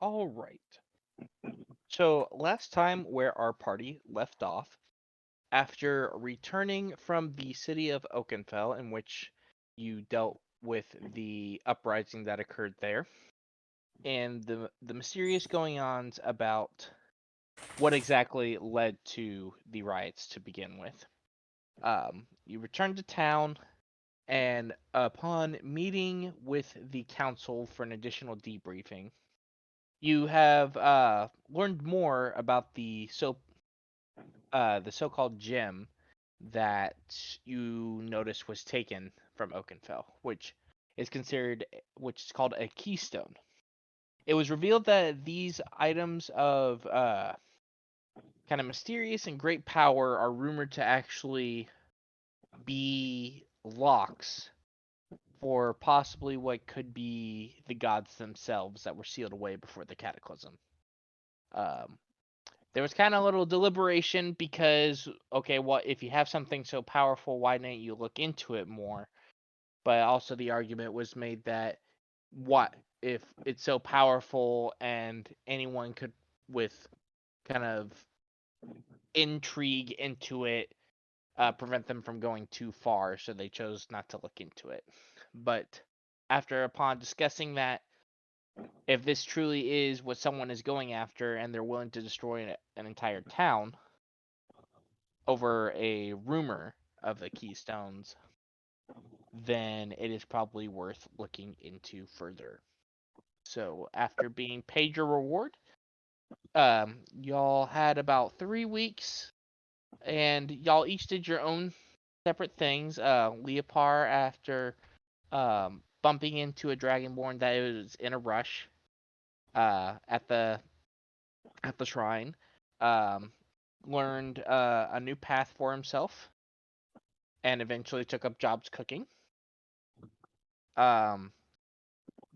All right. So last time where our party left off, after returning from the city of Oakenfell, in which you dealt with the uprising that occurred there, and the mysterious going-ons about what exactly led to the riots to begin with. You returned to town, and upon meeting with the council for an additional debriefing, you have learned more about the so-called gem that you noticed was taken from Oakenfell, which is called a keystone. It was revealed that these items of kind of mysterious and great power are rumored to actually be locks for possibly what could be the gods themselves that were sealed away before the cataclysm. Um, there was kind of a little deliberation because, okay, well, if you have something so powerful, why didn't you look into it more? But also the argument was made that what if it's so powerful and anyone could, with kind of intrigue into it, prevent them from going too far, so they chose not to look into it. But upon discussing that, if this truly is what someone is going after and they're willing to destroy an entire town over a rumor of the Keystones, then it is probably worth looking into further. So after being paid your reward, y'all had about 3 weeks, and y'all each did your own separate things. Leopard, after bumping into a dragonborn that was in a rush at the shrine, um, learned a new path for himself, and eventually took up jobs cooking. Um,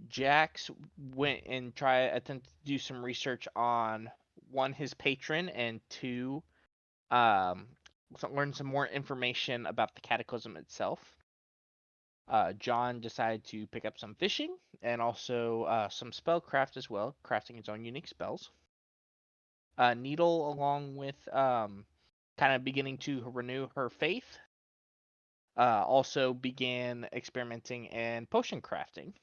Jax went and attempted to do some research on one, his patron, and two, um, learn some more information about the cataclysm itself. John decided to pick up some fishing and also some spellcraft as well, crafting his own unique spells. Needle, along with kind of beginning to renew her faith, also began experimenting in potion crafting.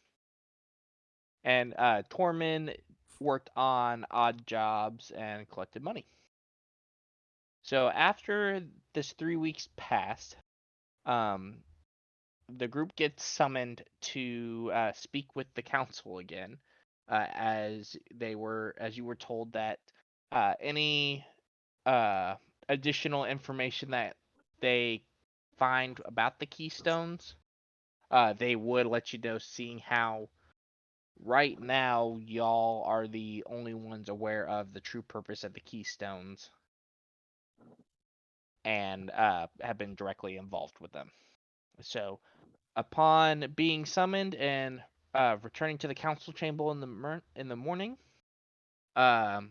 And Tormund worked on odd jobs and collected money. So after this 3 weeks passed, um, the group gets summoned to speak with the council again, as you were told that any uh, additional information that they find about the keystones, they would let you know, seeing how right now y'all are the only ones aware of the true purpose of the keystones and have been directly involved with them. So upon being summoned and returning to the council chamber in the morning, um,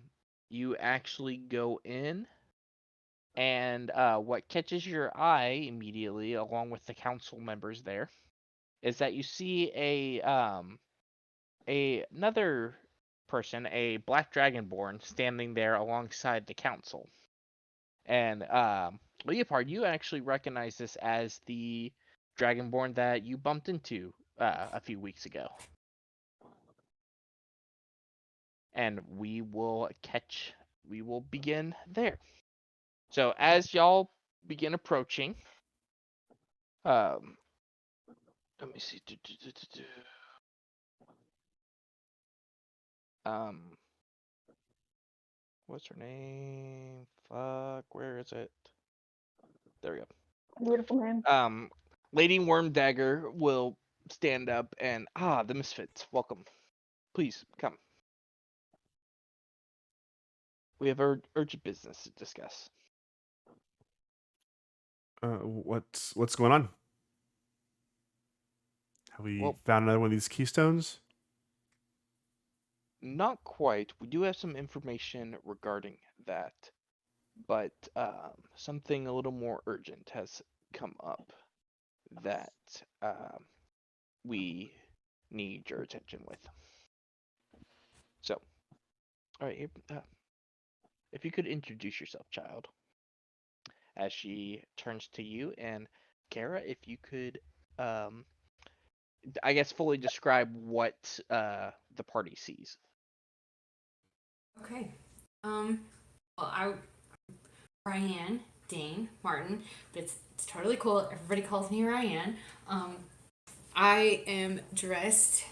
you actually go in, and what catches your eye immediately, along with the council members there, is that you see another person, a black dragonborn, standing there alongside the council. And Leopard, you actually recognize this as the dragonborn that you bumped into a few weeks ago. And we will begin there. So as y'all begin approaching, um, let me see. Um, what's her name? Fuck, where is it? There we go. Beautiful name. Lady Wormdagger will stand up and the Misfits, welcome. Please come. We have urgent business to discuss. What's going on? Have we Well, found another one of these keystones? not quite. We do have some information regarding that, but something a little more urgent has come up that we need your attention with. So, All right, if you could introduce yourself, child, as she turns to you, and Kara, if you could, um, I guess, fully describe what the party sees. Okay. Well, Ryan, Dane, Martin, but it's totally cool. Everybody calls me Ryan. I am dressed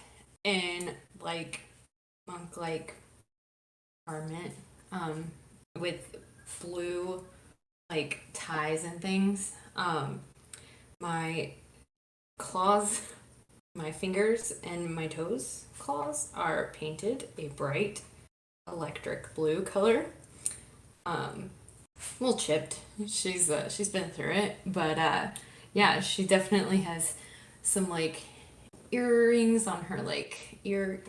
in like monk like garment, with blue like ties and things. My claws, my fingers and my toes claws are painted a bright electric blue color. A little chipped. She's been through it, but yeah, she definitely has some like earrings on her like ear.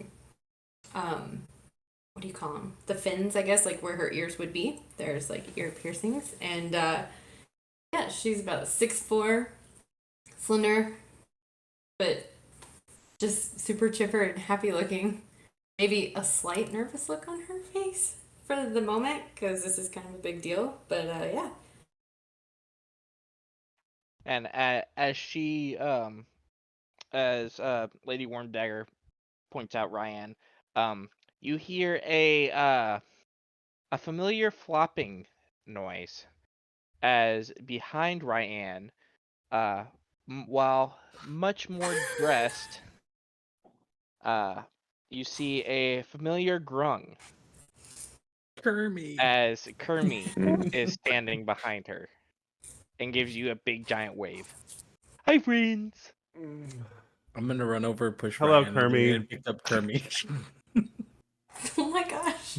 What do you call them? The fins, I guess, like where her ears would be. There's like ear piercings, and yeah, she's about 6'4", slender, but just super chipper and happy looking. Maybe a slight nervous look on her face for the moment because this is kind of a big deal. But yeah. And as she, as Lady Wormdagger points out, Ryan, you hear a familiar flopping noise as behind Ryan, while much more dressed, uh, you see a familiar grung Kermie. as Kermie is standing behind her and gives you a big giant wave. Hi, friends. I'm gonna run over, push Hello, Ryan, Kermie. and pick up Kermie. Oh my gosh.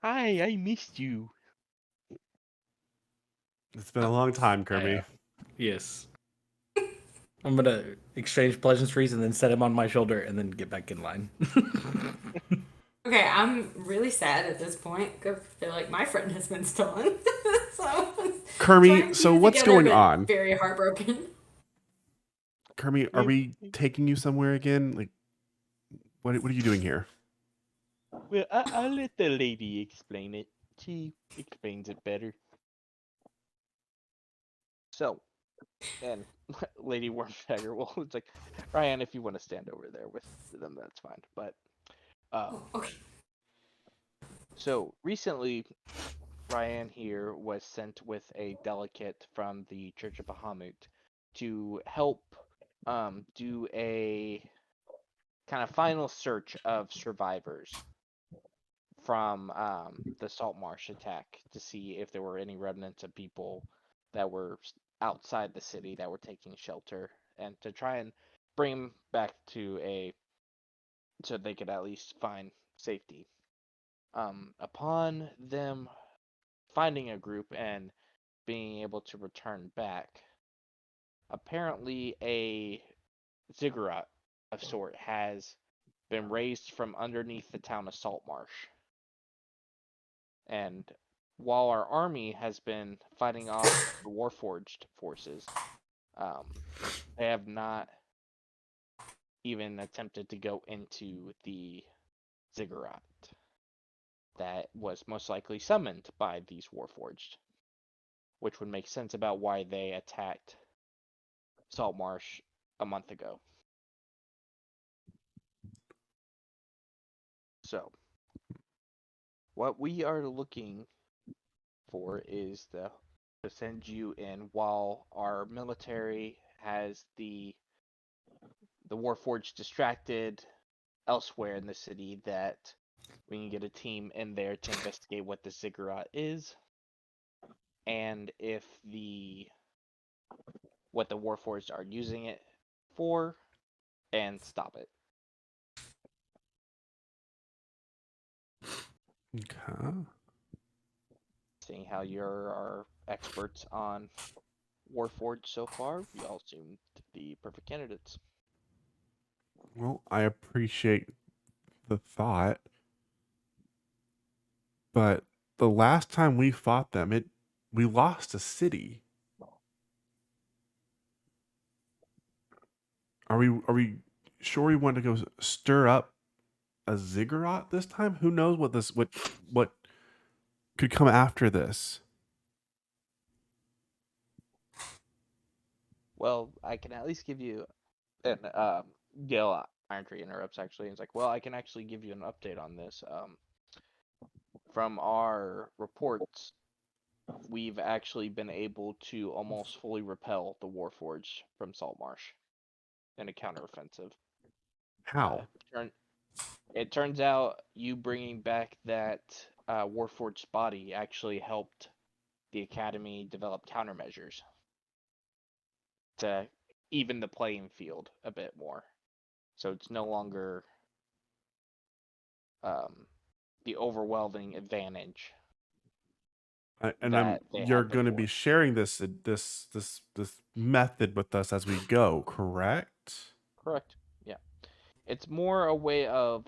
Hi, I missed you. It's been a long time, Kirby. Yes. I'm gonna exchange pleasantries and then set him on my shoulder and then get back in line. Okay, I'm really sad at this point because I feel like my friend has been stolen. So Kirby, trying to so keep it what's together, going but on? Very heartbroken. Kirby, are we taking you somewhere again? Like, what are you doing here? Well, I'll let the lady explain it. She explains it better. So, and Lady Wormdagger will, it's like, Ryan, if you want to stand over there with them, that's fine. But, Okay. so recently, Ryan here was sent with a delegate from the Church of Bahamut to help do a kind of final search of survivors from the Salt Marsh attack to see if there were any remnants of people that were outside the city that were taking shelter, and to try and bring them back to so they could at least find safety. Upon them finding a group and being able to return back, apparently a ziggurat of sort has been raised from underneath the town of Saltmarsh. And while our army has been fighting off the Warforged forces, they have not even attempted to go into the ziggurat that was most likely summoned by these Warforged, which would make sense about why they attacked Saltmarsh a month ago. So, what we are looking for is to send you in while our military has the Warforged distracted elsewhere in the city, that we can get a team in there to investigate what the ziggurat is, and if what the Warforged are using it for, and stop it. Okay. Seeing how you're our experts on Warforged so far, you all seem to be perfect candidates. Well, I appreciate the thought, but the last time we fought them, we lost a city. Are we sure we want to go stir up a ziggurat this time? Who knows what could come after this? Well, I can at least give you an Gil Irontree interrupts actually and is like, well, I can actually give you an update on this. From our reports, we've actually been able to almost fully repel the Warforged from Saltmarsh in a counteroffensive. How? It turns out you bringing back that Warforged body actually helped the Academy develop countermeasures to even the playing field a bit more. So it's no longer the overwhelming advantage. And they you're had going to be before. sharing this method with us as we go, correct? Correct. Yeah. It's more a way of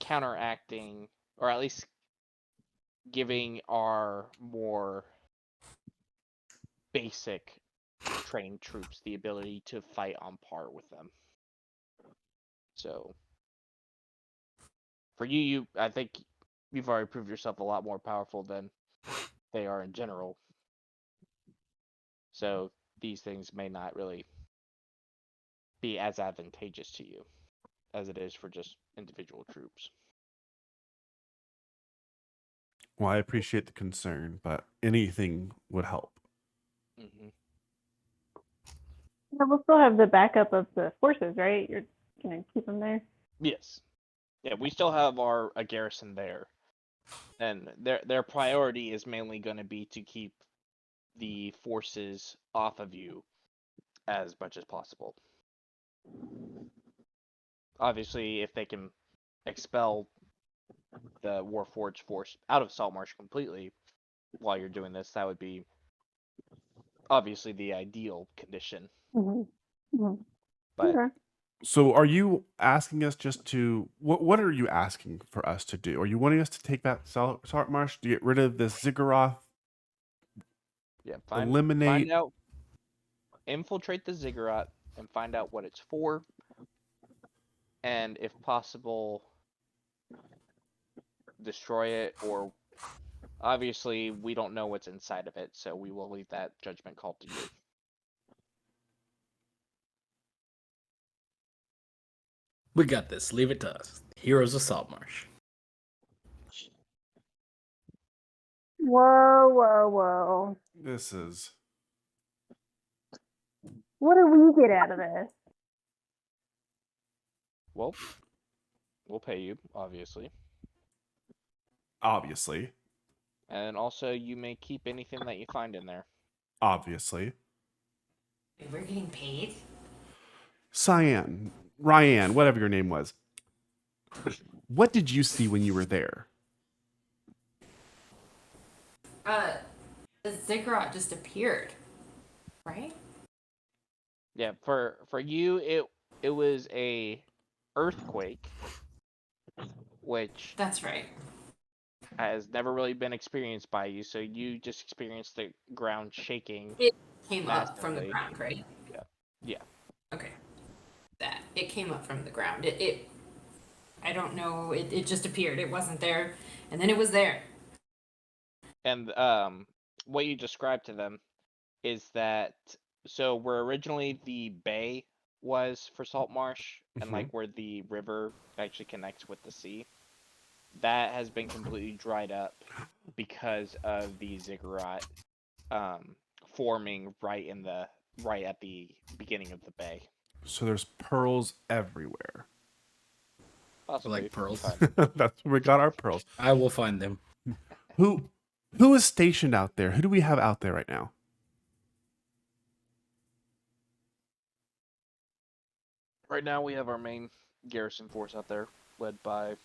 counteracting, or at least giving our more basic trained troops the ability to fight on par with them. So for you, I think you've already proved yourself a lot more powerful than they are in general. So these things may not really be as advantageous to you as it is for just individual troops. Well, I appreciate the concern, but anything would help. Mm-hmm. Yeah, we'll still have the backup of the forces, right? You're gonna keep them there. Yes. Yeah, we still have a garrison there, and their priority is mainly going to be to keep the forces off of you as much as possible. Obviously, if they can expel the Warforged force out of Saltmarsh completely while you're doing this, that would be obviously the ideal condition. Mm-hmm. Mm-hmm. But Okay. So are you asking us just to what are you asking for us to do? Are you wanting us to take that Saltmarsh to get rid of this Ziggurat? yeah, Eliminate find out, infiltrate the Ziggurat and find out what it's for, and if possible, destroy it. Or obviously, we don't know what's inside of it, so we will leave that judgment call to you. We got this. Leave it to us. Heroes of Saltmarsh. Whoa, whoa, whoa. this is What do we get out of this? Well, we'll pay you, obviously. obviously. And also, you may keep anything that you find in there. Obviously. We're getting paid. Cyan, Ryan, whatever your name was. What did you see when you were there? The ziggurat just appeared, right? Yeah, for you, it was a earthquake, which That's right. has never really been experienced by you. So you just experienced the ground shaking. It came up from the Massively. ground, right? Yeah. Okay. That it came up from the ground. It I don't know. It just appeared. It wasn't there, and then it was there. And what you described to them is that, so where originally the bay was for Saltmarsh, and like where the river actually connects with the sea, that has been completely dried up because of the Ziggurat forming right at the beginning of the bay. So there's pearls everywhere. Possibly. Like pearls. That's where we got our pearls. I will find them. Who is stationed out there? Who do we have out there right now? Right now we have our main garrison force out there, led by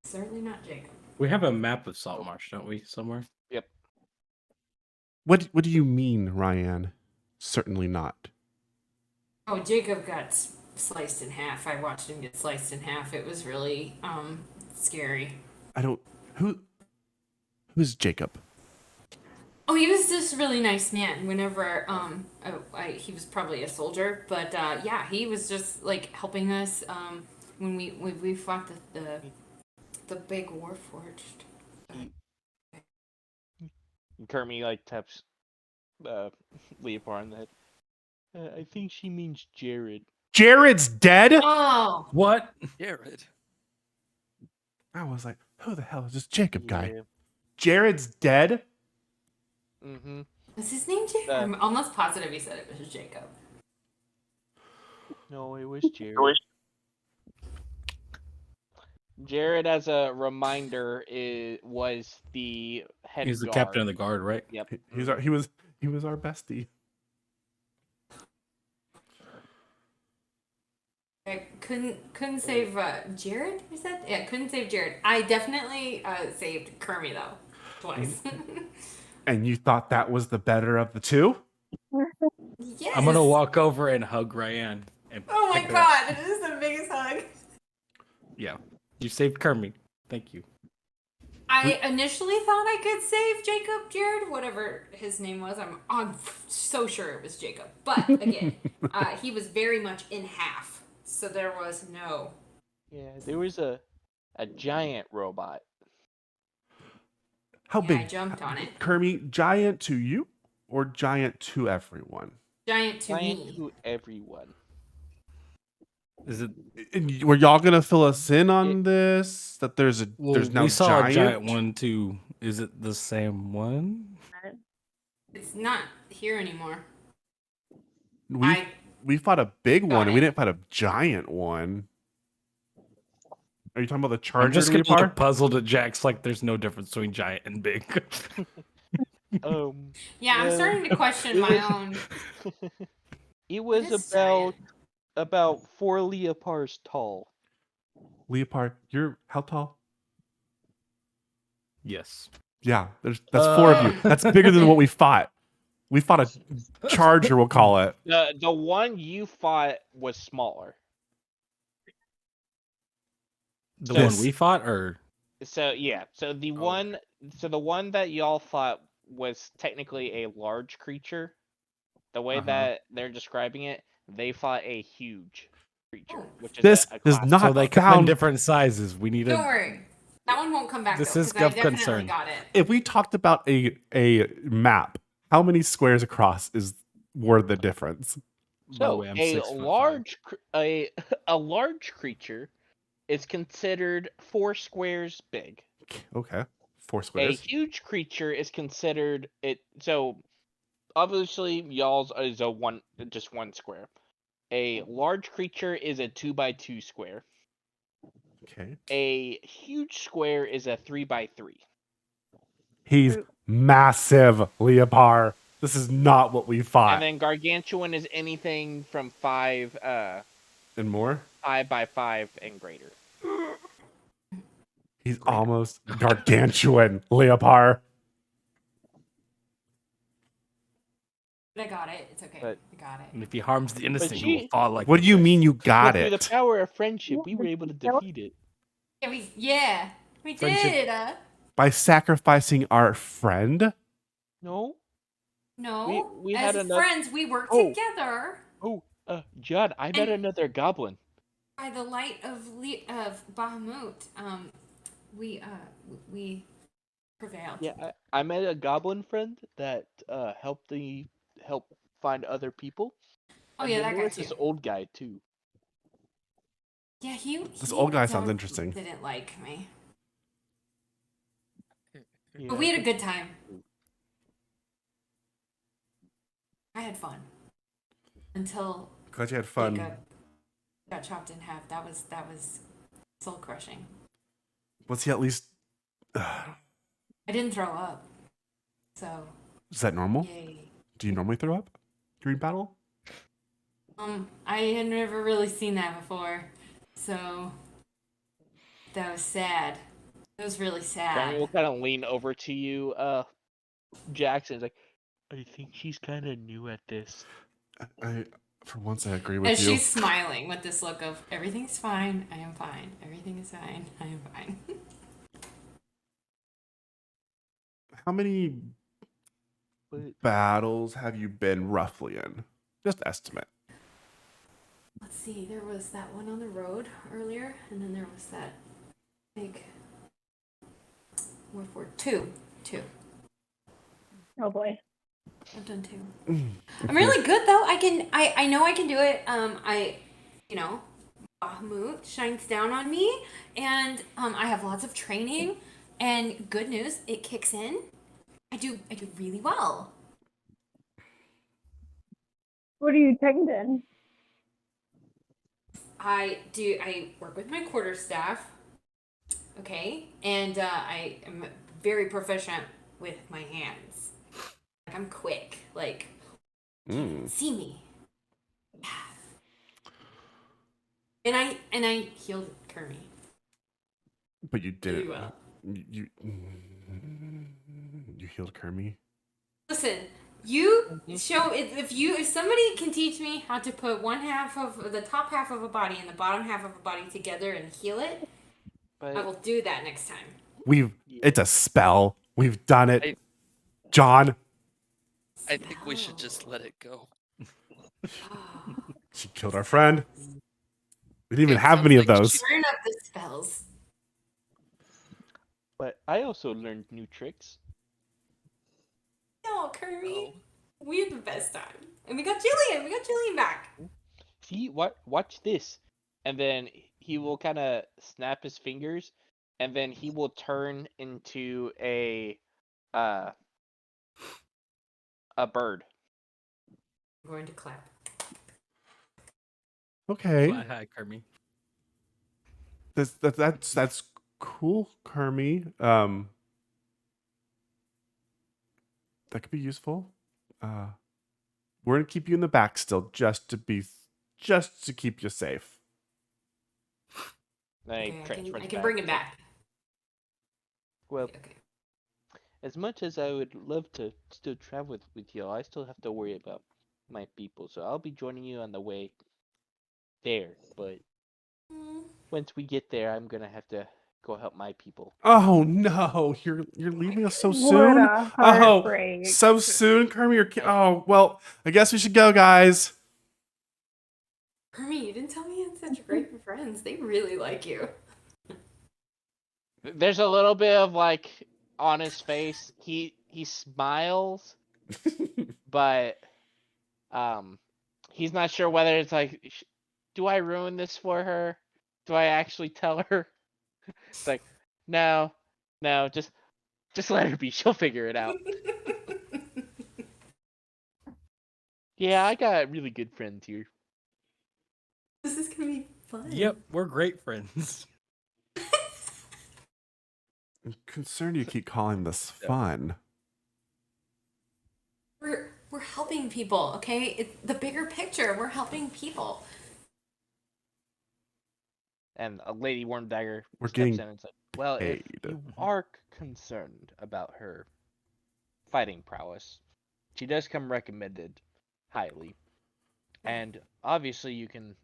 Certainly not Jacob. We have a map of Saltmarsh, don't we? Somewhere. What do you mean, Ryan? Certainly not. Oh, Jacob got sliced in half. I watched him get sliced in half. It was really scary. I don't. Who's Jacob? Oh, he was just a really nice man. Whenever he was probably a soldier, but yeah, he was just like helping us when we fought the big Warforged. He, Kermit like taps Leopard on the head. I think she means Jared. Jared's dead. Oh, What? Jared. I was like, who the hell is this Jacob guy? Yeah. Jared's dead. Mm-hmm. was his name Jacob? I'm almost positive he said it was Jacob. No, it was Jared. Jared, as a reminder, was the head He's the guard. captain of the guard, right? Yep. He was our bestie. I couldn't save Jared. You said, yeah, couldn't save Jared. I definitely saved Kermit though, twice. And you thought that was the better of the two? Yes. I'm gonna walk over and hug Ryan. And Oh my pick her up. god, this is the biggest hug. Yeah, you saved Kermit. Thank you. I initially thought I could save Jacob, Jared, whatever his name was. I'm so sure it was Jacob. But again, he was very much in half, so there was no. Yeah, there was a giant robot. How Yeah, big? I jumped on it. Kermit, giant to you or giant to everyone? Giant to Giant me. to everyone. Is it? And were y'all gonna fill us in on this? That there's now we saw giant? a giant one too. Is it the same one? It's not here anymore. We we fought a big Got one, and we it. didn't fight a giant one. Are you talking about the I'm Charger just gonna Leopard? look puzzled at Jack's like there's no difference between giant and big. Yeah, I'm Well, starting to question my own. It was What is about 4 leopards tall. Leopard, you're how tall? Yes. Yeah, that's 4 of you. That's bigger than what we fought. We fought a Charger, we'll call it. The one you fought was smaller. The This- one we fought, or So yeah, so the one that y'all fought was technically a large creature. The way Uh-huh. that they're describing it, they fought a huge creature, Oh. which is This a does class. not so they come in sound. different sizes. We need Don't a. worry. That one won't come back This though, is 'cause I of definitely concern. got it. If we talked about a map, how many squares across were the difference? By the So way, I'm a 6'5". a large creature is considered 4 squares big. Okay, 4 A squares. huge creature is considered it. So obviously, y'all's is just one square. A large creature is a 2x2 square. Okay, A huge square is a 3x3. he's massive, Leopard. This is not what we fought. And then gargantuan is anything from 5 And more. 5x5 and greater. He's almost gargantuan, Leopard. But I got it. It's okay. But- I got it. And if he harms the innocent, he she- will fall like. What do you mean you got But through it? the power of friendship, we were able to defeat it. Yeah, we Friendship. did. By sacrificing our friend? No? No, we as had another- friends, we work Oh. together Oh, Judd, I met another goblin. by the light of Bahamut. We prevailed. Yeah, I met a goblin friend that helped find other people. Oh And yeah, then that there guy was too. this old guy too. Yeah, he. Old guy sounds interesting. Didn't like me, Yeah, but we had a good time. I had fun until Glad you had fun. Jacob got chopped in half. That was soul crushing. Was he at least? I didn't throw up, so Is that normal? yay. Do you normally throw up during battle? I had never really seen that before, so that was sad. It was really Johnny sad. will kind of lean over to you, Jackson. He's like, I think she's kind of new at this. I for once, I agree with As you. she's smiling with this look of everything's fine, I am fine. Everything is fine, I am fine. How many But battles have you been roughly in? Just estimate. Let's see. There was that one on the road earlier, and then there was that big. What? Two. Oh boy. I've done two. I'm really good though. I know I can do it. You know, Bahamut shines down on me, and I have lots of training. And good news, it kicks in. I do really well. What are you trained in? I work with my quarterstaff. Okay, and I am very proficient with my hands. Like I'm quick. Like see me. Yeah. And I healed Kermie. But you Really didn't. well. You healed Kermie. Listen, you show if somebody can teach me how to put one half of the top half of a body and the bottom half of a body together and heal it, I will do that next time. It's a spell. We've done it. I- John. I think we should just let it go. She killed our friend. We didn't even It have sounds many of like those. she- Turn up the spells. But I also learned new tricks. No, Kirby. Oh. We had the best time. And we got Jillian. We got Jillian back. See, watch this, and then he will kind of snap his fingers, and then he will turn into a bird. I'm going to clap. Okay. Fly high, Kermie. That's cool, Kermie. That could be useful. We're gonna keep you in the back still, just to keep you safe. Then he Okay, runs I can back. bring him back. Well, Okay. as much as I would love to still travel with you, I still have to worry about my people. So I'll be joining you on the way there. But once we get there, I'm gonna have to go help my people. Oh no, you're leaving us so What soon. a Oh, heartbreak. so soon, Kermie. Oh well, I guess we should go, guys. Hermie, you didn't tell me you had such great friends. They really like you. There's a little bit of like on his face. He smiles, but he's not sure whether it's like, do I ruin this for her? Do I actually tell her? It's like, no, just let her be. She'll figure it out. Yeah, I got really good friends here. This is gonna be fun. Yep, we're great friends. I'm concerned you keep calling this fun. We're helping people, okay? It's the bigger picture. We're helping people. And a lady Worm Dagger We're steps getting in and says, well, if paid. you are concerned about her fighting prowess, she does come recommended highly. And obviously you can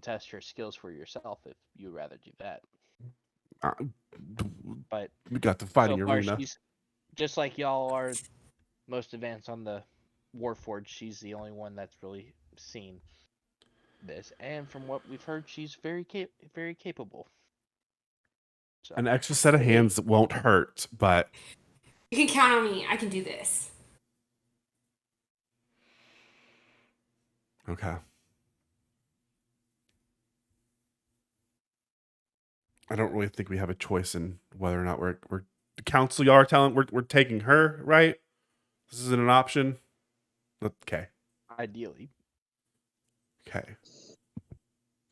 test her skills for yourself if you'd rather do that. But We got the fighting so far, arena. she's just like y'all are most advanced on the Warforged. She's the only one that's really seen this, and from what we've heard, she's very capable. So, An extra set of hands won't hurt, but You can count on me. I can do this. okay. I don't really think we have a choice in whether or not we're the council. Y'all are telling we're taking her, right? This isn't an option. Okay. ideally, Okay.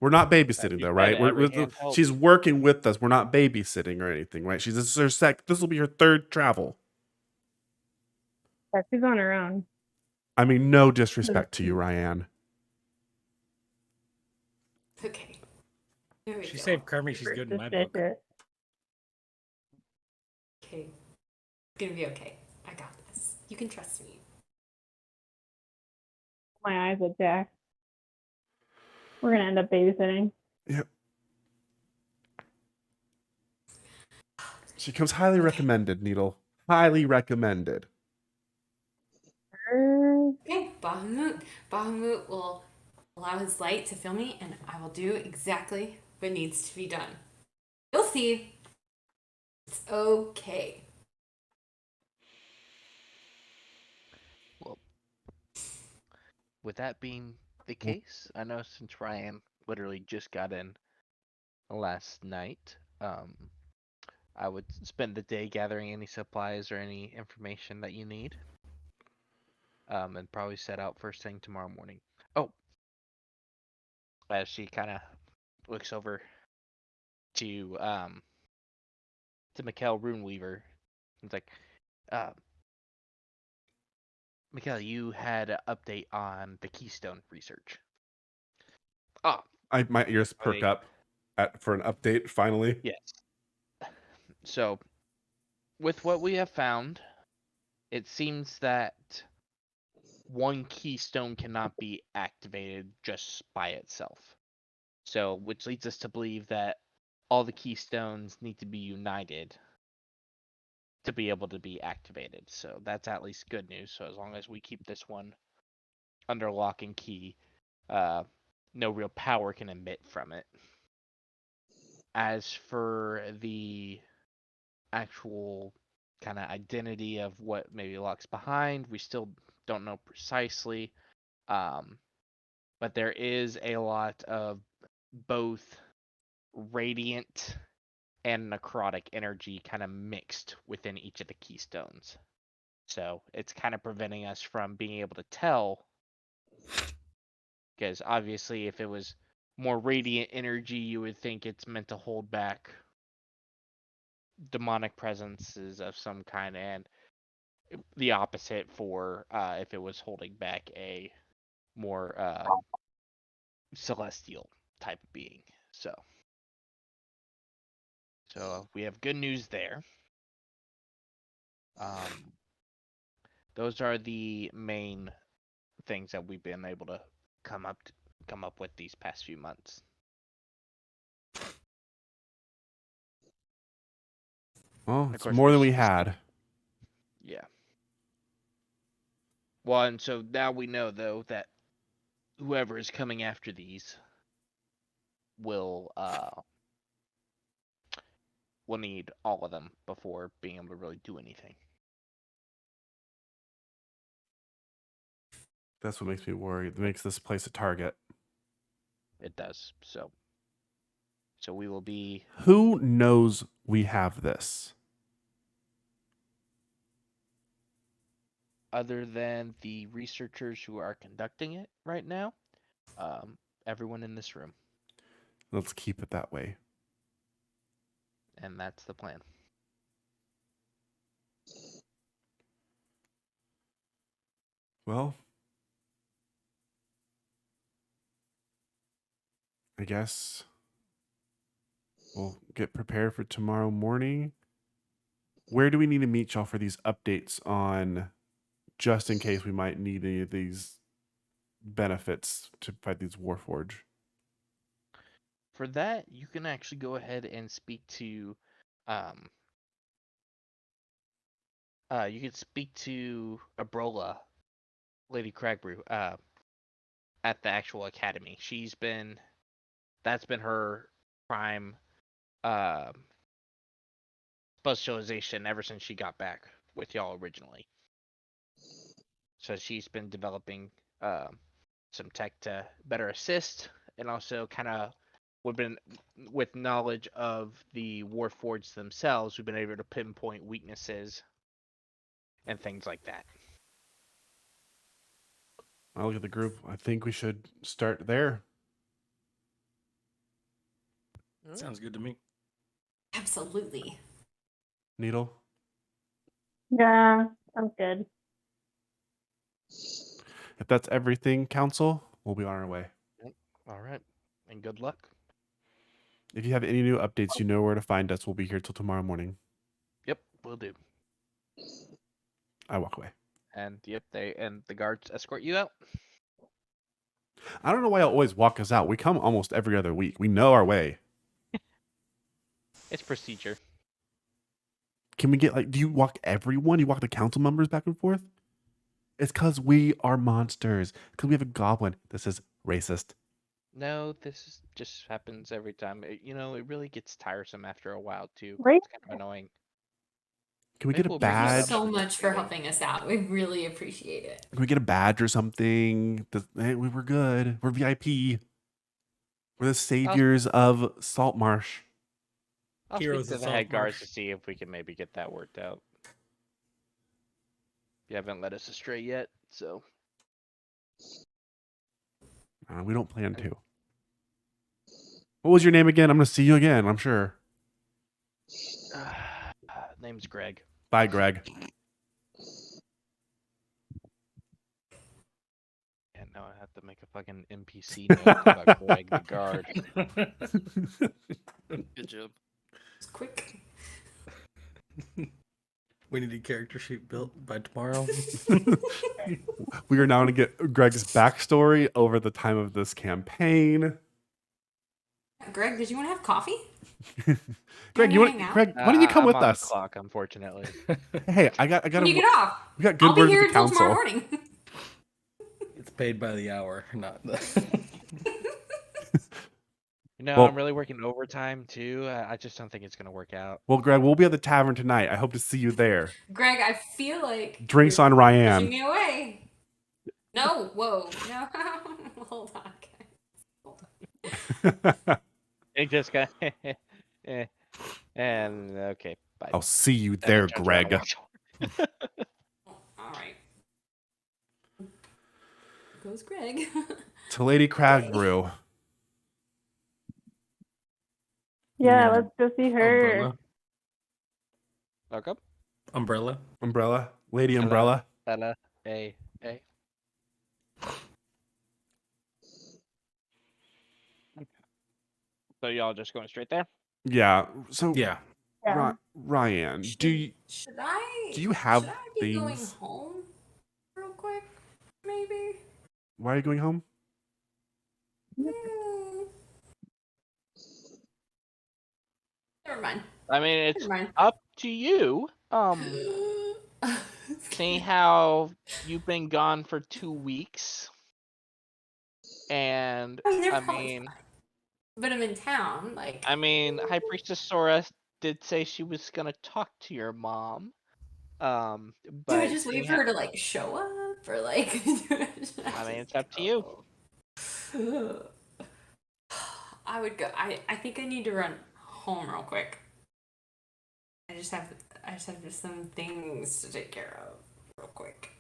We're not babysitting though, right? She's working with us. We're not babysitting or anything, right? This is her this will be her third travel. Yeah, she's on her own. I mean, no disrespect to you, Ryan. Okay. There we She go. saved Kermie. She's good in my book. Suspicious. Okay. It's gonna be okay. I got this. You can trust me. My eyes at Jack. We're gonna end up babysitting. Yep. She comes highly recommended, Needle. Highly recommended. Bahamut. Bahamut will allow his light to fill me, and I will do exactly what needs to be done. You'll see. It's okay. Well, with that being the case, I know since Ryan literally just got in last night, I would spend the day gathering any supplies or any information that you need. And probably set out first thing tomorrow morning. Oh, as she kind of looks over to Mikkel Runeweaver, it's like, Mikkel, you had an update on the Keystone research. Ah, My ears perk Wait. up for an update finally. yes. So, with what we have found, it seems that one keystone cannot be activated just by itself. So, which leads us to believe that all the keystones need to be united to be able to be activated. So that's at least good news. So as long as we keep this one under lock and key, no real power can emit from it. As for the actual kind of identity of what maybe locks behind, we still don't know precisely. But there is a lot of both radiant and necrotic energy kind of mixed within each of the keystones. So it's kind of preventing us from being able to tell. Because obviously, if it was more radiant energy, you would think it's meant to hold back demonic presences of some kind, and the opposite for if it was holding back a more celestial type of being. So we have good news there. Those are the main things that we've been able to come up with these past few months. Well, Of it's course, more than we we still- had. Yeah. Well, and so now we know though that whoever is coming after these will need all of them before being able to really do anything. That's what makes me worried. It makes this place a target. It does. So we will be Who knows we have this? other than the researchers who are conducting it right now, everyone in this room, Let's keep it that way. and that's the plan. Well, I guess we'll get prepared for tomorrow morning. Where do we need to meet y'all for these updates on, just in case we might need any of these benefits to fight these Warforge? For that, you can actually go ahead and speak to you can speak to Abrola, Lady Cragbrew, at the actual academy. That's been her prime specialization ever since she got back with y'all originally. So she's been developing some tech to better assist, and also kind of with knowledge of the Warforged themselves, we've been able to pinpoint weaknesses and things like that. I look at the group. I think we should start there. Sounds good to me. Absolutely. Needle. Yeah, sounds good. If that's everything, Council, we'll be on our way. All right, and good luck. If you have any new updates, you know where to find us. We'll be here till tomorrow morning. Yep, we'll do. I walk away. And yep, the guards escort you out. I don't know why y'all always walk us out. We come almost every other week. We know our way. It's procedure. Can we get do you walk everyone? You walk the council members back and forth? It's because we are monsters. Because we have a goblin. This is racist. No, just happens every time. It really gets tiresome after a while too. Right? It's kind of annoying. Can we Maybe get a we'll bring that Thank you badge? up so for the much for meeting. helping us out. We really appreciate it. Can we get a badge or something? Hey, we were good. We're VIP. We're the saviors of Saltmarsh. I'll Heroes speak to of the head guards Saltmarsh. to see if we can maybe get that worked out. You haven't led us astray yet, so We don't plan to. What was your name again? I'm going to see you again, I'm sure. name's Greg. Bye, Greg. And now I have to make a fucking NPC note about Greg the guard. Good job. It's quick. We need a character sheet built by tomorrow. We are now going to get Greg's backstory over the time of this campaign. Greg, did you want to have coffee? Greg, wanna hang out? Greg, why don't you come I'm with on the us? clock, unfortunately. Hey, I got When you get off, we got good I'll be words here with the until tomorrow council. morning. It's paid by the hour, not the. Well- I'm really working overtime too. I just don't think it's gonna work out. Well, Greg, we'll be at the tavern tonight. I hope to see you there. Greg, I feel like Drinks you're on pushing Ryan. me away. No, whoa, no, hold on, guys. It just got. And okay, bye. I'll see you And I there, turned around and Greg. walked All right. Goes Greg. To Lady Crag Brew. Yeah, Mm. let's go see her. Umbrella. Okay. Umbrella. Umbrella. Lady Hello. Umbrella. Hello. Hey. So y'all just going straight there? Yeah. So Yeah. Yeah. Ryan, Should do you have should I be going things- home real quick? Maybe. why are you going home? Hmm. Never mind. I mean, it's Never mind. up to you. Seeing how you've been gone for 2 weeks, and I mean, they're I probably mean, fine. But I'm in town. Like, High Priestess Sora did say she was gonna talk to your mom. But do I just wait seeing for her to like show up or like? I mean, it's up to you. I would go. I think I need to run home real quick. I just have some things to take care of real quick.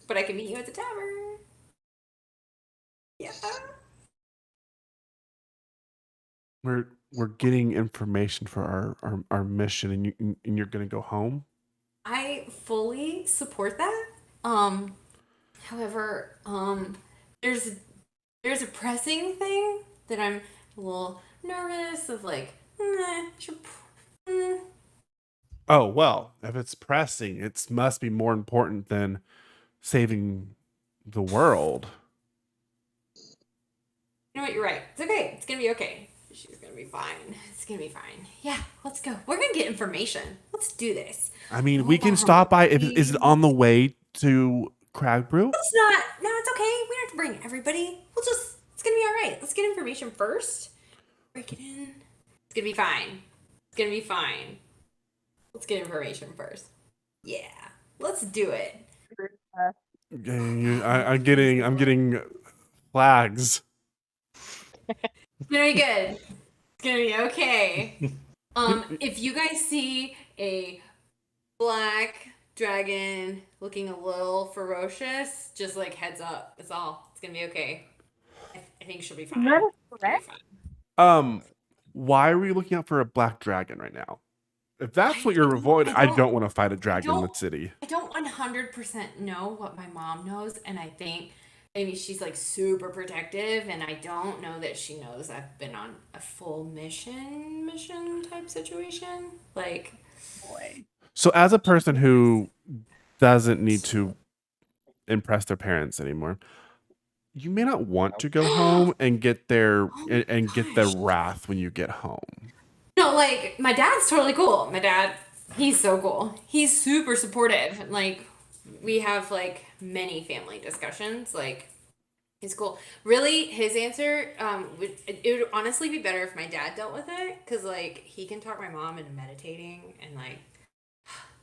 But I can meet you at the tavern. Yeah. We're getting information for our mission, and you're gonna go home. I fully support that. However, there's a pressing thing that I'm a little nervous of. Like, Oh well, if it's pressing, it must be more important than saving the world. You know what? You're right. It's okay. It's gonna be okay. She's gonna be fine. It's gonna be fine. Yeah, let's go. We're gonna get information. Let's do this. I mean, Hold we can on, stop by. Is it please. on the way to Crag Brew? It's not. No, it's okay. We don't have to bring everybody. It's gonna be all right. Let's get information first. Break it in. It's gonna be fine. It's gonna be fine. Let's get information first. Yeah, let's do it. I'm getting flags. It's gonna be good. It's gonna be okay. If you guys see a black dragon looking a little ferocious, just like heads up. That's all. It's gonna be okay. I think she'll be fine. That is She'll be correct. fine. Why are we looking out for a black dragon right now? If that's I what you're don't- avoiding, I I don't- don't want to fight a dragon in the don't- city. I don't 100% know what my mom knows, and I think maybe she's like super protective, and I don't know that she knows I've been on a full mission type situation. Like, So, as a person who doesn't need to impress their parents anymore, you may not want to go home and get their and get the gosh. wrath when you get home. no, like my dad's totally cool. My dad, he's so cool. He's super supportive. And, like, we have like many family discussions. Like, it's cool. Really, his answer it would honestly be better if my dad dealt with it, because like he can talk my mom into meditating, and like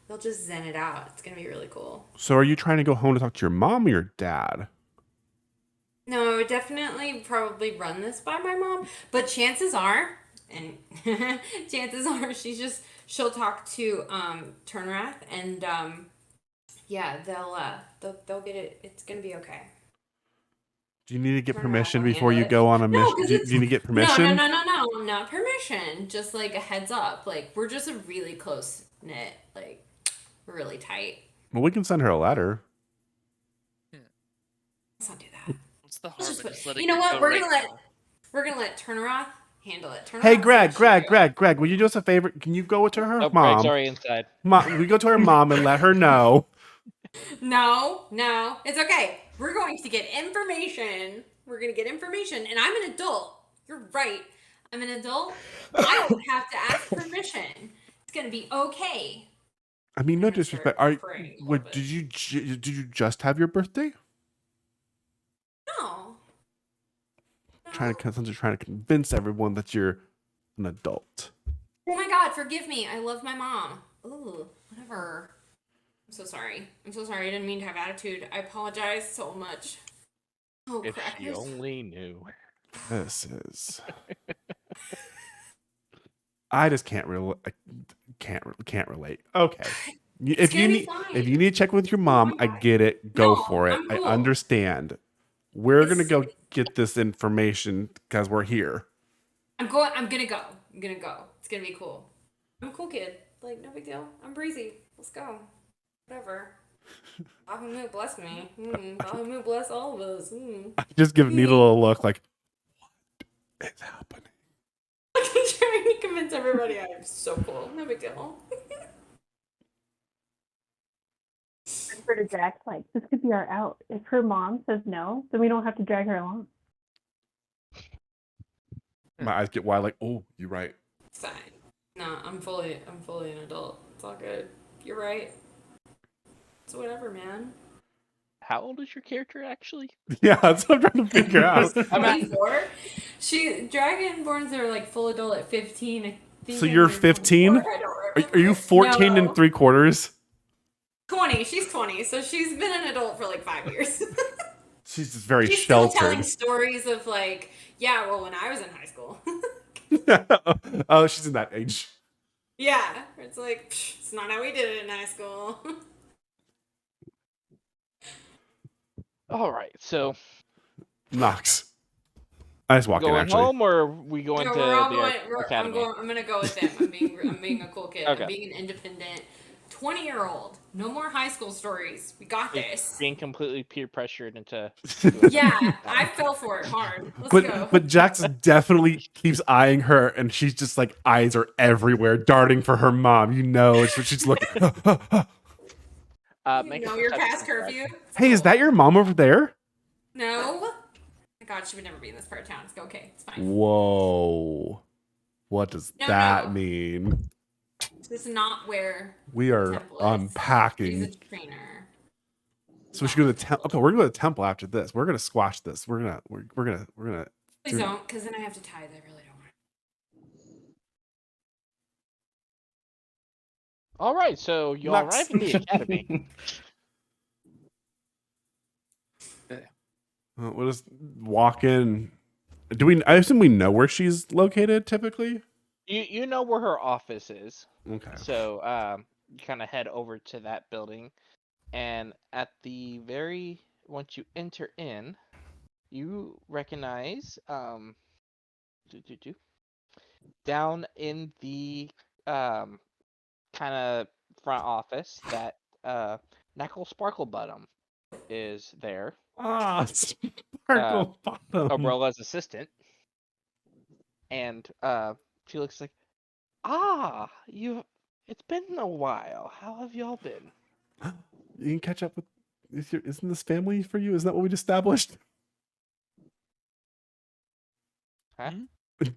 they'll just zen it out. It's gonna be really cool. So are you trying to go home to talk to your mom or your dad? No, I would definitely probably run this by my mom, but chances are, and chances are, she'll talk to Turnrath, and yeah, they'll get it. It's gonna be okay. Do you need to get Turnaround permission will before handle you it. go on a No, mission? 'cause Do you it's- need to get permission? No, not permission. Just like a heads up. Like, we're just a really close knit. Like, we're really tight. Well, we can send her a letter. Let's not do that. What's the harm Let's in just just put, letting you know her what? go We're right gonna let Turnaroth handle it. Turnaroth Hey, is Greg, what she do. Greg, will you do us a favor? Can you go to her Oh, Greg's mom? already inside. We go to her mom and let her know. No, it's okay. We're going to get information. We're gonna get information, and I'm an adult. You're right. I'm an adult. I don't have to ask permission. It's gonna be okay. I mean, no I'm gonna disrespect. start praying a little bit. Did you just have your birthday? No. Trying to convince everyone that you're an adult. Oh my God, forgive me. I love my mom. Ooh, whatever. I'm so sorry. I didn't mean to have attitude. I apologize so much. Oh, If she crackers. only knew. This is. I just can't can't relate. Okay. If you gonna be need fine. if you need to check with your mom, I God. get it. Go No, for it. I'm I cool. understand. We're gonna It's- go get this information because we're here. I'm gonna go. It's gonna be cool. I'm a cool kid. Like, no big deal. I'm breezy. Let's go. Whatever. Bahamut bless me. Bahamut bless all of us. I just give Needle a look like, what is happening? I'm trying to convince everybody I'm so cool. No big deal. For to Jack, like, this could be our out. If her mom says no, then we don't have to drag her along. My eyes get wide like, oh, you're right. It's fine. No, I'm fully an adult. It's all good. You're right. It's whatever, man. How old is your character actually? Yeah, that's what I'm trying to figure out. 24. Dragonborns are like full adult at 15. I think So I'm you're like 15? 24. I don't remember. Are you 14 No. and 3/4? 20. She's 20, so she's been an adult for like 5 years. She's just very She's still sheltered. telling stories of like, yeah, well, when I was in high school. Oh, she's in that age. Yeah, it's like, psh, it's not how we did it in high school. All right, so Knox. I just walk in going actually. home or are we going No, to we're all the going. academy? I'm gonna go with them. I'm being a cool kid. Okay. I'm being an independent 20-year-old. No more high school stories. We got this. Being completely peer pressured into. Yeah, I fell for it hard. Let's go. But Jax definitely keeps eyeing her, and she's just like eyes are everywhere, darting for her mom. You know, it's what she's looking. Make you know a you're perception past check. curfew. Hey, is that your mom over there? No. Oh my God, she would never be in this part of town. It's okay. It's fine. Whoa. What does No, that no. mean? This is not where We are Temple is. unpacking. she's a trainer. So we should go to the temple. Okay, we're gonna go to the temple after this. We're gonna squash this. We're gonna. Please don't, because then I have to tithe. I really don't want. All right, so you all Knox. arrive at the academy. We'll just walk in. Do we? I assume we know where she's located typically. You know where her office is, Okay. so you kind of head over to that building, and at the once you enter in, you recognize down in the kind of front office that Knuckle Sparklebottom is there. Ah, Sparkle Bottom. Umbrella's assistant, and she looks like, it's been a while. How have y'all been? You can catch up with. Isn't this family for you? Isn't that what we established? Huh?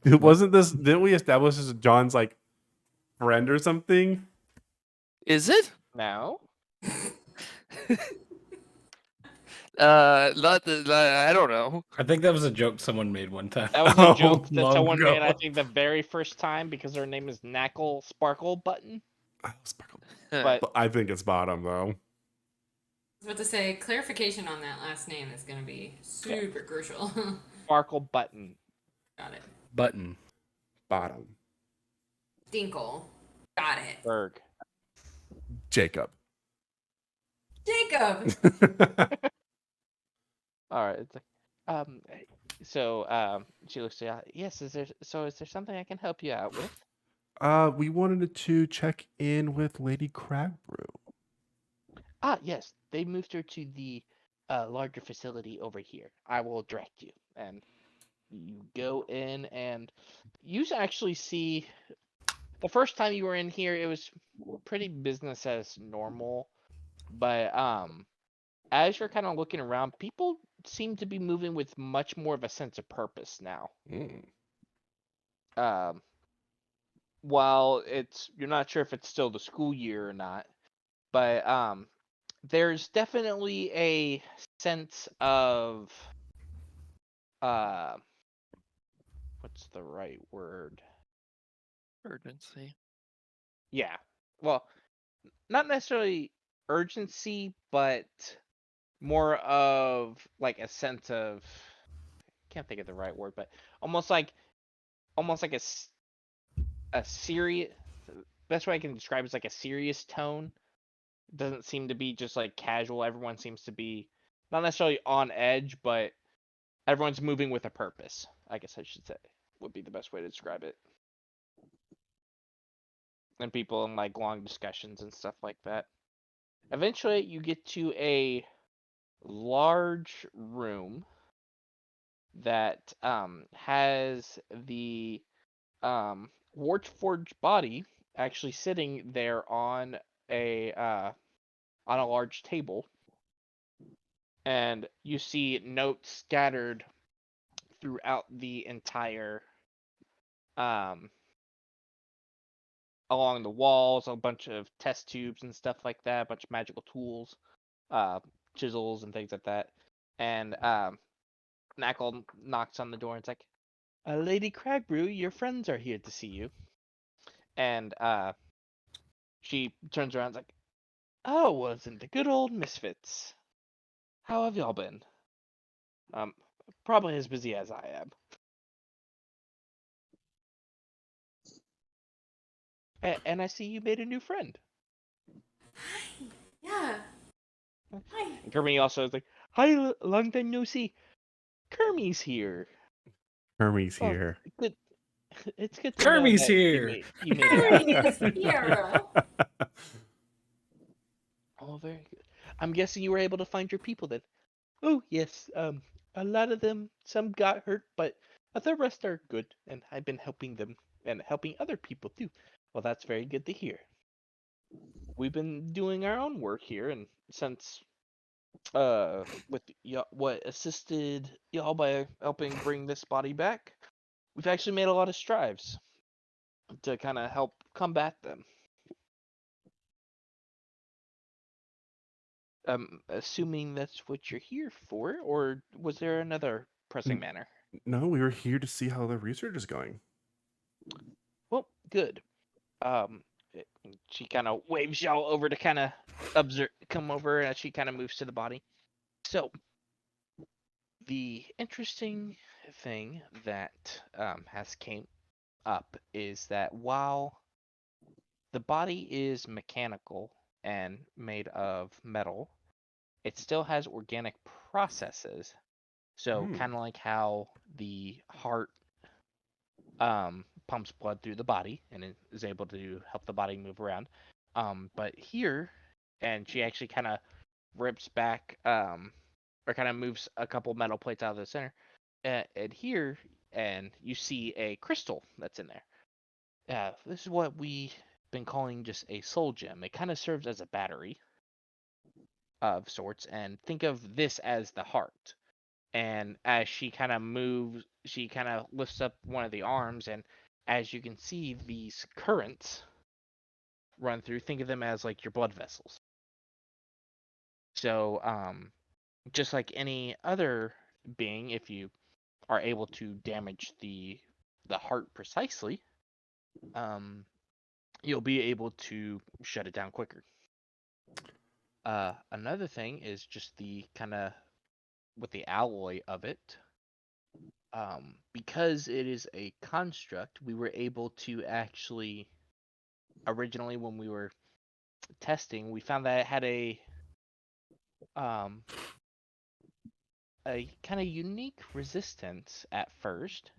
Wasn't this? Didn't we establish this as John's like friend or something? Is it? No. I don't know. I think that was a joke someone made one time. That was Oh, a joke that long someone made, I ago. think, the very first time because her name is Knackle Sparkle Button. Sparkle. But I think it's bottom though. I was about to say, clarification on that last name is going to be super crucial. Sparkle Button. Got it. Button. Bottom. Dinkle. Got it. Berg. Jacob. Jacob! All right. It's like, she looks at you. Yes, is there something I can help you out with? We wanted to check in with Lady Cragbrew. Ah, yes. They moved her to the larger facility over here. I will direct you. And you go in and you actually see the first time you were in here, it was pretty business as normal. But as you're kind of looking around, people seem to be moving with much more of a sense of purpose now. Um, while you're not sure if it's still the school year or not, but there's definitely a sense of what's the right word? Urgency. Yeah. Well, not necessarily urgency, but more of like a sense of can't think of the right word, but almost like a serious best way I can describe it is like a serious tone. It doesn't seem to be just like casual. Everyone seems to be not necessarily on edge, but everyone's moving with a purpose. I guess I should say would be the best way to describe it. And people in like long discussions and stuff like that. Eventually, you get to a large room that has the Warforged body actually sitting there on a large table, and you see notes scattered throughout the entire along the walls, a bunch of test tubes and stuff like that, a bunch of magical tools, chisels and things like that. And Knackle knocks on the door and it's like, Lady Cragbrew, your friends are here to see you. And she turns around and is like, oh, wasn't the good old misfits. How have y'all been? Probably as busy as I am. And I see you made a new friend. Hi. Yeah. Hi. And Kermie also is like, hi, long time no see. Kermie's here. Hermes Oh, here. good. It's good to know Kermie's that here. you made it out. Kermie's here. Oh, very good. I'm guessing you were able to find your people then. Oh, yes. A lot of them, some got hurt, but the rest are good, and I've been helping them and helping other people too. Well, that's very good to hear. We've been doing our own work here, and since with what assisted y'all by helping bring this body back, we've actually made a lot of strides to kind of help combat them. Assuming that's what you're here for, or was there another pressing matter? No, we were here to see how the research is going. Well, good. Um, she kind of waves y'all over to kind of observe, come over as she kind of moves to the body. So, the interesting thing that has came up is that while the body is mechanical and made of metal, it still has organic processes. So kind of like how the heart pumps blood through the body and it is able to help the body move around. But here, and she actually kind of rips back or kind of moves a couple metal plates out of the center. And here, and you see a crystal that's in there. This is what we've been calling just a soul gem. It kind of serves as a battery of sorts, and think of this as the heart. And as she kind of moves, she kind of lifts up one of the arms, and as you can see, these currents run through. Think of them as like your blood vessels. So, just like any other being, if you are able to damage the heart precisely, you'll be able to shut it down quicker. Another thing is just the kind of with the alloy of it. Because it is a construct, we were able to actually originally when we were testing, we found that it had um a kind of unique resistance at first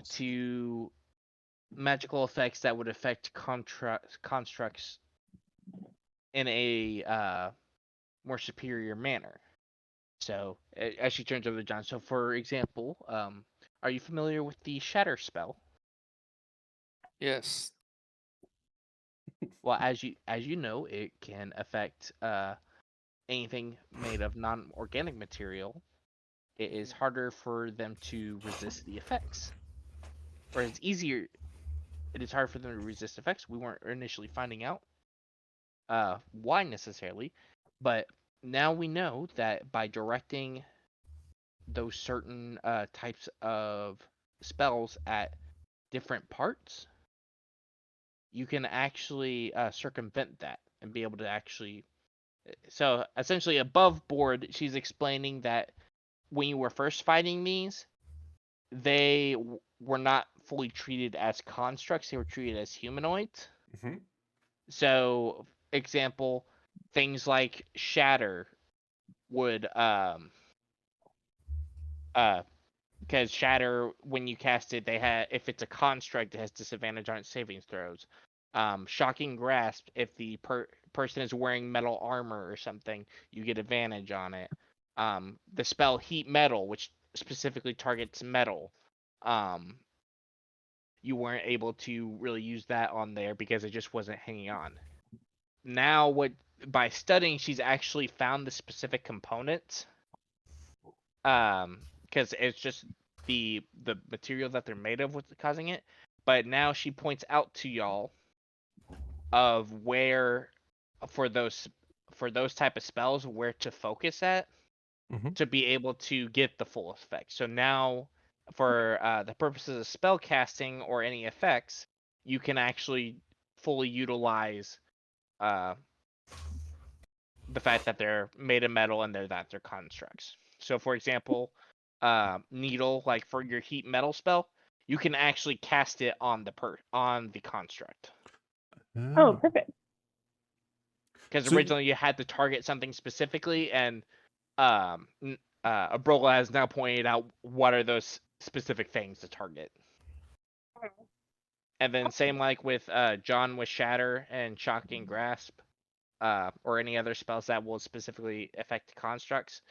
to magical effects that would affect constructs in a more superior manner. So, as she turns over to John, so for example, are you familiar with the Shatter spell? Yes. Well, as you know, it can affect anything made of non-organic material. It is harder for them to resist the effects, or it's easier. It is hard for them to resist effects. We weren't initially finding out why necessarily, but now we know that by directing those certain types of spells at different parts, you can actually circumvent that and be able to actually. So essentially, above board, she's explaining that when you were first fighting these, they were not fully treated as constructs; they were treated as humanoids. Hmm. So, example, things like Shatter would because Shatter, when you cast it, if it's a construct, it has disadvantage on its saving throws. Shocking Grasp, if the person is wearing metal armor or something, you get advantage on it. The spell Heat Metal, which specifically targets metal, you weren't able to really use that on there because it just wasn't hanging on. Now, by studying, she's actually found the specific components. Because it's just the material that they're made of what's causing it. But now she points out to y'all of where for those type of spells where to focus at Mhm. to be able to get the full effect. So now for the purposes of spell casting or any effects, you can actually fully utilize the fact that they're made of metal and they're constructs. So for example, needle, like for your heat metal spell, you can actually cast it on the construct. Oh, perfect. Because So- originally you had to target something specifically, and Abrola has now pointed out what are those specific things to target. And then same like with John with Shatter and Shocking Grasp, or any other spells that will specifically affect constructs,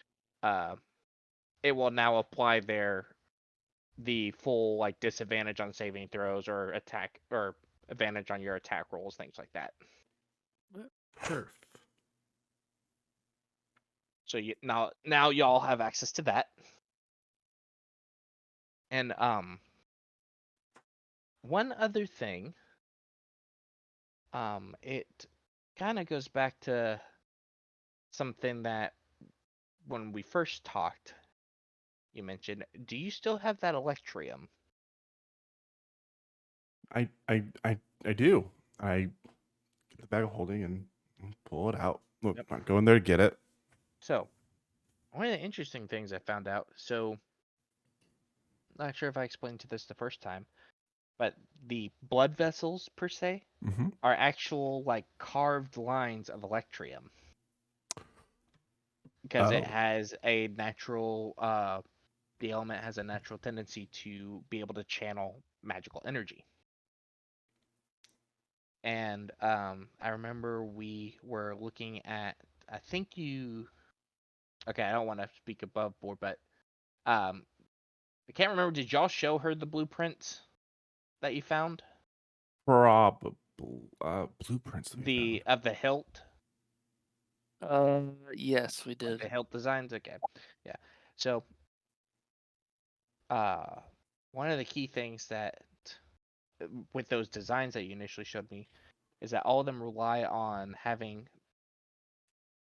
it will now apply the full like disadvantage on saving throws or attack or advantage on your attack rolls, things like that. Perf. So now y'all have access to that. And one other thing, it kind of goes back to something that when we first talked, you mentioned. Do you still have that Electrium? I do. I get the bag of holding and pull it out. Look, Yep. I'm going there to get it. So, one of the interesting things I found out. So, not sure if I explained to this the first time, but the blood vessels per se Mm-hmm. are actual like carved lines of Electrium because it Oh. has a natural the element has a natural tendency to be able to channel magical energy. And I remember we were looking at, I think you, okay, I don't want to speak above board, but I can't remember. Did y'all show her the blueprints that you found? Probably blueprints. That we Of the hilt, Yes, we did. the hilt designs. Okay, yeah. So, one of the key things that with those designs that you initially showed me is that all of them rely on having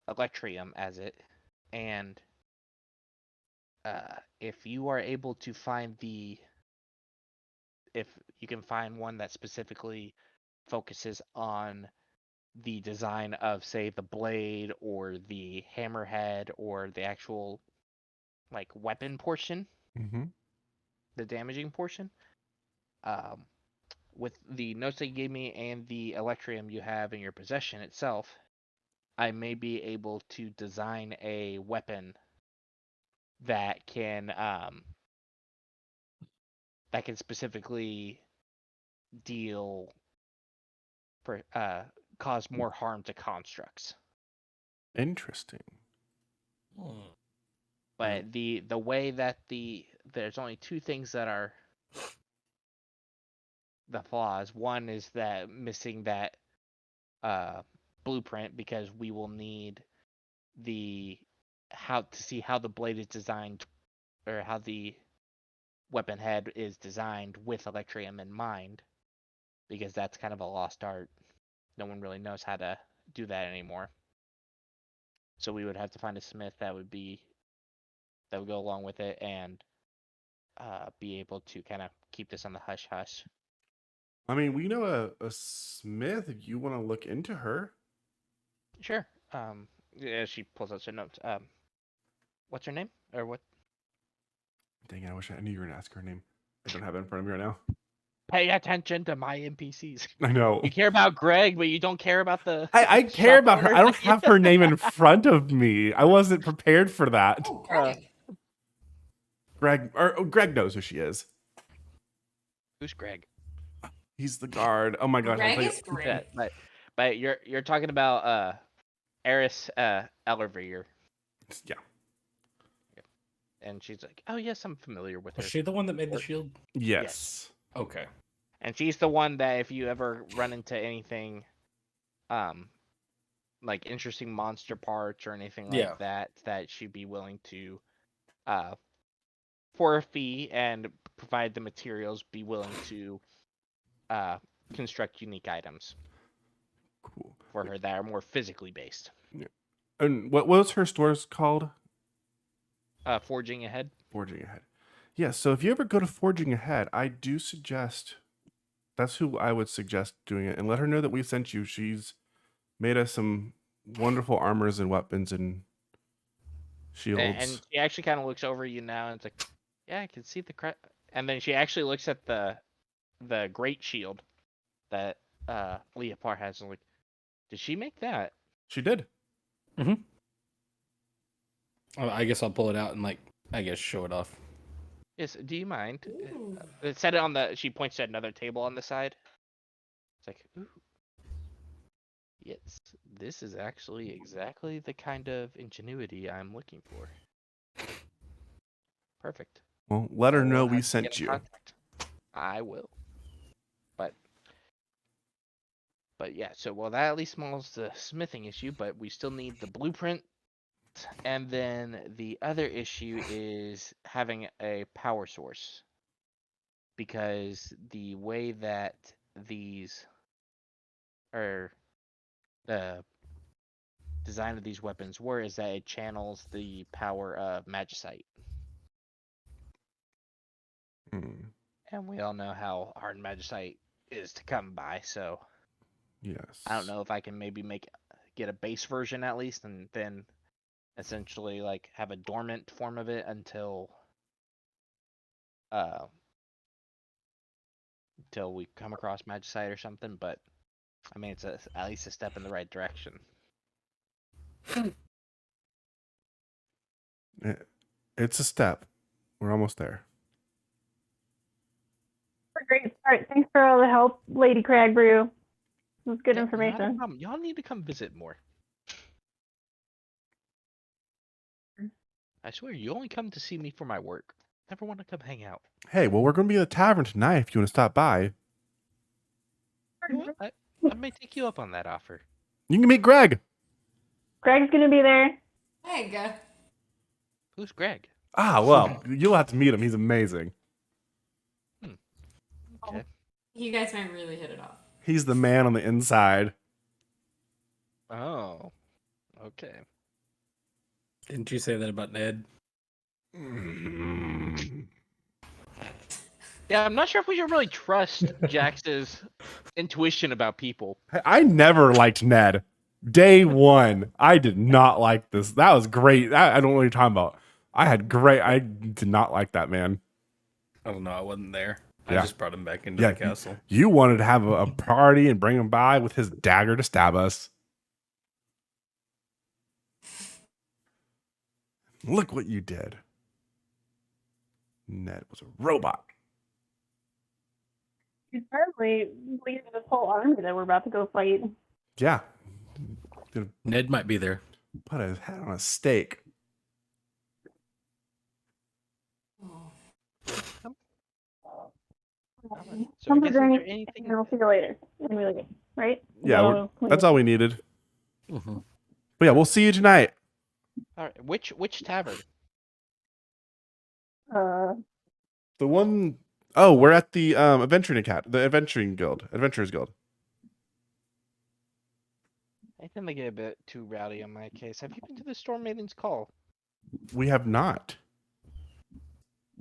Electrium as it, and if you are able to find if you can find one that specifically focuses on the design of, say, the blade or the hammerhead or the actual like weapon portion, Mm-hmm. the damaging portion, with the notes that you gave me and the Electrium you have in your possession itself, I may be able to design a weapon that can specifically deal for cause more harm to constructs. Interesting. But the way that there's only two things that are the flaws. One is that missing that blueprint, because we will need how to see how the blade is designed, or how the weapon head is designed with Electrium in mind, because that's kind of a lost art. No one really knows how to do that anymore. So we would have to find a smith that would go along with it and be able to kind of keep this on the hush hush. I mean, we know a smith if you want to look into her. Sure. Yeah, she pulls out some notes. What's her name? Or what? Dang it, I knew you were going to ask her name. I don't have it in front of me right now. Pay attention to my NPCs. I know. You care about Greg, but you don't care about the. I care shop about her. owner. I don't have her name in front of me. I wasn't prepared for that. Oh, Greg. Greg knows who she is. Who's Greg? He's the guard. Oh my gosh. Greg I'll is tell you- great. Yeah, but you're talking about Eris Ellerveer, Yeah. and she's like, oh yes, I'm familiar with her. Was she the one that made the shield? Yes. Okay. And she's the one that if you ever run into anything, like interesting monster parts or anything like that she'd be willing to, for a fee and provide the materials, be willing to, construct unique items Cool. for her that are more physically based. And what was her stores called? Forging Ahead. Forging Ahead. Yeah, so if you ever go to Forging Ahead, I do suggest that's who I would suggest doing it, and let her know that we sent you. She's made us some wonderful armors and weapons and shields. And she actually kind of looks over you now and it's like, yeah, I can see the and then she actually looks at the great shield that Leopard has and like, did she make that? She did. I guess I'll pull it out and show it off. Yes. Do you mind? Ooh. It said it on the. She points to another table on the side. It's like, ooh. Yes, this is actually exactly the kind of ingenuity I'm looking for. Perfect. Well, let her I know will we have to sent get in you. contact. I will. But yeah, so well that at least solves the smithing issue, but we still need the blueprint. And then the other issue is having a power source. Because the way that these the design of these weapons were is that it channels the power of magicite. Hmm. And we all know how hard magicite is to come by, so Yes. I don't know if I can maybe get a base version at least, and then essentially like have a dormant form of it until we come across magicite or something. But I mean, it's at least a step in the right direction. It's a step. We're almost there. Great start. Thanks for all the help, Lady Cragbrew. This was good Yeah, not a information. problem. Y'all need to come visit more. I swear, you only come to see me for my work. Never want to come hang out. Hey, well, we're going to be at the tavern tonight if you want to stop by. You know what? I may take you up on that offer. You can meet Greg. Greg's gonna be there. Greg. Who's Greg? Ah, well, you'll have to meet him. He's amazing. Okay. You guys might really hit it off. He's the man on the inside. Oh, okay. Didn't you say that about Ned? Yeah, I'm not sure if we should really trust Jax's intuition about people. I never liked Ned. Day one, I did not like this. That was great. I don't know what you're talking about. I did not like that man. I don't know. I wasn't there. Yeah. I just brought him back into Yeah, the castle. You wanted to have a party and bring him by with his dagger to stab us. Look what you did. Ned was a robot. He's currently leading this whole army that we're about to go fight. Yeah. Ned might be there. Put his head on a stake. Oh. So I Come for guess is there drink, anything? and we'll see you later. And we leave, right? Yeah, So, that's all we needed. Mm-hmm. But yeah, we'll see you tonight. All right, which tavern? Uh, The one oh, we're at the Adventuring Guild. Adventurers Guild. I tend to get a bit too rowdy on my case. Have you been to the Storm Maiden's Call? We have not.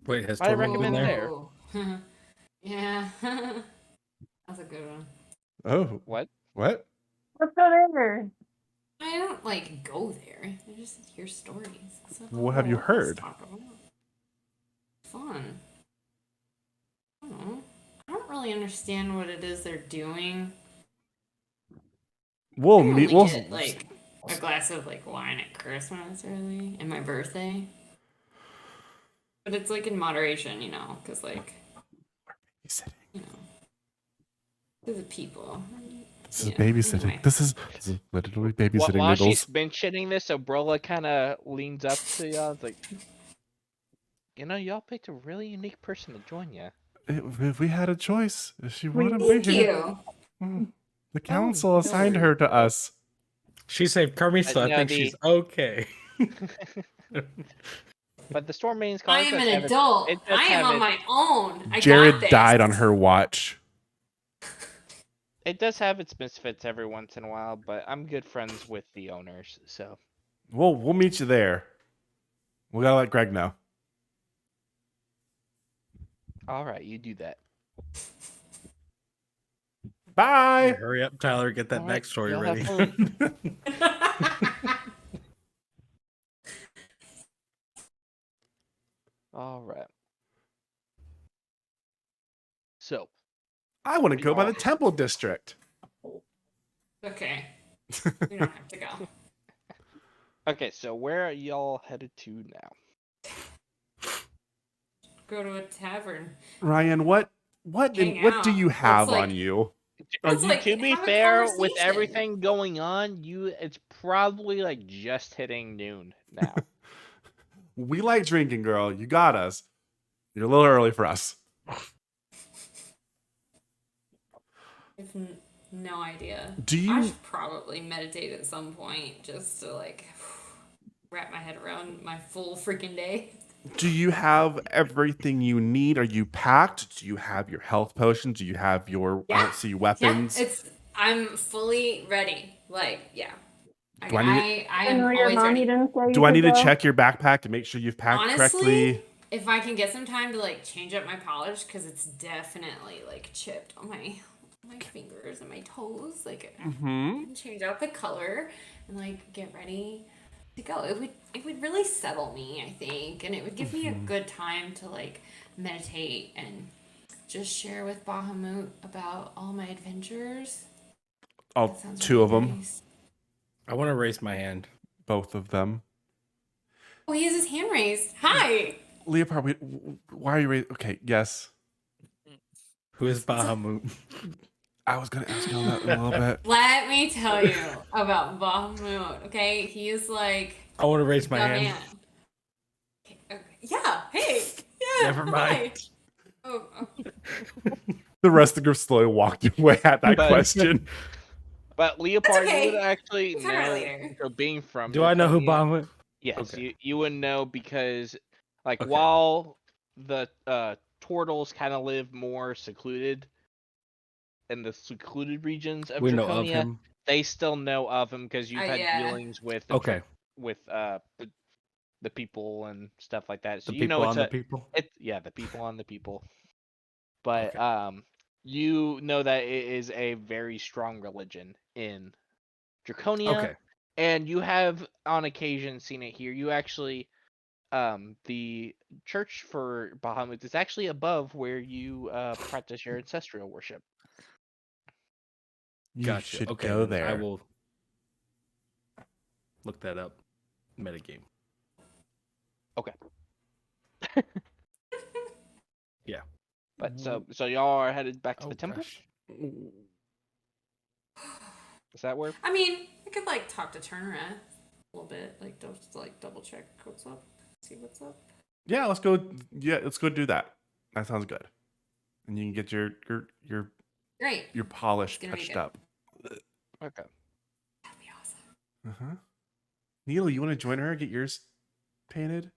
Wait, has I Tormund been recommend there? Oh. Yeah. That's a good one. Oh, What? what? let's go there. I don't like go there. I just hear stories. So, What have you let's heard? talk about it. Fun. I don't know. I don't really understand what it is they're doing. We'll I only meet. We'll get like a glass of like wine at Christmas, really, and my birthday. But it's like in moderation, you know, because like you know, to the people. This is Yeah, babysitting. anyway. This is literally babysitting While Noodles. she's mentioning this, Obrola kind of leans up to y'all. It's like, you know, y'all picked a really unique person to join you. If we had a choice, if she We- wanted to Thank be here, you. the council assigned her to us. She saved Carmisa. I no, think the- she's okay. But the Storm Maiden's Call. I it am does an have its- adult. it does I am have on its- my own. I Jared got this. died on her watch. It does have its misfits every once in a while, but I'm good friends with the owners, so. We'll meet you there. We gotta let Greg know. All right, you do that. Bye. Hurry up, Tyler. Get that All right, backstory y'all have ready. All right. So, I want to go by the Y'all- Temple District. Okay. We don't have to go. okay, so where are y'all headed to now? Go to a tavern. Ryan, what Hang do you out. have Let's, on you? Let's, like, To be have a fair, with conversation. everything going on, it's probably like just hitting noon now. We like drinking, girl. You got us. You're a little early for us. I have no idea. Do I you should probably meditate at some point just to like wrap my head around my full freaking day. have everything you need? Are you packed? Do you have your health potions? Do you have your Yeah. bouncy weapons? Yeah, I'm fully ready. Like, yeah. Do I need I I am know your always mommy ready. didn't say you Do I could need to go. check your backpack to make sure you've packed Honestly, correctly? if I can get some time to like change up my polish, because it's definitely like chipped on my fingers and my toes, like I Mm-hmm. can change out the color and like get ready to go. It would really settle me, I think, and it would give me a good time to like meditate and just share with Bahamut about all my adventures. All That sounds two of really them. nice. I want to raise my hand. Both of them. Oh, he has his hand raised. Hi. Leopard, why are you raising? Okay, yes. Who is Bahamut? I was going to ask you all that in a little bit. Let me tell you about Bahamut. Okay, he is like I want to raise my the hand. man. Okay. Yeah. Hey. Yeah. Never mind. Hi. Oh. The rest of the group slowly walked away at that But- question. But Leopard, okay. you would actually We'll talk about it know, later. so being from. Do I know who Draconia- Bahamut? Yes, Okay. you would know because, like, Okay. while the turtles kind of live more secluded in the secluded regions of We know of Draconia, him. they still know of him because you've had Yeah. dealings with Okay. with the people and stuff like that. So The you know people it's on the people. the people on the people. But Okay. you know that it is a very strong religion in Draconia, Okay. and you have on occasion seen it here. You actually the church for Bahamut is actually above where you practice your ancestral worship. You Gotcha. should Okay, go then I there. will look that up. Metagame. Okay. Yeah. But so y'all are headed back to Oh the temple. gosh. Is that where? I mean, I could like talk to Turner a little bit, like just like double check what's up, see what's up. Yeah, let's go. Yeah, let's go do that. That sounds good. And you can get your Great. polish It's gonna be touched good. up. Okay. That'd be awesome. Uh-huh. Neil, you want to join her? Get yours painted?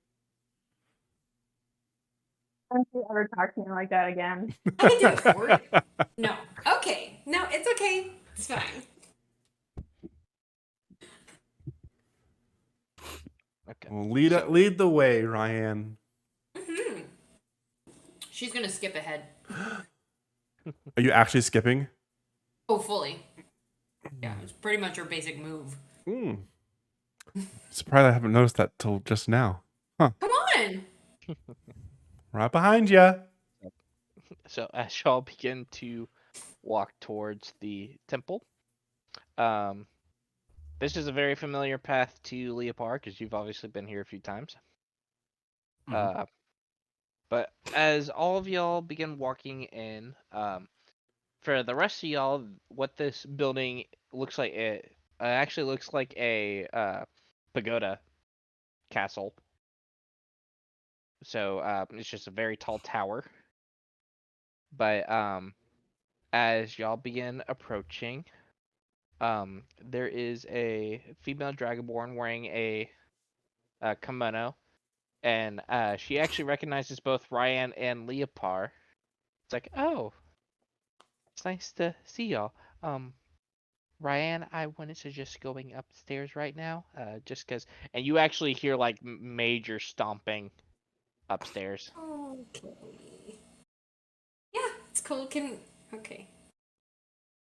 Don't you ever talk to me like that again? I can do it for you. No. Okay. No, it's okay. It's fine. Okay. Well, lead the way, Ryan. Hmm. She's gonna skip ahead. Are you actually skipping? Oh, fully. Yeah, it's pretty much her basic move. Mm. Surprised I haven't noticed that till just now. Come on. Right behind you. So as y'all begin to walk towards the temple, this is a very familiar path to Leopard because you've obviously been here a few times. Mhm. But as all of y'all begin walking in, for the rest of y'all, what this building looks like, it actually looks like a pagoda castle. So it's just a very tall tower. But as y'all begin approaching, there is a female dragonborn wearing a kimono, and she actually recognizes both Ryan and Leopard. It's like, oh, it's nice to see y'all. Ryan, I wanted to just going upstairs right now, just cause, and you actually hear like major stomping upstairs. Okay. Yeah, it's cool. Okay.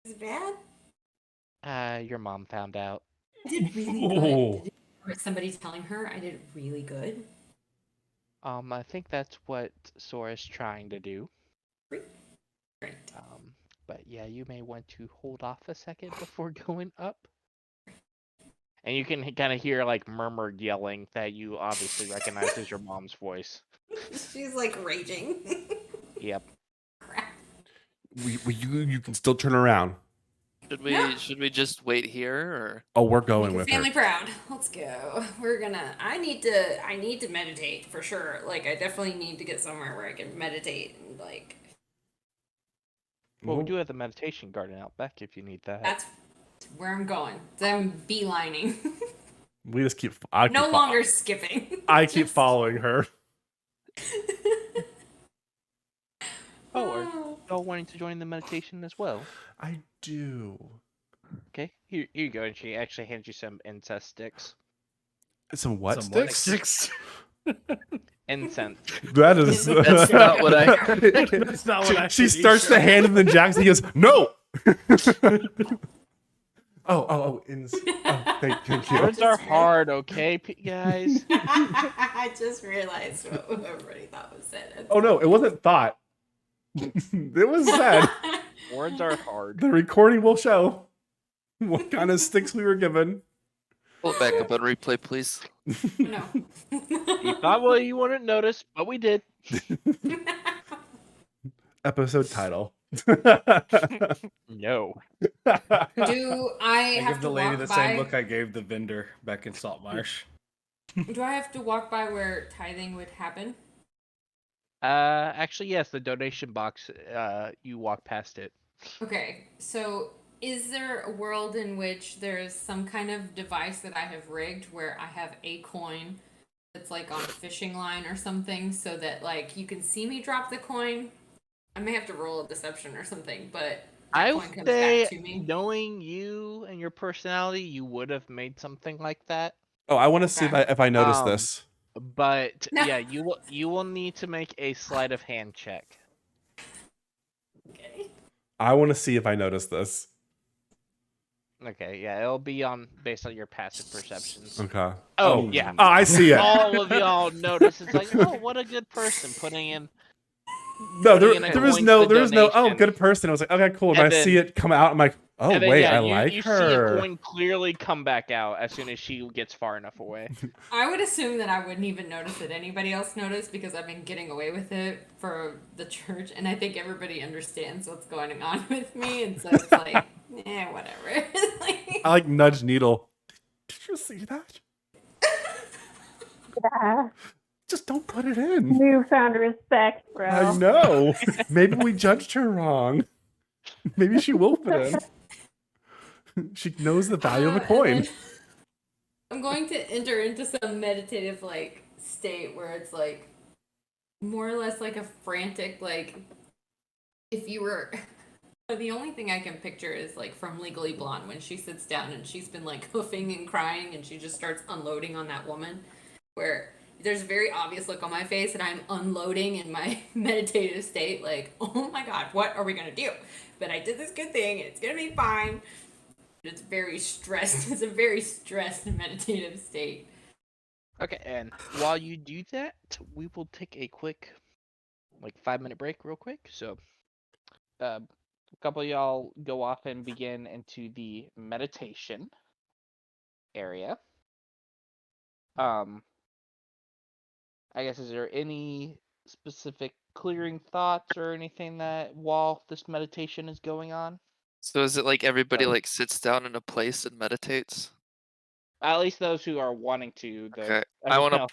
Is it bad? Your mom found out. I did really good. Or somebody telling her I did really good. I think that's what Sora's trying to do. Great. But yeah, you may want to hold off a second before going up. And you can kind of hear like murmured yelling that you obviously recognize as your mom's voice. She's like raging. Yep. Crap. You can still turn around. No. Should we just wait here or Oh, we're going Make your with her. family proud. Let's go. I need to meditate for sure. Like I definitely need to get somewhere where I can meditate and like Well, we do have the meditation garden out back if you need that. that's where I'm going. So I'm beelining. We just keep. No longer skipping. I keep Just- following her. Oh, are y'all wanting to join the meditation as well? I do. Okay, here you go. And she actually hands you some incense sticks. Some what Some what sticks? Incense. That is. That's not what I That's not what I She said starts either. to hand him the Jackson. He goes, no. Oh, thank you. Words are hard, okay, guys? I just realized what everybody thought was said. Oh no, it wasn't thought. It was said. Words are hard. The recording will show what kind of sticks we were given. Pull it back up on replay, please. No. You thought well you wouldn't notice, but we did. Episode title. No. Do I I have give to the lady walk the by? same look I gave the vendor back in Saltmarsh. Do I have to walk by where tithing would happen? Actually, yes, the donation box. You walk past it. Okay, so is there a world in which there is some kind of device that I have rigged where I have a coin that's like on a fishing line or something so that like you can see me drop the coin? I may have to roll a deception or something, but that I coin would comes say, back to me. knowing you and your personality, you would have made something like that. Oh, I want to see Okay. if I noticed Um, this. But No. yeah, you will need to make a sleight of hand check. Okay. I want to see if I notice this. Okay, yeah, it'll be on based on your passive perceptions. Okay. Oh, yeah. Oh, I see it. All of y'all notice it's like, oh, what a good person putting in. No, putting in a there was coin no, for the there was no. Oh, donation. good person. I was like, okay, cool. And And I see then- it come out. I'm like, oh And then, wait, yeah, I you, like you her. see a coin clearly come back out as soon as she gets far enough away. I would assume that I wouldn't even notice that anybody else noticed because I've been getting away with it for the church, and I think everybody understands what's going on with me, and so it's like, whatever. Like, I like nudge Needle. Did you see that? Yeah. Just don't put it in. Newfound respect, bro. I know. Maybe we judged her wrong. Maybe she will put in. She knows the value of a and coin. then I'm going to enter into some meditative like state where it's like more or less like a frantic like if you were the only thing I can picture is like from Legally Blonde when she sits down and she's been like hoofing and crying and she just starts unloading on that woman where there's a very obvious look on my face and I'm unloading in my meditative state like, oh my god, what are we gonna do? But I did this good thing and it's gonna be fine. It's very stressed. It's a very stressed meditative state. Okay, and while you do that, we will take a quick, like 5-minute break, real quick. So, a couple of y'all go off and begin into the meditation area. I guess is there any specific clearing thoughts or anything that while this meditation is going on? So is it like everybody Oh. like sits down in a place and meditates? At least those who are wanting to. Okay. I want to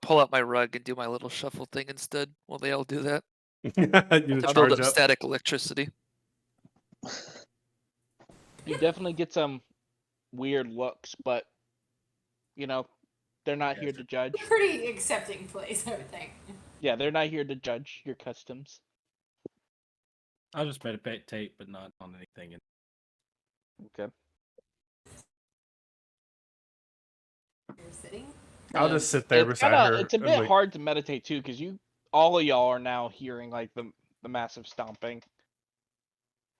pull out my rug and do my little shuffle thing instead while they all do that. You To build charge up up. static electricity. You definitely get some weird looks, but you know, they're not here to judge. Pretty accepting place, I would think. Yeah, they're not here to judge your customs. I'll just meditate, but not on anything. Okay. You're sitting. I'll just sit there beside her. It's a and, bit like, hard to meditate too, because all of y'all are now hearing like the massive stomping,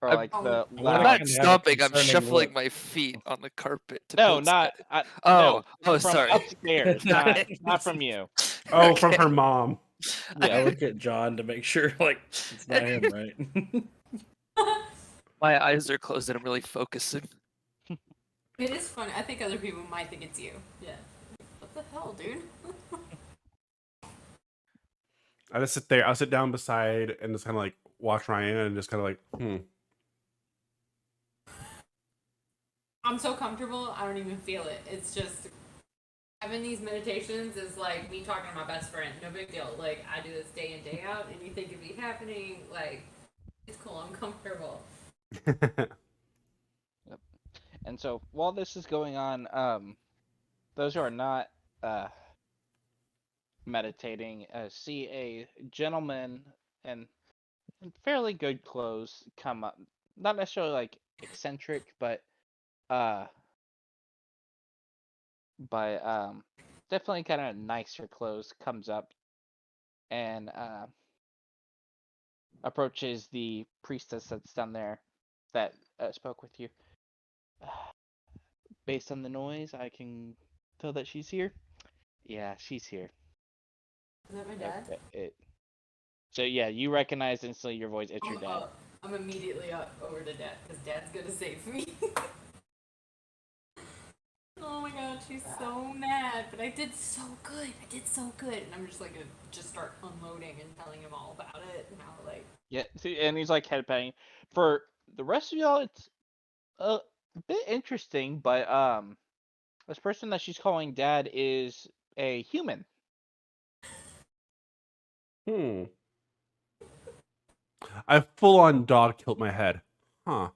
or I'm- like Oh. the I I'm wanna loud. not kinda have a stomping, I'm concerning shuffling look. my feet on the carpet. To No, build not. static. No, Oh, from sorry. upstairs, not from you. Oh, from Okay. her mom. I Yeah. look at John to make sure, like, it's not him, right? My eyes are closed and I'm really focusing. It is funny. I think other people might think it's you. Yeah. What the hell, dude? I just sit there. I'll sit down beside and just kind of like watch Ryan and just kind of like, I'm so comfortable, I don't even feel it. It's just having these meditations is like me talking to my best friend. No big deal. Like I do this day in, day out, anything could be happening. Like it's cool. I'm comfortable. And so while this is going on, those who are not meditating see a gentleman in fairly good clothes come up. Not necessarily like eccentric, but definitely kind of nicer clothes comes up and approaches the priestess that's down there that spoke with you. Based on the noise, I can tell that she's here. Yeah, she's here. Is that my dad? Okay, So yeah, you recognize instantly your voice. It's your dad. I'm immediately over to dad because dad's gonna save me. Oh my god, she's so mad, but I did so good. And I'm just like gonna just start unloading and telling him all about it and how like Yeah, see, and he's like headbanging. For the rest of y'all, it's a bit interesting, but this person that she's calling dad is a human. I full on dog killed my head. Huh.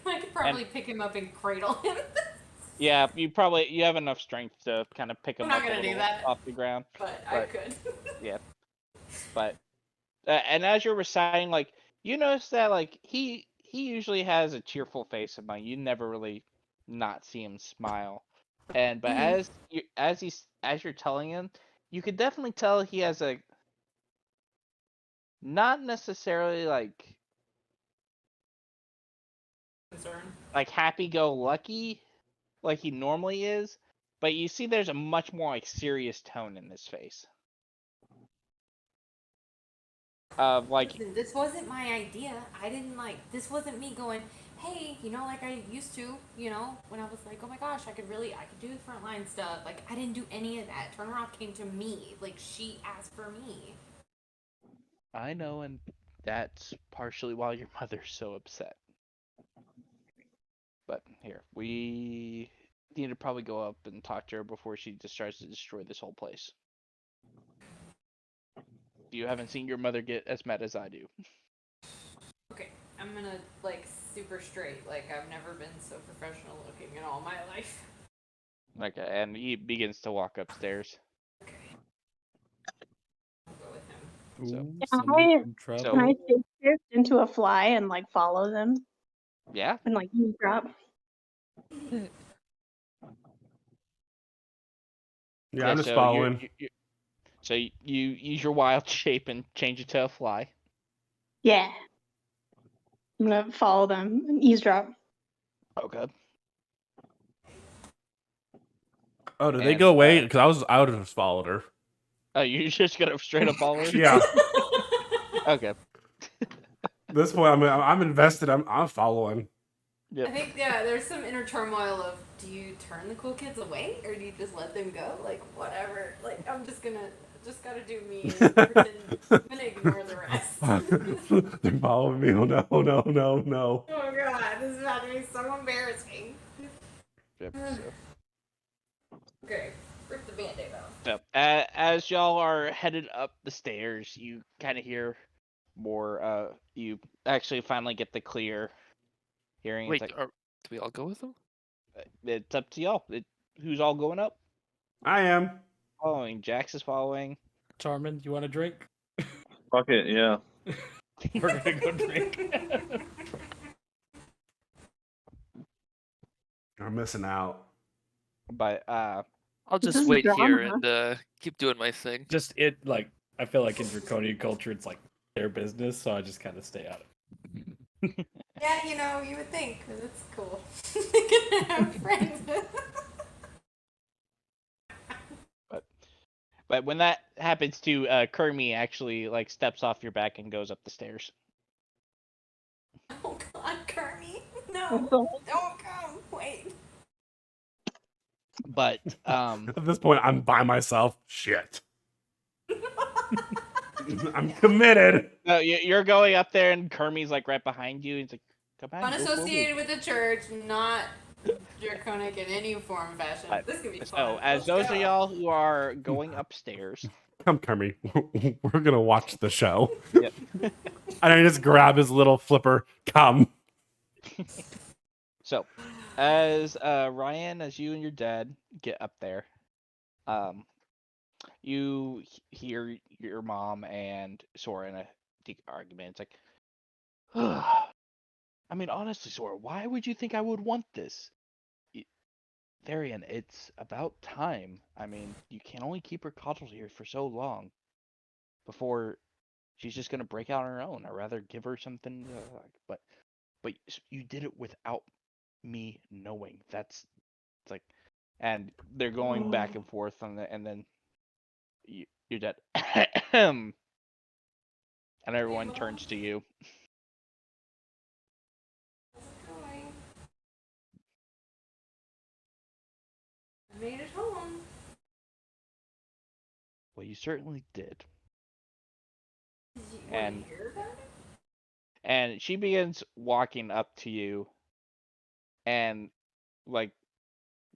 I could probably pick him up and cradle him. Yeah, you have enough strength to kind of pick him I'm not up a gonna do little that. off the ground. But I could. But and as you're reciting, like you notice that like he usually has a cheerful face of mine. You never really not see him smile. But as you're telling him, you could definitely tell he has a not necessarily like Concern. happy-go-lucky like he normally is, but you see there's a much more like serious tone in his face. Like Listen, this wasn't my idea. I didn't this wasn't me going, hey, like I used to, when I was like, oh my gosh, I could do the frontline stuff. Like, I didn't do any of that. Turner Off came to me. Like, she asked for me. I know, and that's partially why your mother's so upset. But here, we need to probably go up and talk to her before she just tries to destroy this whole place. You haven't seen your mother get as mad as I do. Okay, I'm gonna, super straight. Like, I've never been so professional looking in all my life. Okay, and he begins to walk upstairs. Okay. I'll go with him. So, Ooh, somebody's in trouble. so- Can I shift into a fly and follow them Yeah, and drop? Yeah, I'm just so following. so you use your wild shape and change it to a fly. Yeah. I'm gonna follow them and eavesdrop. Okay. Oh, did they And, go away? Because I would have just followed her. Oh, you're just gonna straight up follow her? Yeah. Okay. At this point, I'm invested. I'm following. Yep. I think, yeah, there's some inner turmoil of, do you turn the cool kids away or do you just let them go? Like, whatever. Like, I'm just gotta do me and pretend I'm gonna ignore the rest. They're following me. Oh no, no, no, no. Oh god, this is about to be so embarrassing. Yep. Okay, rip the band-aid off. So, as y'all are headed up the stairs, you kind of hear more. You actually finally get the clear hearing. Wait, It's do we all go with them? it's up to y'all. Who's all going up? I am. Following. Jax is following. Charmin, you want a drink? Fuck it, yeah. We're gonna go drink. I'm missing out. But I'll This just is wait here drama. and keep doing my thing. Just I feel like in draconian culture, it's their business, so I just kind of stay out of it. Yeah, you would think, because it's cool. They can have friends. But when that happens to Kermie actually steps off your back and goes up the stairs. Oh god, Kermie. No, Don't. don't come. Wait. But At this point, I'm by myself. Shit. I'm committed. no, you're going up there and Kermie's right behind you. He's like, "Come on." Unassociated with the church, not draconic in any form or fashion. This could be fun. So, as Let's those go. of y'all who are going upstairs, Come, Kermie. We're gonna watch the show. Yep. And I just grab his little flipper. Come. so as Ryan, as you and your dad get up there, you hear your mom and Sora in a deep argument. It's like, I mean, honestly, Sora, why would you think I would want this? Therian, it's about time. I mean, you can only keep her coddled here for so long before she's just gonna break out on her own. I'd rather give her something. But you did it without me knowing. It's like, and they're going back and forth on and then you're dead. And everyone turns to you. Going. I made it home. Well, you certainly did. Did you And- want to hear about it? And she begins walking up to you, and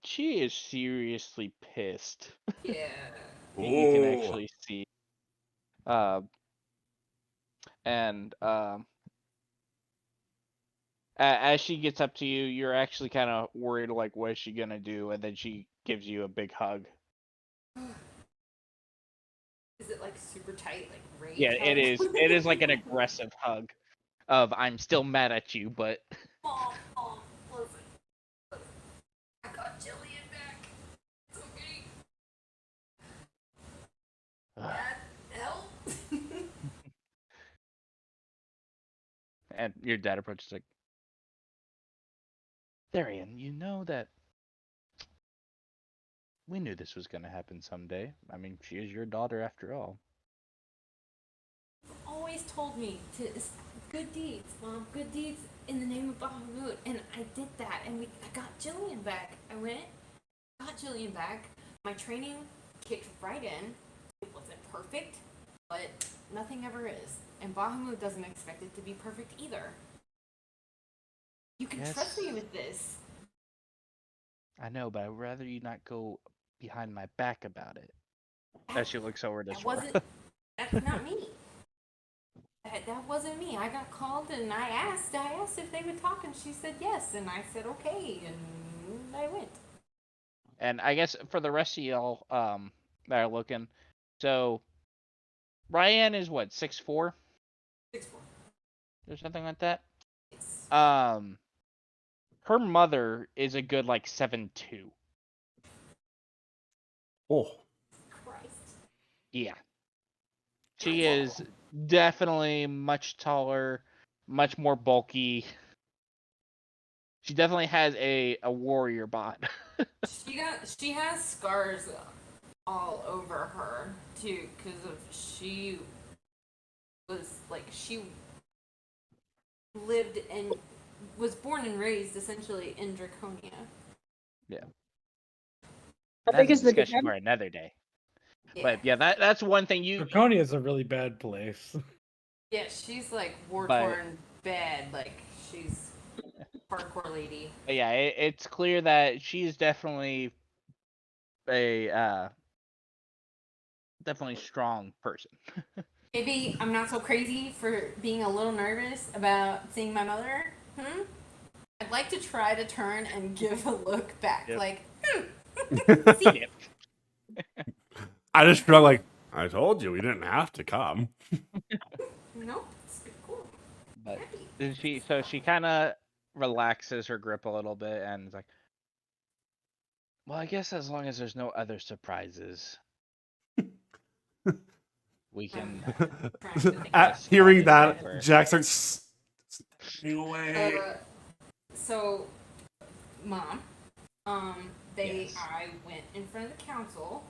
she is seriously pissed. Yeah. You can Oh. actually see. And as she gets up to you, you're actually kind of worried, what is she gonna do? And then she gives you a big hug. Is it super tight, rage? Yeah, it is. hug? It is an aggressive hug. I'm still mad at you, but Mom, listen. I got Jillian back. And your dad approaches like, Therian, you know that we knew this was going to happen someday. I mean, she is your daughter after all. Always told me to good deeds, Mom, good deeds in the name of Bahamut, and I did that, and I got Jillian back. I went, got Jillian back. My training kicked right in. It wasn't perfect, but nothing ever is, and Bahamut doesn't expect it to be perfect either. You can trust me with this. I know, but I'd rather you not go behind my back about it. As she looks over to That Sora. wasn't. That's not me. That wasn't me. I got called and I asked if they would talk, and she said yes, and I said okay, and I went. And I guess for the rest of y'all that are looking, so Ryan is what, 6'4"? 6'4". Or something like that? Yes. Her mother is a good like 7'2". Oh, Christ. Yeah. She is definitely much taller, much more bulky. She definitely has a warrior bod. She has scars all over her too, because of she lived and was born and raised essentially in Draconia. Yeah. How That's big a is the discussion dam? for another day. Yeah. But yeah, that's one thing you. Draconia is a really bad place. Yeah, she's like war But- torn bad, like she's hardcore lady. But yeah, it's clear that she's definitely a definitely strong person. Maybe I'm not so crazy for being a little nervous about seeing my mother. I'd like to try to turn and give a look back, Yep. like, Yep. I just feel like I told you we didn't have to come. no, it's cool. But Happy. she kind of relaxes her grip a little bit and is like, well, I guess as long as there's no other surprises, we can. At Just hearing slide that, over. Jack starts stepping away. So, Mom, Yes. I went in front of the council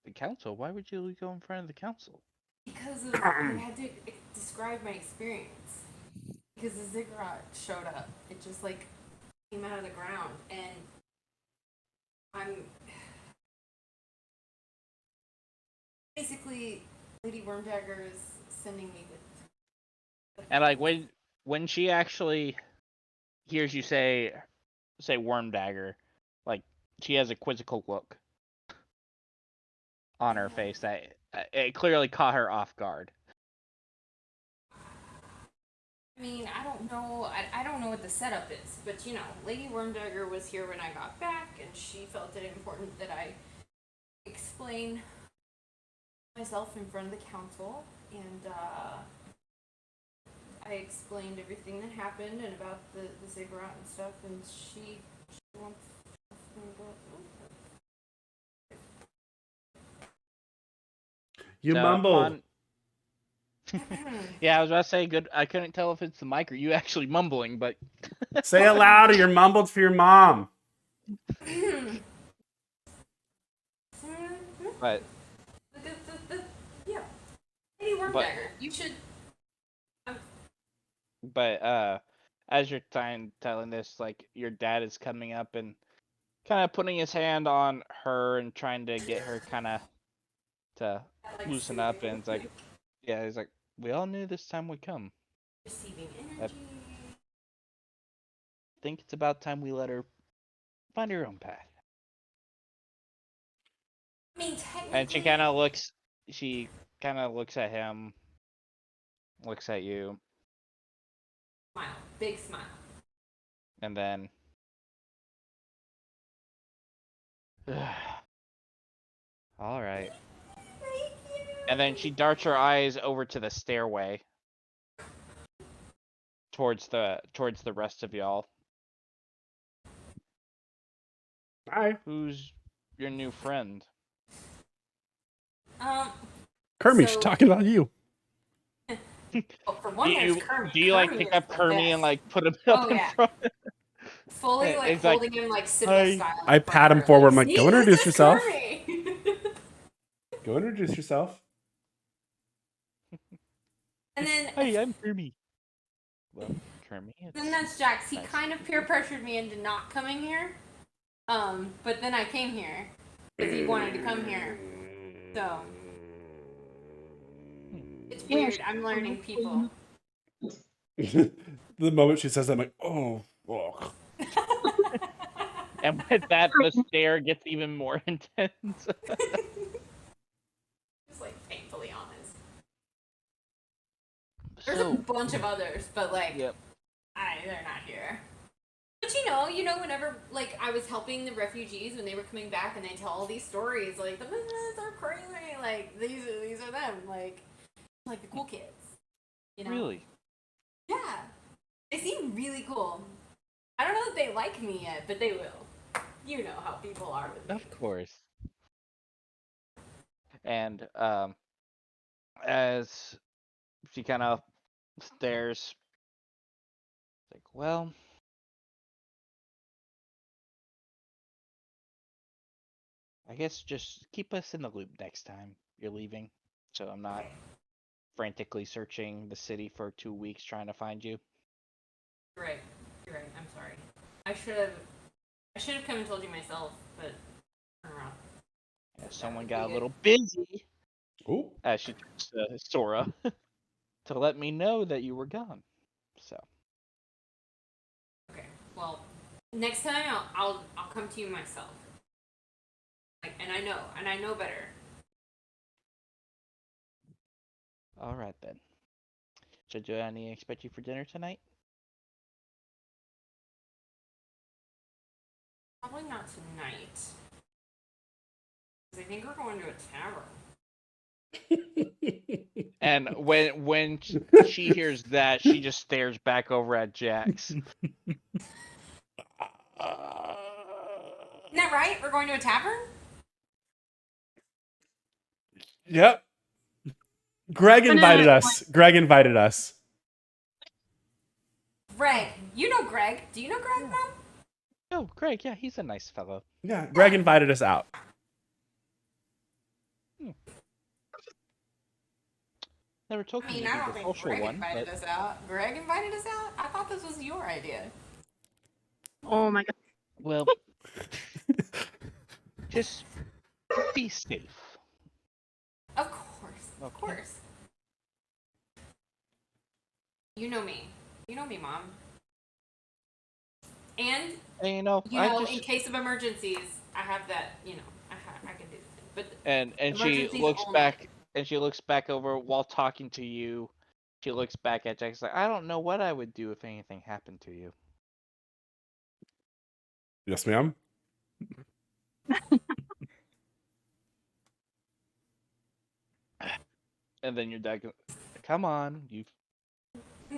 The council? Why would you go in front of the council? because of I had to describe my experience because the ziggurat showed up. It just like came out of the ground, and I'm basically Lady Wormdagger is sending me with. And like when she actually hears you say worm dagger, like she has a quizzical look on her face that it clearly caught her off guard. I mean, I don't know. I don't know what the setup is, but you know, Lady Wormdagger was here when I got back, and she felt it important that I explain myself in front of the council, and I explained everything that happened and about the ziggurat and stuff, and she wants me You So mumbled. to. Yeah, I was about to say good. I couldn't tell if it's the mic or you actually mumbling, but Say it louder. You're mumbled for your mom. but Yeah, Lady Wormdagger, you should. but as you're telling this, like your dad is coming up and kind of putting his hand on her and trying to get her kind of to Like, loosen up, and it's like, yeah, he's like, we all knew this time would come. receiving energy. I think it's about time we let her find her own path. I mean, technically. And she kind of looks at him, looks at you, Smile, big smile. and then all right. Thank you. And then she darts her eyes over to the stairway towards the rest of y'all. Hi. Who's your new friend? Kermit, she's So- talking about you. Well, for one, there's Kermit. do you like Kermit pick is up the Kermie and best. like put him Oh, up in yeah. front? Fully like It's like, holding him like Simba I style. I in front pat of him her, forward. I'm like, like, "See, go introduce this is yourself. Kermit." Go introduce yourself. And then hey, I'm Kermie. Well, Kermie. then that's Jax. He nice. kind of peer pressured me into not coming here. But then I came here because he wanted to come here. So it's weird. I'm learning people. The moment she says that, I'm like, oh, fuck. And with that, the stare gets even more intense. Just like painfully honest. There's a So, bunch of others, but like yep. they're not here. But you know, whenever like I was helping the refugees when they were coming back, and they tell all these stories, like the Muslims are crazy, like these are them, like the cool kids. You know? Really? Yeah, they seem really cool. I don't know if they like me yet, but they will. You know how people are with me. Of course. And as she kind of stares, like, well, I guess just keep us in the loop next time you're leaving, so I'm not frantically searching the city for 2 weeks trying to find you. You're right. I'm sorry. I should have come and told you myself, but turn around. Yeah, someone got a little busy, Oh, as she turns to Sora, to let me know that you were gone. So. Okay. Well, next time I'll come to you myself. Like, and I know better. All right then. So do I need to expect you for dinner tonight? Probably not tonight. Because I think we're going to a tavern. And when she hears that, she just stares back over at Jax. Isn't that right? We're going to a tavern? yep. Greg invited us. Greg invited us. Greg. You know Greg. Do you know Greg, Mom? Oh, Greg, yeah, he's a nice fellow. Yeah, Greg invited us out. Never told I me mean, to I be don't the think social Greg one, invited but us out. Greg invited us out? I thought this was your idea. Oh my god. well, just be safe. Of course. Of Okay. course. You know me. You know me, Mom. And, And you know, in case of emergencies, I have that, I can do that. But and she emergencies looks only. back and she looks back over while talking to you. She looks back at Jax like, I don't know what I would do if anything happened to you. Yes, ma'am. And then your dad goes, come on, you've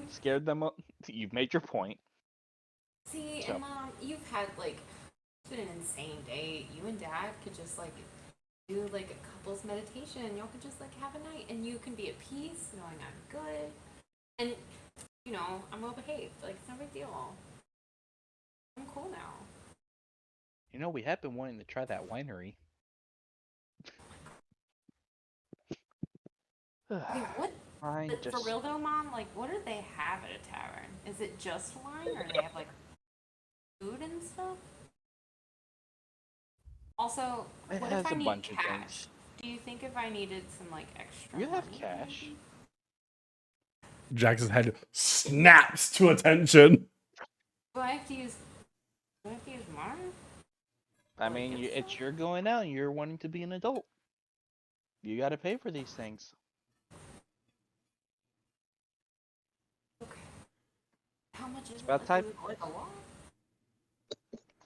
scared them up. You've made your point. See, So. and Mom, you've had, it's been an insane day. You and Dad could just, do, a couple's meditation. Y'all could just, have a night. And you can be at peace, knowing I'm good. And, I'm well behaved. It's no big deal. I'm cool now. You know, we have been wanting to try that winery. Okay, what? Fine, But just for real though, Mom, what do they have at a tavern? Is it just wine, or do they have food and stuff? Also, It what has if I a need bunch of cash? things. Do you think if I needed some extra? You have money, cash. maybe? Jackson's head snaps to attention. Do I have to use? Do I have to use mine? I mean, it's you're going out and you're wanting to be an adult. You got to pay for these things. Okay. How much is It's it? about time. Is it a lot?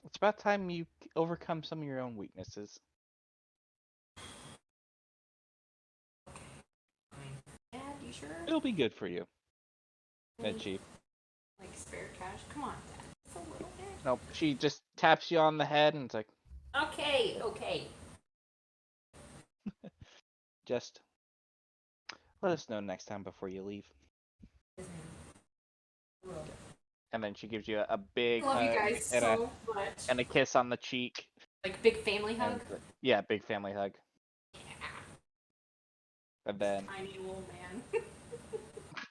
It's about time you overcome some of your own weaknesses. Dad, you sure? It'll be good for you. Then Really? she, Spare cash? Come on, Dad. It's a little bit. nope, she just taps you on the head and it's like, Okay. just let us know next time before you leave. And then she gives you a big Love you hug guys and so much. a kiss on the cheek. Like big family hug. And, yeah, big family hug. And then Tiny little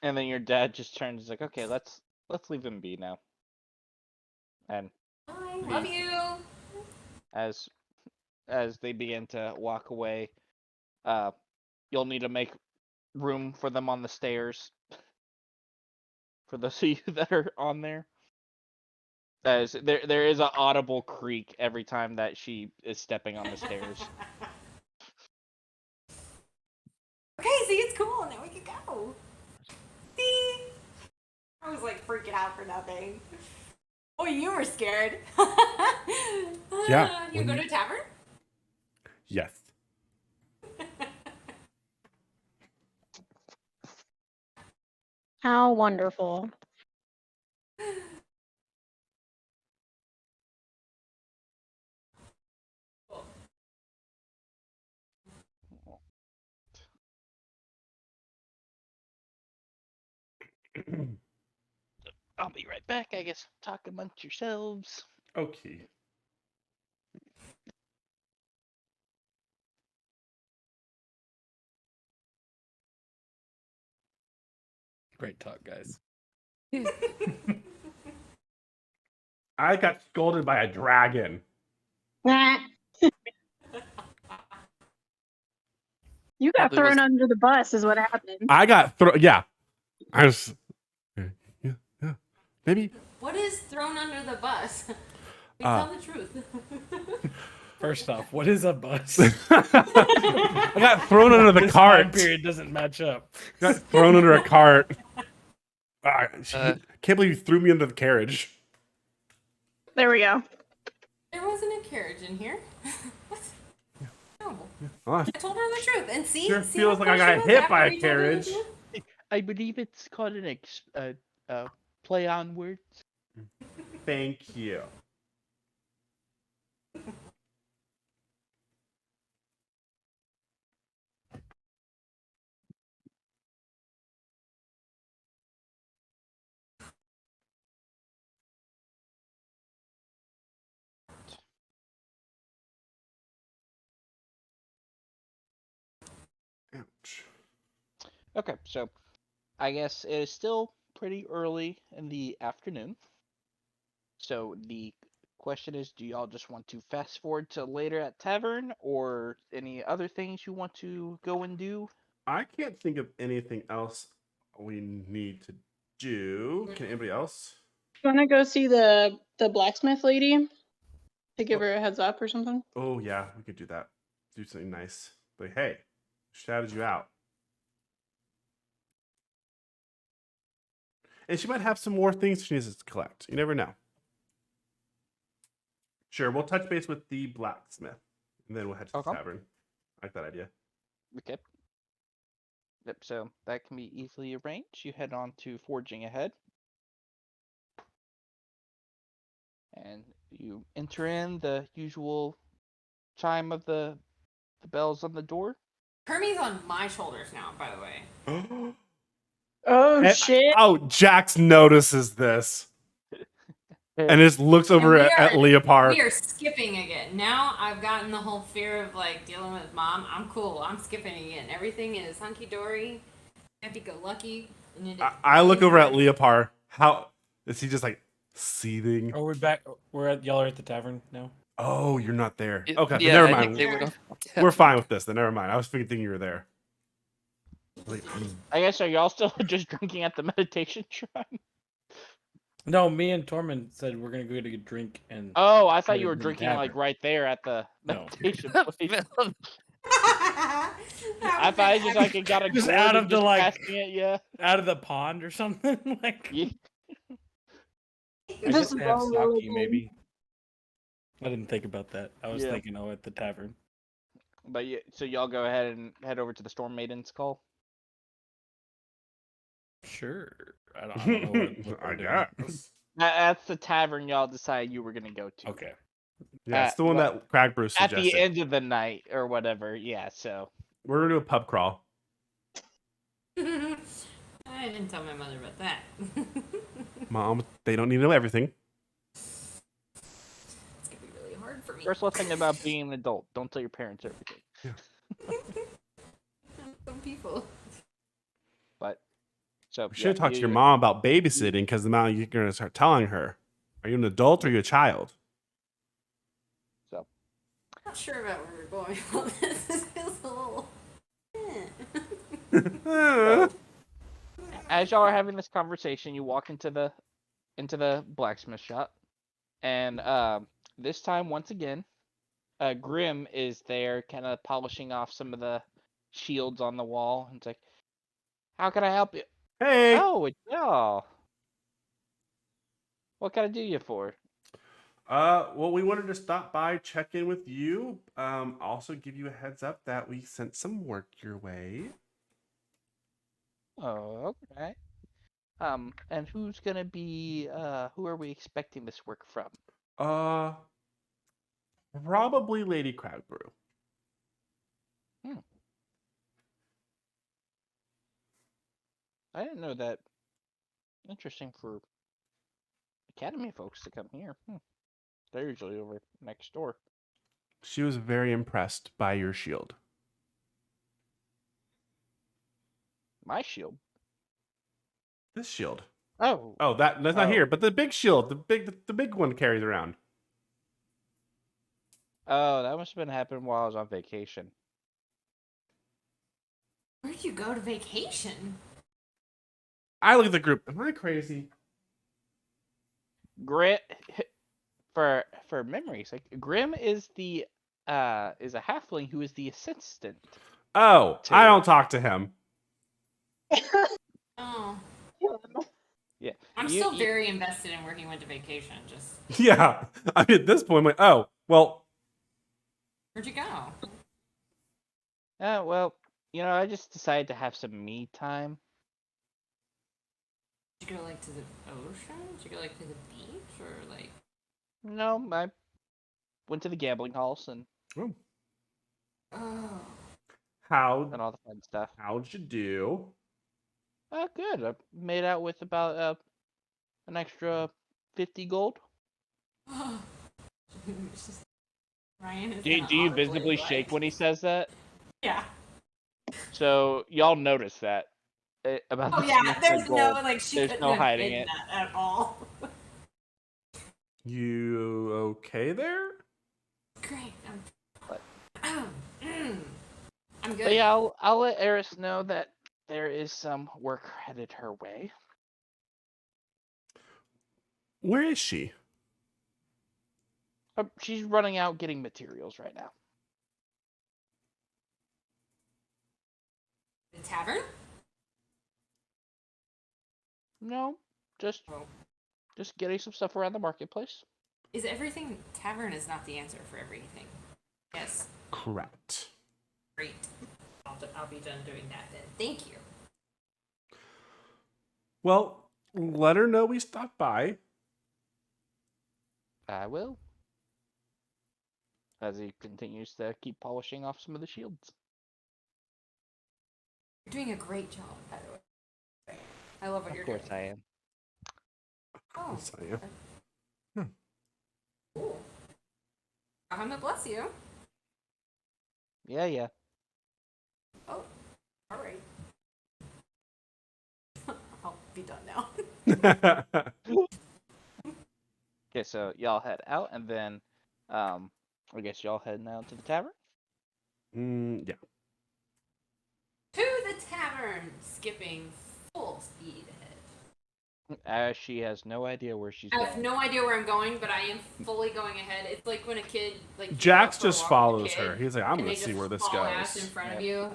man. your dad just turns, he's like, okay, let's leave him be now. And I love you. as they begin to walk away, you'll need to make room for them on the stairs. For those of you that are on there. As there is an audible creak every time that she is stepping on the stairs. Okay, see, it's cool. Now we can go. See? I was like freaking out for nothing. Oh, you were scared. Yeah, You when go you- to a tavern? Yes. How wonderful. I'll be right back. I guess talk amongst yourselves. Okay. Great talk, guys. I got scolded by a dragon. You got Probably thrown was- under the bus, is what happened. I got thrown. Yeah. I was. Yeah. Maybe. What is thrown under the bus? We Uh, tell the truth. First off, what is a bus? I got thrown under the This time cart. period doesn't match up. Got thrown under a cart. Can't Uh, believe you threw me under the carriage. There we go. There wasn't a carriage in here. What? No. Oh, I told her the truth, and see, Sure see feels how like I close got she was hit after by a we told her the carriage. truth? I believe it's called an play on words. thank you. Ouch. Okay, so I guess it is still pretty early in the afternoon. So the question is, do y'all just want to fast forward to later at tavern, or any other things you want to go and do? I can't think of anything else we need to do. Can anybody else? You want to go see the blacksmith lady to give her a heads up or something? Oh yeah, we could do that. Do something nice. Like, hey, shouted you out. And she might have some more things she needs to collect. You never know. Sure, we'll touch base with the blacksmith, and then we'll head to the Okay. tavern. I like that idea. Okay. Yep, so that can be easily arranged. You head on to Forging Ahead. And you enter in the usual chime of the bells on the door. Hermie's on my shoulders now, by the way. Oh, And- shit. Oh, Jax notices this and just looks over And we at are- Leopard. We are skipping again. Now I've gotten the whole fear of like dealing with mom. I'm cool. I'm skipping again. Everything is hunky dory, happy go lucky. I look over at Leopard. How is he just like seething? Are we back? Y'all are at the tavern now. Oh, you're not there. it- Okay, yeah, never I think mind. they went off. We're fine with this. Then never mind. I was thinking you were there. Like, I guess, are y'all still just drinking at the meditation shrine? No, me and Tormund said we're gonna go get a drink and. Oh, I thought Go you were to the drinking like Oh. tavern. right there at the No. meditation place. I I thought I just like it got a Just gourd out and of the, just like- passing it, yeah. out of the pond or something. Like Yeah. I This just is have all really sake, good. maybe. I didn't think about that. I was Yeah. thinking, oh, at the tavern. But yeah, so y'all go ahead and head over to the Storm Maiden's call. Sure. I don't know what I we're doing. guess. That's the tavern y'all decided you were gonna go to. Okay. Yeah, it's the one that Craig Bruce At suggested. the end of the night or whatever, yeah. So We're gonna do a pub crawl. I didn't tell my mother about that. Mom, they don't need to know everything. It's gonna be really hard for me. First little thing about being an adult: don't tell your parents everything. Some people. But so We should have talked to your mom about babysitting because the amount you're going to start telling her. Are you an adult or are you a child? So I'm not sure about where we're going with this. This feels a little. So, as y'all are having this conversation, you walk into the blacksmith shop, and this time once again, Grim is there, kind of polishing off some of the shields on the wall. And it's like, "How can I help you?" Hey. Oh, it's y'all. What can I do you for? Well, we wanted to stop by, check in with you. Also give you a heads up that we sent some work your way. Oh, okay. And who's gonna be? Who are we expecting this work from? Probably Lady Crowdbrew. I didn't know that. Interesting for Academy folks to come here. They're usually over next door. She was very impressed by your shield. My shield. This shield. Oh, Oh, that's not Oh. here, but the big shield, the big one carries around. that must have been happening while I was on vacation. Where'd you go to vacation? I look at the group. Am I crazy? Grim, for memories, like Grim is a halfling who is the assistant. Oh, To- I don't talk to him. Oh. Yeah, I'm you- still you- very invested in where he went to vacation. Just Yeah. I mean, at this point, I'm like, oh, well, where'd you go? Well, I just decided to have some me time. Did you go like to the ocean? Did you go like to the beach or like? No, I went to the gambling halls and Oh. how all the fun stuff. how'd you do? Good. I made out with about an extra 50 gold. Ryan is Do gonna you audibly, visibly like- shake when he says that? Yeah. So y'all notice that about Oh the yeah. extra There's no gold. like she There's couldn't no have hiding hidden it. that at all. You okay there? Great. What? I'm good. But yeah, I'll let Eris know that there is some work headed her way. Where is she? She's running out getting materials right now. The tavern? No, just getting some stuff around the marketplace. Is everything tavern is not the answer for everything? Yes. Correct. Great. I'll be done doing that then. Thank you. Well, let her know we stopped by. I will. As he continues to keep polishing off some of the shields. You're doing a great job, by the way. I love what Of you're course doing. I am. Oh, Yes, I am. cool. I'm gonna bless you. Yeah. Oh, all right. I'll be done now. Okay, so y'all head out, and then, I guess y'all head now to the tavern. Yeah. To the tavern, skipping full speed ahead. As she has no idea where she's I going. have no idea where I'm going, but I am fully going ahead. It's like when a kid like you Jax go for a just walk with a follows kid, her. He's like, I'm and gonna they see just where this haul ass in goes. front of Yep. you, and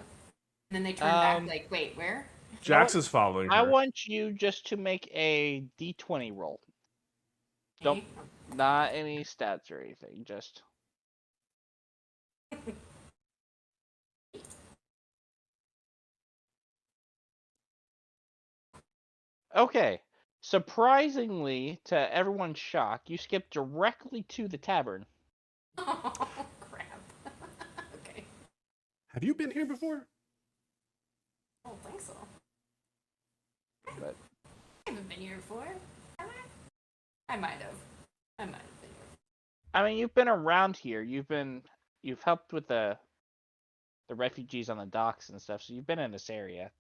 then they turn back like, wait, where? Jax is following her. I want you just to make a d20 roll. Don't, not any stats or anything, just. Okay. Surprisingly, to everyone's shock, you skip directly to the tavern. Oh crap. Okay. Have you been here before? I don't think so. But I haven't been here before. Have I might have. Been. I mean, you've been around here. You've helped with the refugees on the docks and stuff. So you've been in this area,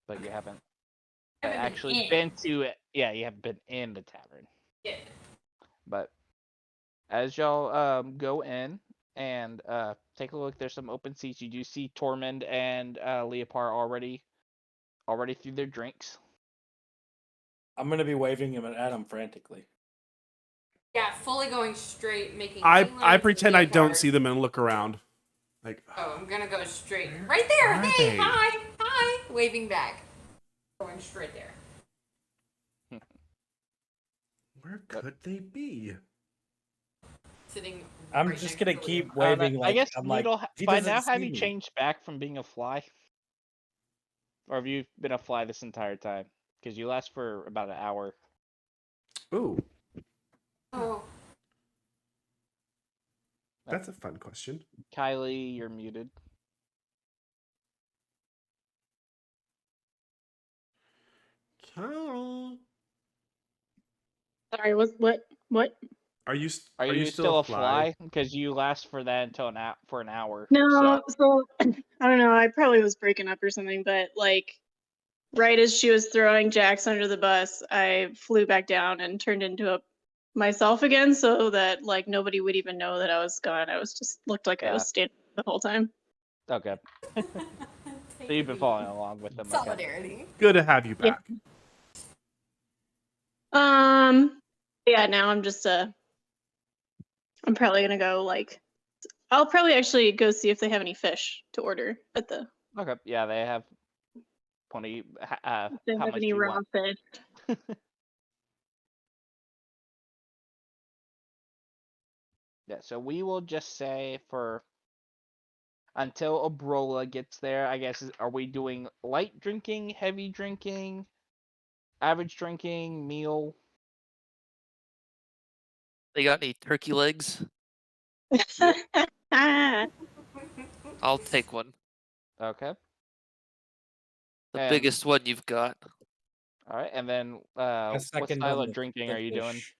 but you haven't actually been to it. Yeah, you haven't been in the tavern. Yeah. But as y'all go in and take a look, there's some open seats. You do see Tormund and Leopard already through their drinks. I'm gonna be waving him at him frantically. Yeah, fully going straight, making. I pretend I don't Leopard. see them and look around. Like, Oh, I'm gonna go straight. Right there! Where are Hey, they? hi! Waving back. Going straight there. where could they be? Sitting. I'm right just next gonna to keep Leopard. waving. I guess I'm like, Needle, he by doesn't now, have see you me. changed back from being a fly? Or have you been a fly this entire time? Because you last for about an hour. Ooh, Oh. that's a fun question. Kylie, you're muted. Carol, Sorry, what? are you Are you still a fly? Because you last for that until for an hour. No, so I don't know. I probably was breaking up or something, but like right as she was throwing Jax under the bus, I flew back down and turned into myself again, so that like nobody would even know that I was gone. I was just looked like I was standing the whole time. Okay. So you've been following along with them. Okay. Solidarity. Good to have you Yeah. back. Yeah. Now I'm just I'm probably gonna go like. I'll probably actually go see if they have any fish to order at the. Okay. Yeah, they have plenty. If they How have much any do you raw want? fish. Yeah. So we will just say for until Abrola gets there. I guess are we doing light drinking, heavy drinking, average drinking, meal? They got any turkey legs? Ah, I'll take one. Okay. The And- biggest one you've got. All right. And then A what second style on of drinking are you doing? fish.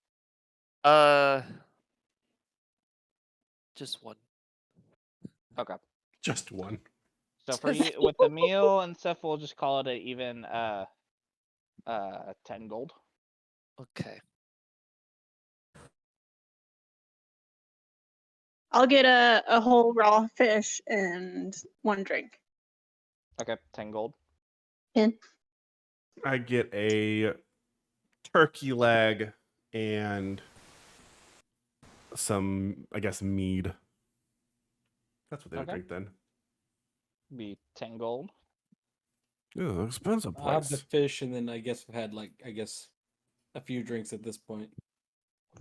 Just one. Okay. Just one. So for you with the meal and stuff, we'll just call it an even 10 gold. Okay. I'll get a whole raw fish and one drink. Okay, 10 gold. I get a turkey leg and some, I guess, mead. That's what they would Okay. drink then. Be 10 gold. Ooh, expensive I'll have the place. fish, and then I guess I've had a few drinks at this point.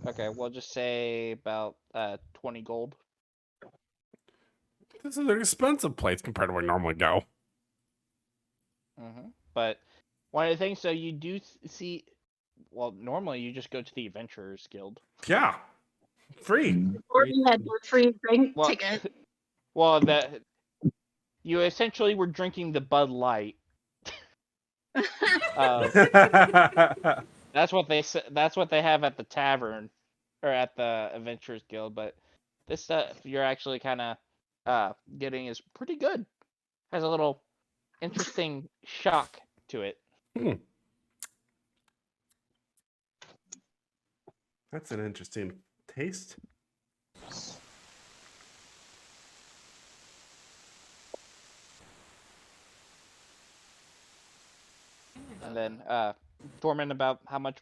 Okay, we'll just say about 20 gold. This is an expensive place compared to where I normally go. But one of the things, so you do see, well, normally you just go to the Adventurers Guild. Yeah, free. Or you had your free drink Well, ticket. well, that you essentially were drinking the Bud Light. That's what they have at the tavern or at the Adventurers Guild. But this stuff you're actually kind of getting is pretty good. Has a little interesting shock to it. That's an interesting taste. And then Torment, about how much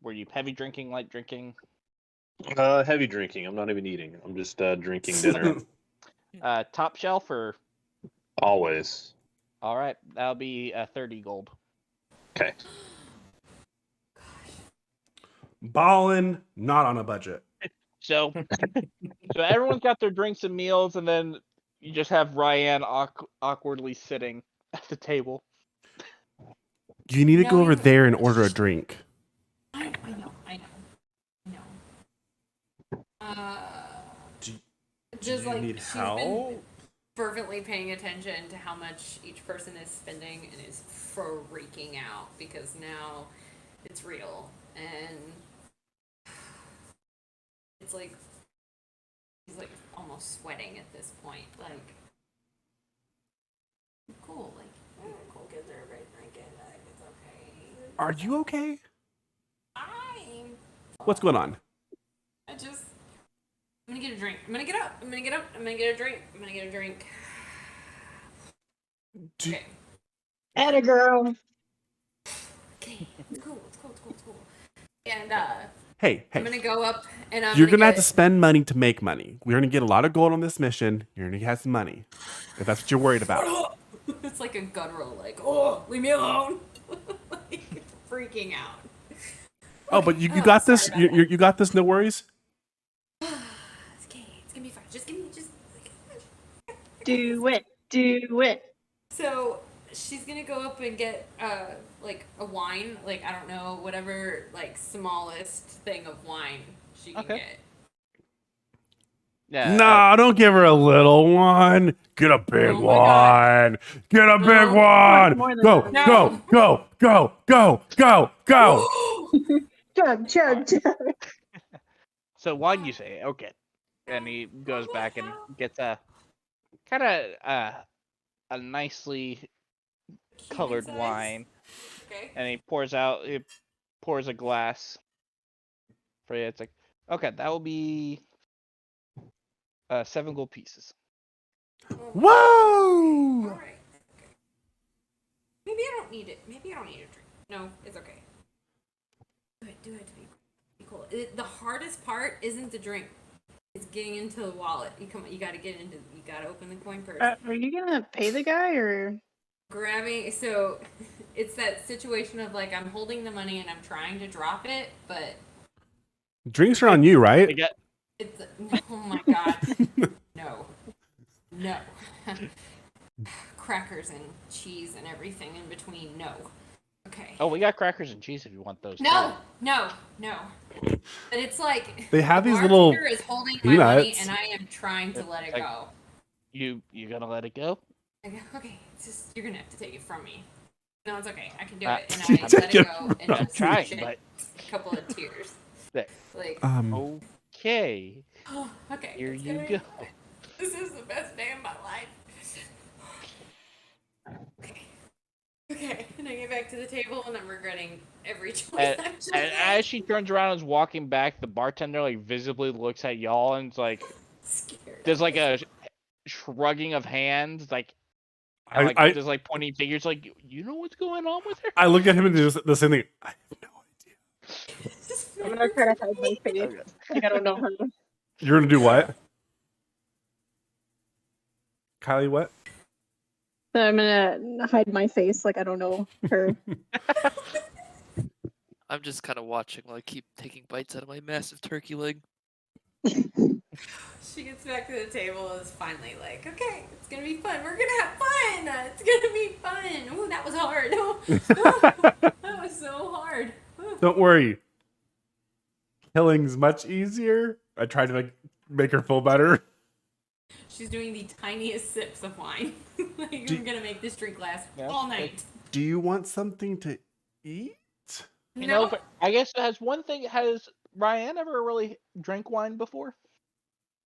were you heavy drinking, light drinking? Heavy drinking. I'm not even eating. I'm just drinking dinner. Top shelf or Always. all right, that'll be 30 gold. Okay. Ballin', not on a budget. So so everyone's got their drinks and meals, and then you just have Ryan awkwardly sitting at the table. You need to go over Knowing- there and order a drink. I know. Do just you like need she's help? been fervently paying attention to how much each person is spending and is freaking out because now it's real and it's like he's like almost sweating at this point. Like, cool, like cool kids are right drinking. Like, it's okay. Are you okay? I'm. What's going on? I'm gonna get a drink. I'm gonna get up. I'm gonna get up. I'm gonna get a drink. I'm gonna get a drink. Do- Okay. Atta girl. Okay. It's cool. It's cool. It's cool. It's cool. And Hey, I'm gonna go up and you're gonna have to spend money to make money. We're gonna get a lot of gold on this mission. You're gonna have some money, if that's what you're worried about. It's like a guttural, like, oh, leave me alone. Like, freaking out. Oh, but you got this. sorry about You got this. No worries. It's okay. It's gonna be fine. Just give me, Do it. Do it. So she's gonna go up and get like a wine, like I don't know, whatever like smallest thing of wine she can Okay. get. Yeah. No, don't give her a little one. Get a big Oh my God. one. Get a big No. one. More than Go, that. go, go, go, go, go, go. Chug, chug, chug. So wine, you say? Okay. And he goes back and gets a kind of a nicely colored Human size? wine, Okay. and he pours a glass for you. It's like, okay, that will be 7 gold pieces. Whoa! All right. Okay. Maybe I don't need it. Maybe I don't need a drink. No, it's okay. Do it to be cool. The hardest part isn't the drink. It's getting into the wallet. You gotta get into. You gotta open the coin purse. Are you gonna pay the guy or? Grabbing. So, it's that situation of like I'm holding the money and I'm trying to drop it, but Drinks are on you, right? They get it's. Oh my god. No. Crackers and cheese and everything in between. No. Okay. Oh, we got crackers and cheese if you want those. No. too. But it's like They have the these little bartender is holding my money peanuts. and I am trying to let it Like- go. You gonna let it go? I go, okay, it's just you're gonna have to take it from me. No, it's okay. I can do Uh, it, and I let it go and I'm just trying, shed but a couple of tears. There. Like, Okay. okay, Here it's you gonna go. be fine. This is the best day of my life. Okay, and I get back to the table and I'm regretting every choice And, I've just and made. as she turns around and is walking back, the bartender like visibly looks at y'all and it's like Scared. there's like a shrugging of hands, like I- and, like I- there's like pointing fingers, like you know what's going on with her. I look at him and do the same thing. I have no idea. I'm gonna try to hide my face. Like I don't know her. You're gonna do what? Kylie, what? So I'm gonna hide my face like I don't know her. I'm just kind of watching while I keep taking bites out of my massive turkey leg. She gets back to the table and is finally like, okay, it's gonna be fun. We're gonna have fun. It's gonna be fun. Ooh, that was hard. That was so hard. Ooh. Don't worry. Killing's much easier. I tried to make her feel better. She's doing the tiniest sips of wine. Like, Do- I'm gonna make this drink last Yeah, all night. Do you want something to eat? You No. know, but I guess has Ryan ever really drank wine before?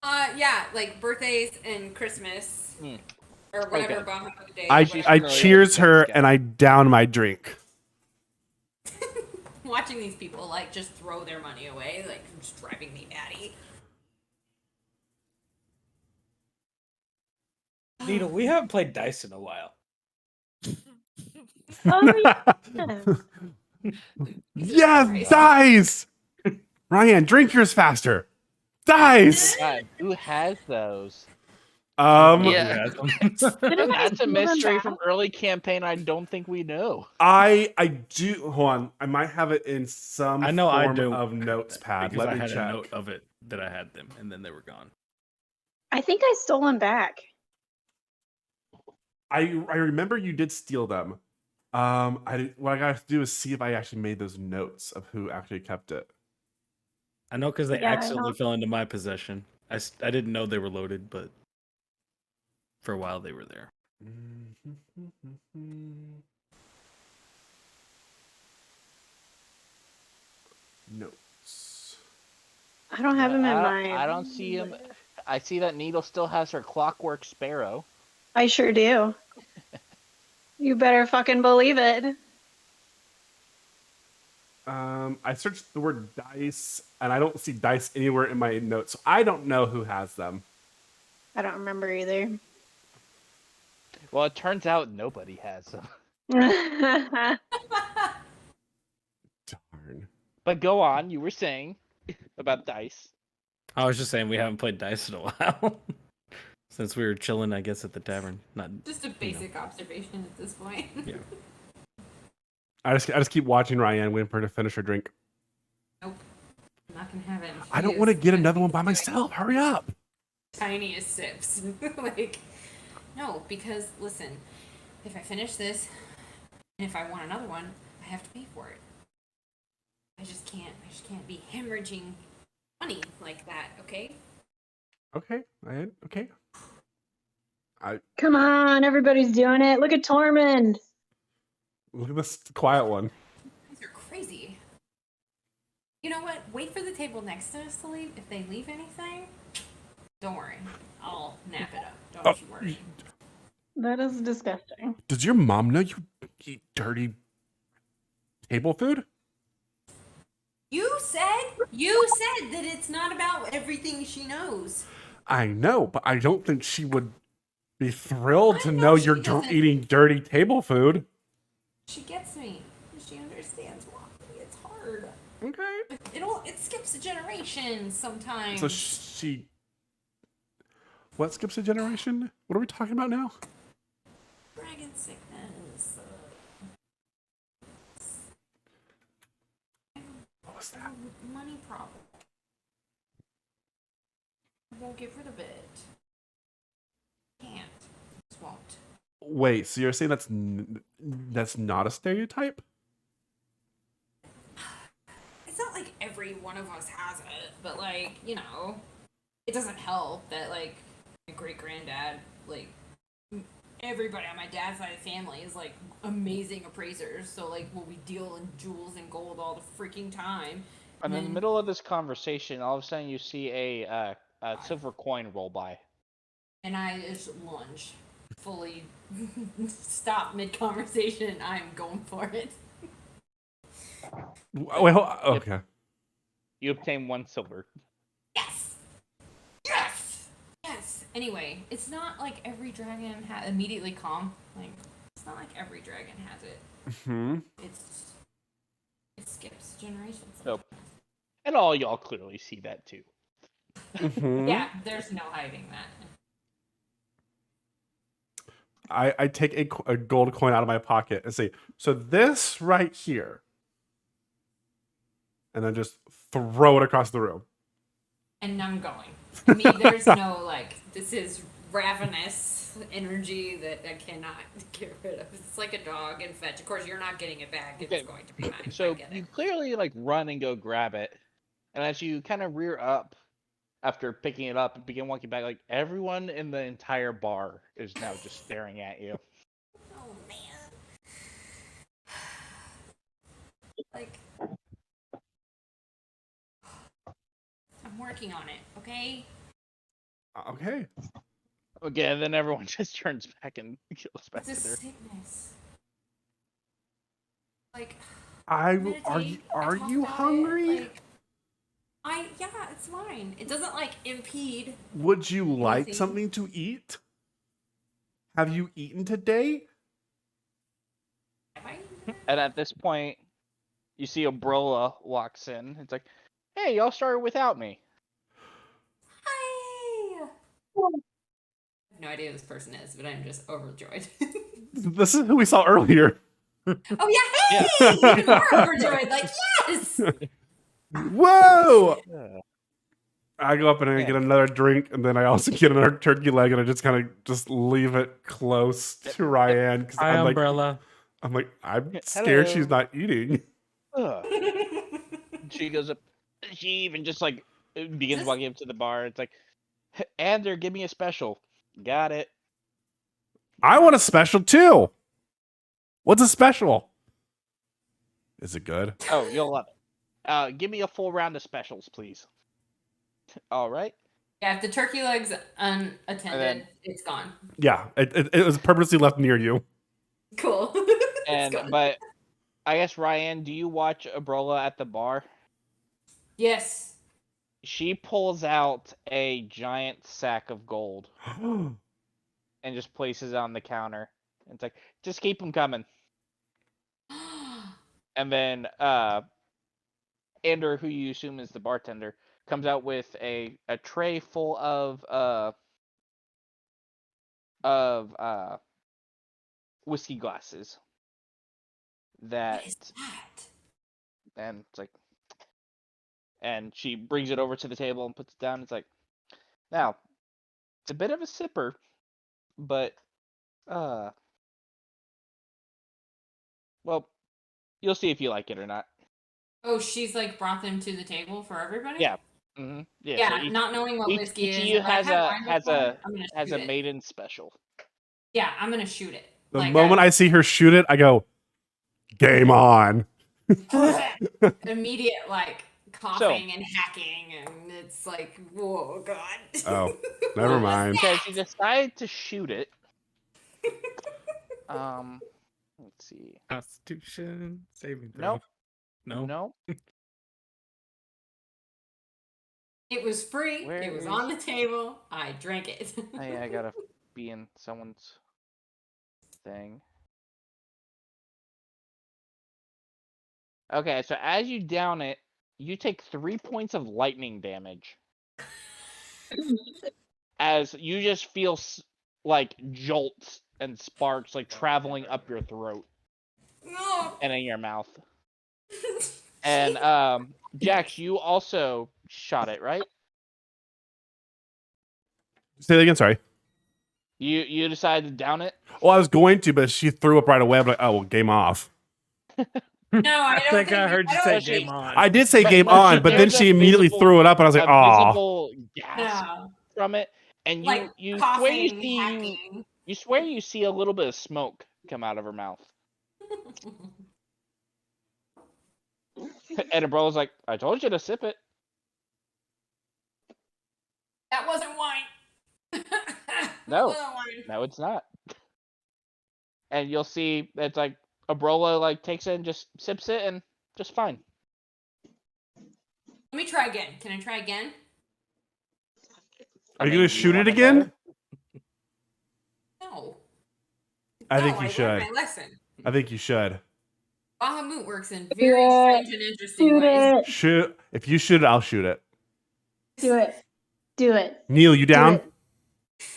Yeah, like birthdays and Christmas Hmm. or whatever Okay. Baja days. I whatever. I familiar cheers with her this guy. and I down my drink. Watching these people like just throw their money away, like just driving me batty. Needle, we haven't played dice in a while. Oh yeah. Yes, Christ. dice. Ryan, drink yours faster. Dice. God, who has those? Yeah. Didn't I That's a steal them mystery back? from early campaign. I don't think we know. I do. Hold on. I might have it in some I know I form do of notes pad. because Let I me had check. a note of it that I had them, and then they were gone. I think I stole them back. I remember you did steal them. What I got to do is see if I actually made those notes of who actually kept it. I know because they Yeah, I accidentally know. fell into my possession. I didn't know they were loaded, but for a while they were there. Notes. I don't have him in my. I don't see him. I see that Needle still has her Clockwork Sparrow. I sure do. You better fucking believe it. I searched the word dice, and I don't see dice anywhere in my notes. So I don't know who has them. I don't remember either. Well, it turns out nobody has them. Darn. But go on. You were saying about dice. I was just saying we haven't played dice in a while. Since we were chilling, I guess, at the tavern. Not Just a basic observation at this point. Yeah. I just keep watching Ryan waiting for her to finish her drink. Nope. I'm not gonna have it. I don't want to get another one by myself. Hurry up. Tiniest sips. Like, no, because listen, if I finish this, and if I want another one, I have to pay for it. I just can't be hemorrhaging money like that, okay? Okay. Okay. Come on, everybody's doing it. Look at Tormund. Look at this quiet one. These are crazy. You know what? Wait for the table next to us to leave. If they leave anything, don't worry. I'll nap it up. Don't you worry. That is disgusting. Does your mom know you eat dirty table food? You said that it's not about everything she knows. I know, but I don't think she would be thrilled I to know know she you're doesn't. eating dirty table food. She gets me. She understands why it's hard. Okay. It skips a generation sometimes. So she. What skips a generation? What are we talking about now? Dragon sickness. What was that? Money problem. I won't get rid of it. Can't. Just won't. Wait, so you're saying that's not a stereotype? It's not like every one of us has it, but like, you know, it doesn't help that like my great granddad, like everybody on my dad's side of the family is like amazing appraisers. So like, well, we deal in jewels and gold all the freaking time. And in the middle of this conversation, all of a sudden you see a silver coin roll by. And I just lunge, fully stop mid conversation. I'm going for it. Wait, okay. You obtain 1 silver. Yes! Yes! Yes! Anyway, it's not like every dragon immediately calm. Like, it's not like every dragon has it. Hmm. It skips generations. Nope. And all y'all clearly see that too. Mm-hmm. Yeah, there's no hiding that. I take a gold coin out of my pocket and say, so this right here. And then just throw it across the room. And I'm going. I mean, there's no, like, this is ravenous energy that I cannot get rid of. It's like a dog and fetch. Of course, you're not getting it back. It's Okay. going to be mine. So I get you it. clearly like run and go grab it, and as you kind of rear up after picking it up and begin walking back, like everyone in the entire bar is now just staring at you. Oh, man. Like, I'm working on it, okay? Okay. Okay, and then everyone just turns back and goes back It's a to their. sickness. Like, Are meditate, I are talk you about it, hungry? like, yeah, it's fine. It doesn't like impede. Would you like Anything. something to eat? Have you eaten today? Have I? And at this point, you see Obrola walks in. It's like, hey, y'all started without me. Hi. I have no idea who this person is, but I'm just overjoyed. This is who we saw earlier. Oh yeah, hey! Even more overjoyed. Like yes. Whoa! Yeah. I go up and I Yeah. get another drink, and then I also get another turkey leg, and I just kind of just leave it close to Ryan because Hi, umbrella. I'm Hello. scared she's not eating. Ugh. She goes up. She even just like begins Just- walking up to the bar. It's like, Ander, give me a special. Got it. I want a special too. What's a special? Is it good? Oh, you'll love it. Give me a full round of specials, please. All right. Yeah, if the turkey leg's unattended, it's gone. Yeah, it was purposely left near you. Cool. It's And gone. but I guess Ryan, do you watch Abrola at the bar? Yes. She pulls out a giant sack of gold and just places it on the counter. And it's like, just keep them coming. And then Andrew, who you assume is the bartender, comes out with a tray full of whiskey glasses. What is that? And it's like, and she brings it over to the table and puts it down. It's like, now, it's a bit of a sipper, but well, you'll see if you like it or not. Oh, she's like brought them to the table for everybody? Yeah. Mm-hmm. Yeah. Yeah, So each, not knowing what whiskey each is. of you if I've has had a wine before, I'm gonna shoot it. maiden special. Yeah, I'm gonna shoot it. The moment I see her shoot it, I go, game on. Immediate like coughing and hacking, and it's like, whoa, god. Oh, never mind. Because you decided to shoot it. Let's see. Constitution saving throw. Nope. No. No. It was free. Where it was is- on the table. I drank it. Hey, I gotta be in someone's thing. Okay, so as you down it, you take 3 points of lightning damage. As you just feel like jolts and sparks like traveling up your throat No. and in your mouth. And Jax, you also shot it, right? Say that again, sorry. You decided to down it? Well, I was going to, but she threw up right away. I'm like, oh, well, game off. No, I don't think I heard you don't say think- game on. I did say But- game but on, but then there's a she immediately visible- threw it up, and I was like, a oh. visible gasp No. from it, and Like you coughing, swear you see hacking. you swear you see a little bit of smoke come out of her mouth. And Abrolla's like, I told you to sip it. That wasn't wine. No. That wasn't wine. No, it's not. And you'll see it's like Abrolla like takes it and just sips it and just fine. Let me try again. Can I try again? Are you mean, going do to you shoot it want again? better? No. I think No, you I should. learned my lesson. I think you should. Bahamut works in very strange and interesting Shoot ways. it. Shoot. If you shoot it, I'll shoot it. Do it. Do it. Neil, you Do down? it.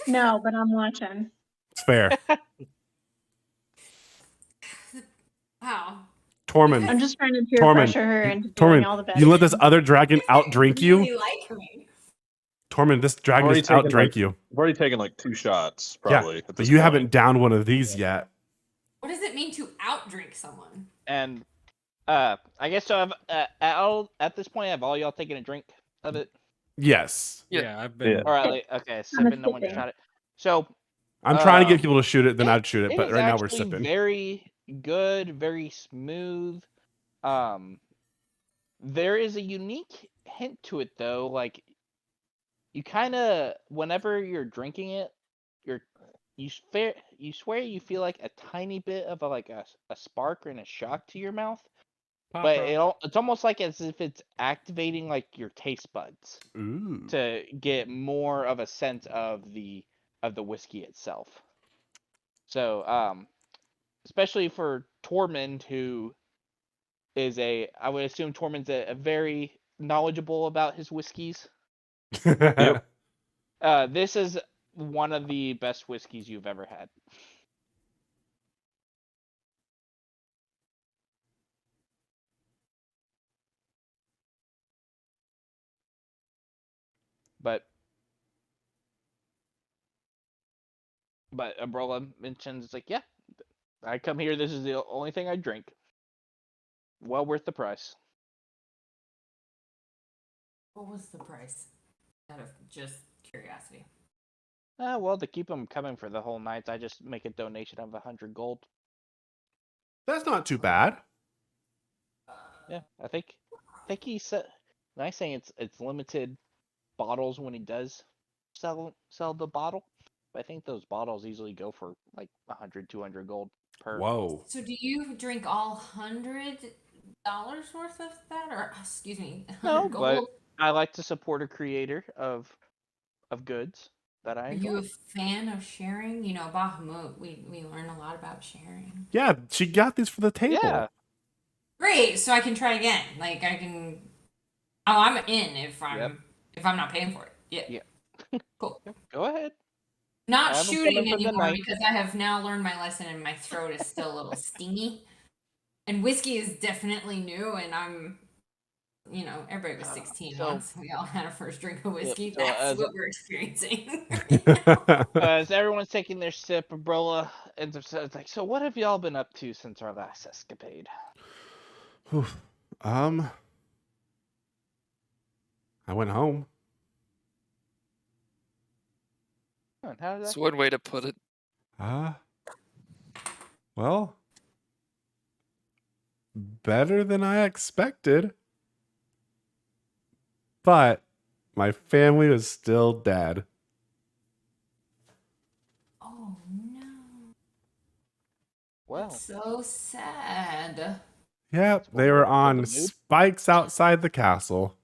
No, but I'm watching. It's fair. Wow. Tormund, I'm just trying to peer Tormund, pressure her into doing all the Tormund, bad you let this things. other dragon outdrink you? Really like me. Tormund, this dragon Already just taken, outdrank like, you. I've already taken like 2 shots, Yeah, probably. at But this you point. haven't downed one of these yet. What does it mean to outdrink someone? And I guess so. At this point, have all y'all taken a drink of it? Yes. Yeah, I've been. Yeah. Or okay, sipping. No one sipping. shot it. So I'm trying to get Um, people to shoot it, then I'd shoot it. it But is right now we're actually sipping. very good, very smooth. There is a unique hint to it though. Like you kind of, whenever you're drinking it, you swear you feel like a tiny bit of a spark and a shock to your mouth, but it's almost like as if it's activating like your taste buds Ooh. to get more of a sense of the whiskey itself. So especially for Tormund, who is I would assume Tormund's a very knowledgeable about his whiskeys. Yep. This is one of the best whiskeys you've ever had. But Abrolla mentions it's like, yeah, I come here. This is the only thing I drink. Well worth the price. What was the price? Out of just curiosity. Well, to keep them coming for the whole night, I just make a donation of 100 gold. That's not too bad. Yeah, I think he said. Nice saying it's limited bottles when he does sell the bottle. But I think those bottles easily go for like 100, 200 gold per. Whoa. So do you drink all $100 worth of that, or excuse me, 100 No, but gold? I like to support a creator of goods that I Are enjoy. you a fan of sharing? You know, Bahamut, we learn a lot about sharing. Yeah, she got these for the table. Yeah. Great, so I can try again. Like I can. Oh, I'm in if I'm Yep. if I'm not paying for it. Yeah. Yeah. Cool. Go ahead. Not I haven't shooting done it for the anymore night. because I have now learned my lesson and my throat is still a little stingy. And whiskey is definitely new, and I'm, you know, everybody was 16 so- once. We all had our first drink of whiskey. so That's as what we're experiencing. As everyone's taking their sip, Umbrella ends up saying, like, so what have y'all been up to since our last escapade? Whew. I went home. And how did that That's one way to put it. Well, better than I expected. But my family was still dead. Oh no. Well, So sad. Yep, one they way were to put on the mood. spikes outside the castle.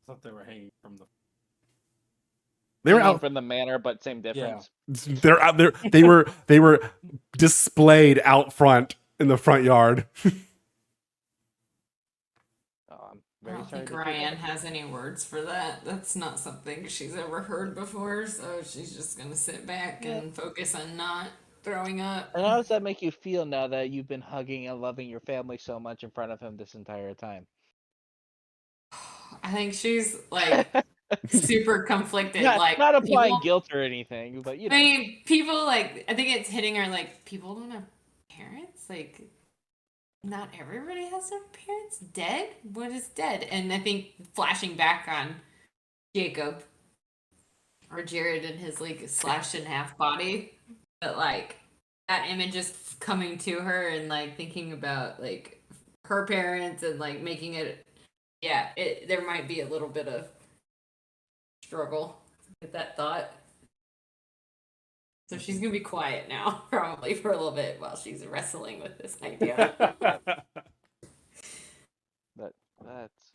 I thought they were hanging from the. They were hanging out. from the manor, but same difference. They're out there. They were displayed out front in the front yard. Oh, I'm I very don't sorry think to hear Ryan that. has any words for that. That's not something she's ever heard before, so she's just gonna sit back and focus on not throwing up. And how does that make you feel now that you've been hugging and loving your family so much in front of him this entire time? I think she's like super conflicted. Not, like not applying people, guilt or anything, but you know. I mean, people like I think it's hitting her like people don't have parents. Like, not everybody has their parents dead. What is dead? And I think flashing back on Jacob or Jared and his like slashed in half body, but like that image is coming to her and like thinking about like her parents and like making it. Yeah, there might be a little bit of struggle with that thought. So she's gonna be quiet now, probably for a little bit while she's wrestling with this idea. But that's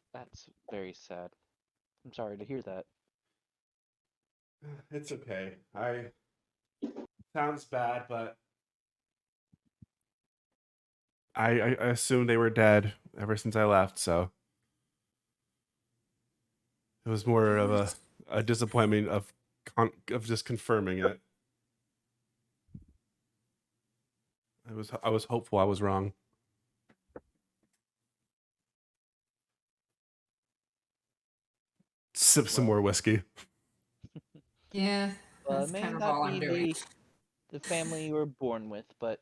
very sad. I'm sorry to hear that. It's okay. Sounds bad, but I assumed they were dead ever since I left, so it was more of a disappointment of just confirming it. I was hopeful I was wrong. Sip some more whiskey. Yeah, Well, that's it may kind of not all I'm be doing. the family you were born with, but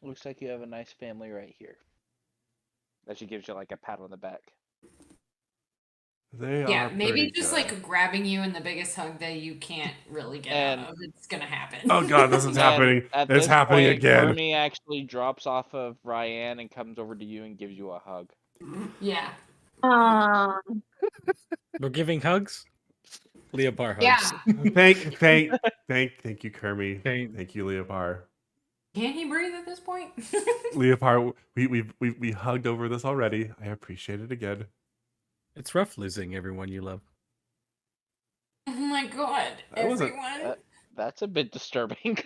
looks like you have a nice family right here. That she gives you like a pat on the back. They Yeah, are maybe pretty just good. like grabbing you in the biggest hug that you can't really get And- out of. It's gonna happen. Oh god, this is And happening. at It's this happening point, again. Kermie actually drops off of Ryan and comes over to you and gives you a hug. Yeah. We're giving hugs. Leopard Yeah. hugs. Thank you, Kermie. Thank- Thank you, Leopard. Can he breathe at this point? Leopard, we hugged over this already. I appreciate it again. It's rough losing everyone you love. Oh my god, That wasn't- everyone. That's a bit disturbing.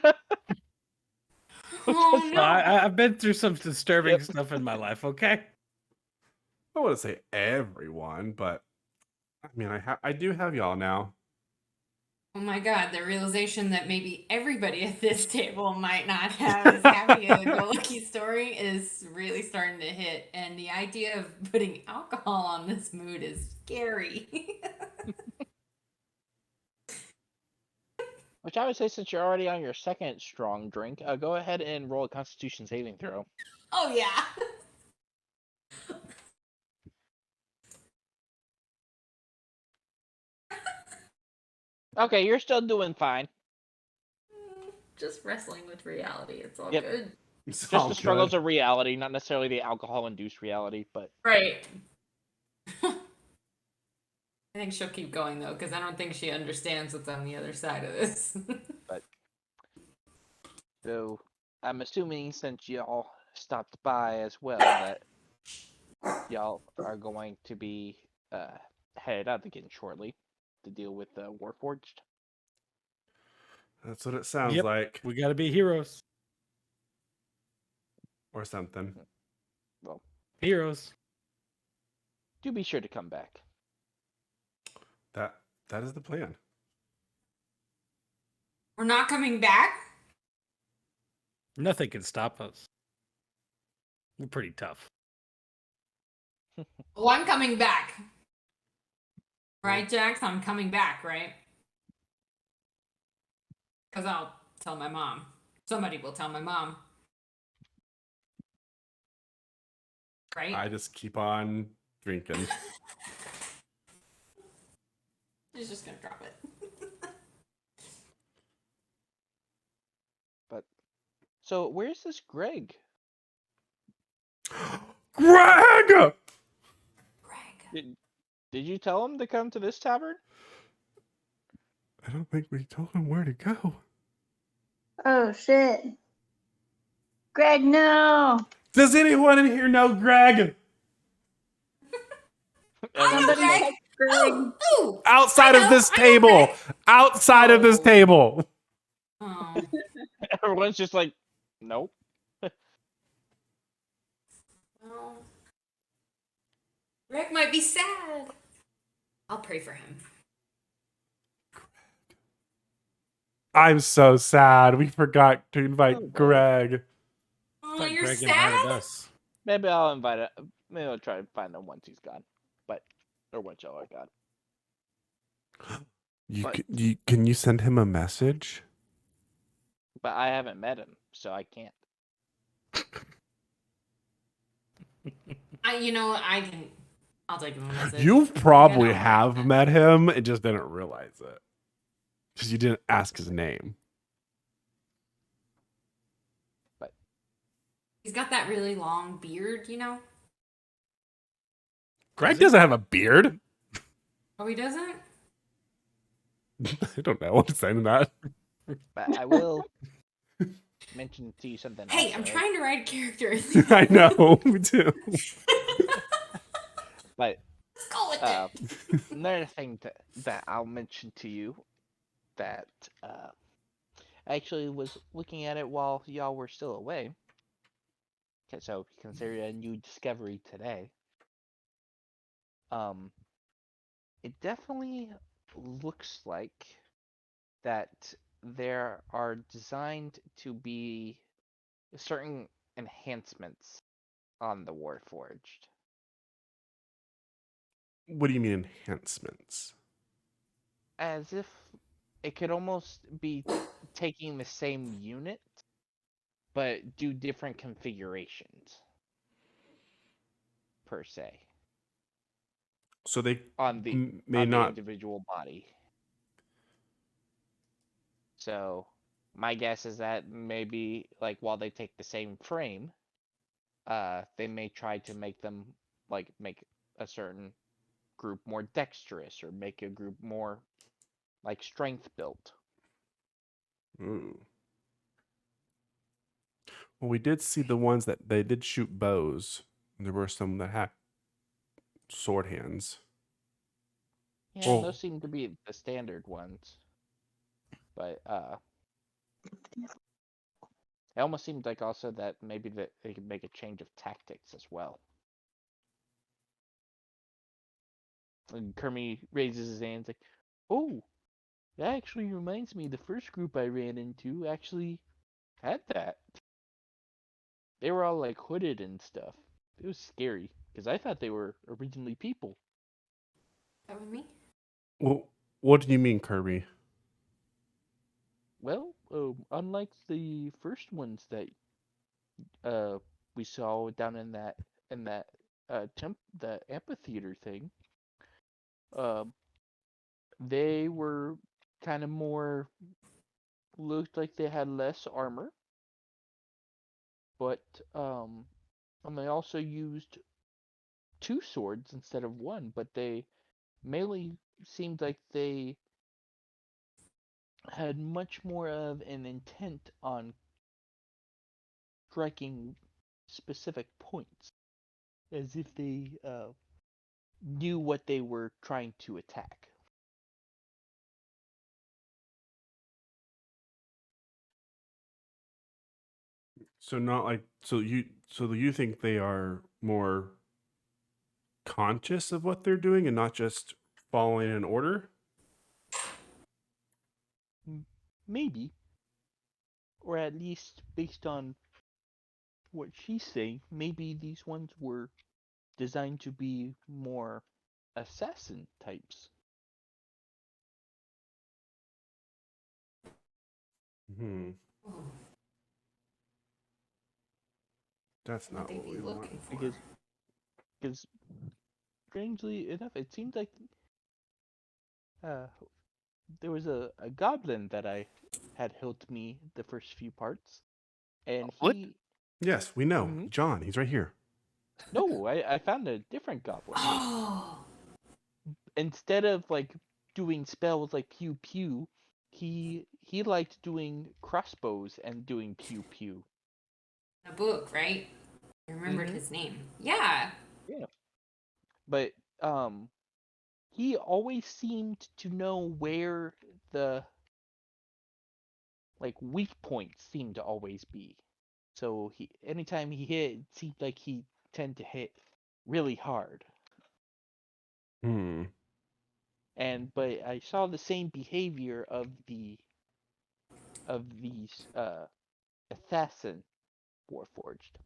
Oh no. I've been through some disturbing stuff in my life. Okay. I wouldn't say everyone, but I mean, I do have y'all now. Oh my god, the realization that maybe everybody at this table might not have as happy a go lucky story is really starting to hit. And the idea of putting alcohol on this mood is scary. Which I would say, since you're already on your second strong drink, go ahead and roll a Constitution saving throw. Oh yeah. Okay, you're still doing fine. Just wrestling with reality. It's all Yep. good. It's Just all the struggles good. of reality, not necessarily the alcohol-induced reality, but Right. I think she'll keep going though, because I don't think she understands what's on the other side of this. So I'm assuming since y'all stopped by as well that y'all are going to be headed out again shortly to deal with the Warforged. That's what it sounds Yep. like, We gotta be heroes. or something. Well, Heroes. do be sure to come back. That is the plan. We're not coming back? Nothing can stop us. We're pretty tough. Oh, I'm coming back. Right, Jax? I'm coming back, right? Because I'll tell my mom. Somebody will tell my mom. Right? I just keep on drinking. She's just gonna drop it. But so where's this Greg? Greg! Greg. Did you tell him to come to this tavern? I don't think we told him where to go. Oh shit. Greg, no. Does anyone in here know Greg? Somebody Greg. text Greg. Ooh! Outside I of know, this I know table. Greg. Outside of this Oh. table. Oh. Everyone's just like, nope. Well, Greg might be sad. I'll pray for him. I'm so sad. We forgot to invite Oh, boy. Greg. Oh, Thought you're Greg sad? invited us. Maybe I'll invite it. Maybe I'll try to find him once he's gone. Or once y'all are gone. But- Can you send him a message? But I haven't met him, so I can't. I can. I'll take him a message. You probably You know. have met him and just didn't realize it. Because you didn't ask his name. He's got that really long beard, you know? Greg doesn't have a beard. Oh, he doesn't? I don't know. I'm saying that. But I will mention to you something Hey, else, I'm right? trying to write a character. I know. Me too. But Let's go with it. another thing that I'll mention to you that I actually was looking at it while y'all were still away. Okay, so consider it a new discovery today. It definitely looks like that there are designed to be certain enhancements on the Warforged. What do you mean enhancements? As if it could almost be taking the same unit, but do different configurations, per se, So they on the may on the not. individual body. So my guess is that maybe like while they take the same frame, they may try to make them make a certain group more dexterous or make a group more like strength built. Ooh. Well, we did see the ones that they did shoot bows. There were some that had sword hands. Yeah, Oh. those seem to be the standard ones. But it almost seemed like also that maybe that they could make a change of tactics as well. And Kermie raises his hands like, "Oh, that actually reminds me. The first group I ran into actually had that. They were all like hooded and stuff. It was scary because I thought they were originally people." That with me? Well, what do you mean, Kirby? Well, unlike the first ones that we saw down in that the amphitheater thing, they were kind of more looked like they had less armor, but and they also used 2 swords instead of 1, but they mainly seemed like they had much more of an intent on striking specific points, as if they knew what they were trying to attack. So not like so you think they are more conscious of what they're doing and not just following an order? Maybe. Or at least based on what she's saying, maybe these ones were designed to be more assassin types. Hmm. That's What not they what be we want. looking for? Because strangely enough, it seems like there was a goblin that I had helped me the first few parts, and What? he Yes, we know. Mhm. John, he's right here. no, I found a different goblin. Oh, Instead of like doing spells like pew pew, he liked doing crossbows and doing pew pew. the book, right? I remembered Mhm. his name. Yeah. Yeah. But he always seemed to know where the like weak points seemed to always be. So anytime he hit, it seemed like he tend to hit really hard. Hmm. But I saw the same behavior of these assassin warforged.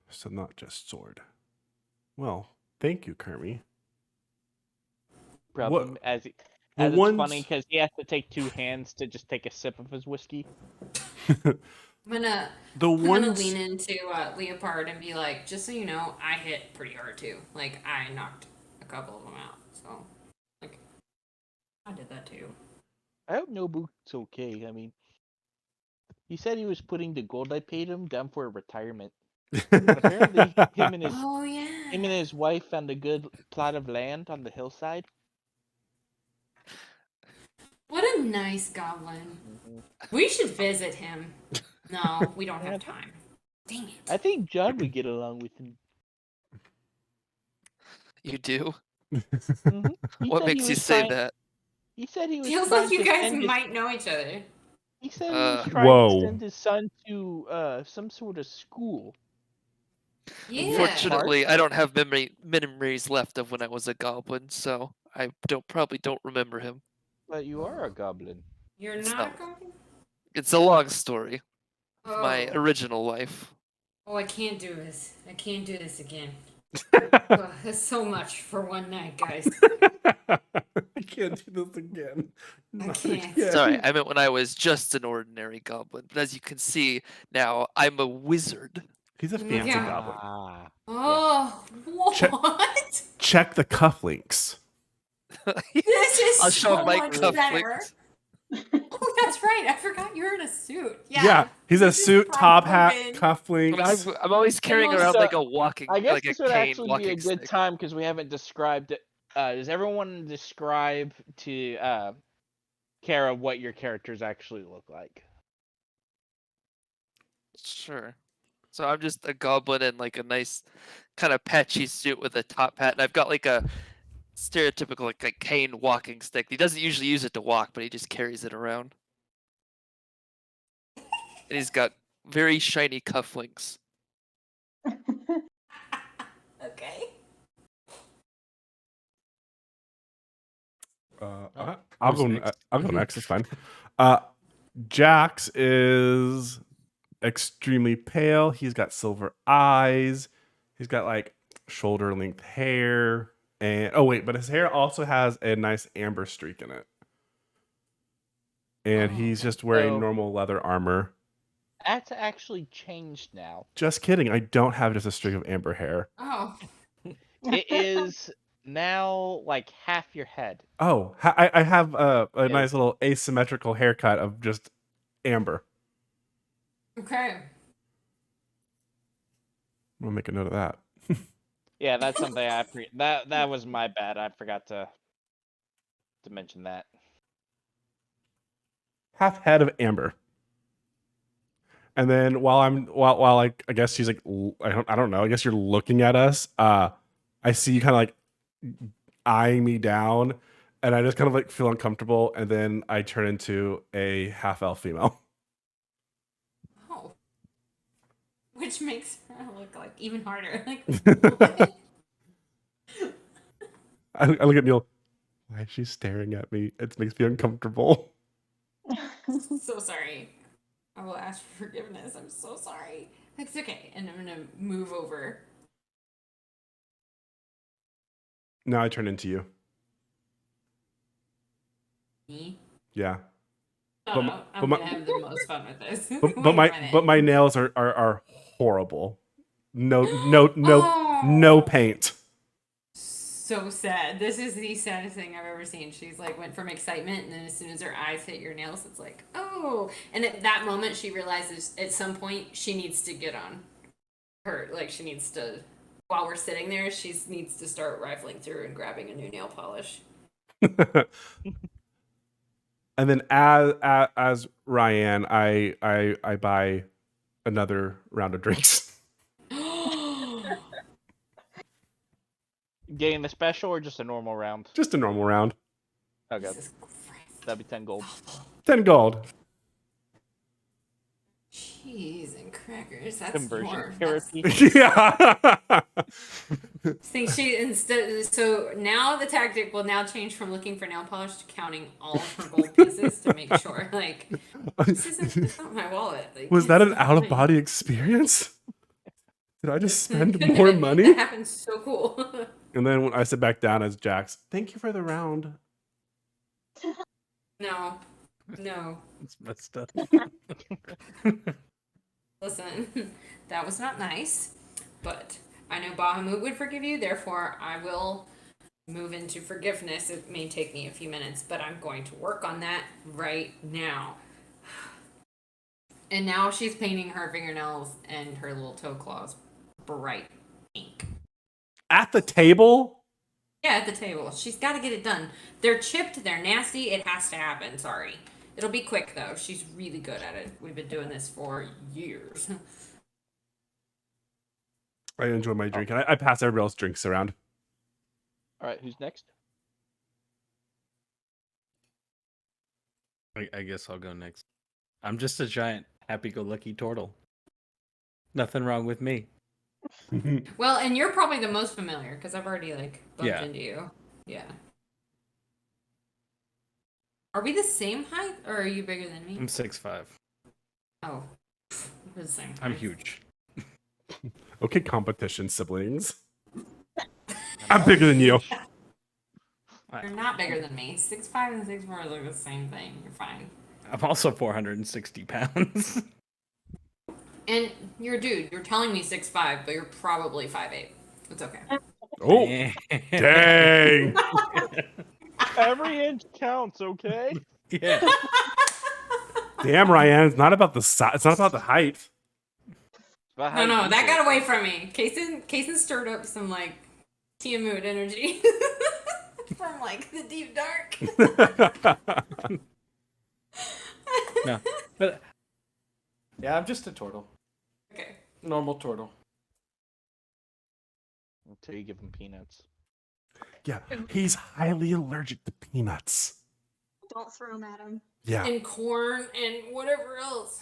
So not just sword. Well, thank you, Kermie. Problem What? as The it's ones. funny because he has to take 2 hands to just take a sip of his whiskey. I'm gonna The I'm gonna ones. lean into Leopard and be like, just so you know, I hit pretty hard too. Like I knocked a couple of them out. So like I did that too. I hope Nobu's okay. I mean, he said he was putting the gold I paid him down for retirement. But apparently, him and Oh yeah. his wife found a good plot of land on the hillside. What a nice goblin. We should visit him. No, we don't have time. Dang it. I think John would get along with him. You do? Mhm. He What said he makes you was say trying. that? He said he was Feels trying like you to guys send his. might know each other. He said he was trying to Whoa. send his son to some sort of school. Yeah. Unfortunately, I don't have memories left of when I was a goblin, so I probably don't remember him. But you are a goblin. You're It's not not- a goblin? It's a long story of Oh. my original life. Oh, I can't do this. I can't do this again. Oh, that's so much for one night, guys. I can't do this again. I Not can't. again. Sorry, I meant when I was just an ordinary goblin. But as you can see now, I'm a wizard. He's a fancy Yeah. goblin. Ah. Oh, what? Check the cufflinks. This is I'll show so my much better. cufflinks. Oh, that's right. I forgot you're in a suit. Yeah. Yeah, he's a this is suit, top hat, proven. cufflinks. I'm always carrying most, around like a walking, I guess like a this would cane actually walking be a good stick. time because we haven't described it. Does everyone describe to Kara what your characters actually look like? Sure. So I'm just a goblin in like a nice kind of patchy suit with a top hat, and I've got like a stereotypical like a cane walking stick. He doesn't usually use it to walk, but he just carries it around. And he's got very shiny cufflinks. Okay. I'll go. I'll go next. It's fine. Jax is extremely pale. He's got silver eyes. He's got like shoulder length hair, and but his hair also has a nice amber streak in it. And Oh, he's okay. just wearing So- normal leather armor. That's actually changed now. Just kidding. I don't have just a streak of amber hair. Oh. It is now like half your head. Oh, I have a Yeah. nice little asymmetrical haircut of just amber. Okay. I'm gonna make a note of that. Yeah, that's something that was my bad. I forgot to mention that. Half head of amber. And then while I guess she's like I don't know, I guess you're looking at us. I see you kind of like eyeing me down, and I just kind of like feel uncomfortable, and then I turn into a half elf female. Oh. Which makes her look like even harder. Like, what? I look at Neil. Why is she staring at me? It makes me uncomfortable. So sorry. I will ask for forgiveness. I'm so sorry. It's okay. And I'm gonna move over. Now I turn into you. Me. Yeah. Oh, But no, my- I'm but my- gonna have the most fun with this. But Wait a my minute. nails are horrible. No Oh. paint. So sad. This is the saddest thing I've ever seen. She's like went from excitement, and then as soon as her eyes hit your nails, it's like, oh. And at that moment, she realizes at some point she needs to get on her. Like she needs to, while we're sitting there, she needs to start rifling through and grabbing a new nail polish. And then as Ryan, I buy another round of drinks. Getting the special or just a normal round? Just a normal round. Okay, Jesus Christ. that'd be 10 gold. 10 gold. Cheese and crackers. That's Conversion more. therapy. Yeah. Think she instead. So now the tactic will now change from looking for nail polish to counting all of her gold pieces to make sure. Like it's not my wallet. Like, Was that it's an not out of mine. body experience? Did I just spend Couldn't have more been- money? That happens so cool. And then when I sit back down as Jax, thank you for the round. No. It's messed up. Listen, that was not nice, but I know Bahamut would forgive you, therefore I will move into forgiveness. It may take me a few minutes, but I'm going to work on that right now. And now she's painting her fingernails and her little toe claws bright pink. At the table? Yeah, at the table. She's got to get it done. They're chipped, they're nasty, it has to happen, sorry. It'll be quick though. She's really good at it. We've been doing this for years. I enjoy my drink, and I pass everybody else drinks around. All right, who's next? I guess I'll go next. I'm just a giant happy-go-lucky turtle. Nothing wrong with me. Well, and you're probably the most familiar because I've already like bumped Yeah. into you. Yeah. Are we the same height, or are you bigger than me? I'm 6'5". Oh, we're the same. I'm height. huge. Okay, competition siblings. I'm bigger than you. You're not bigger than me. 6'5" and 6'4" look the same thing. You're fine. I'm also 460 pounds. And you're a dude. You're telling me 6'5", but you're probably 5'8". It's okay. Oh, dang. Every inch counts, okay? Yeah. Damn, Ryan. It's not about the size. It's not about the height. No, that got away from me. Kason stirred up some like Tiamut energy from like the deep dark. No. But yeah, I'm just a turtle. Okay. Normal turtle. Until you give him peanuts. Yeah, he's highly allergic to peanuts. Don't throw them at him. Yeah. And corn and whatever else.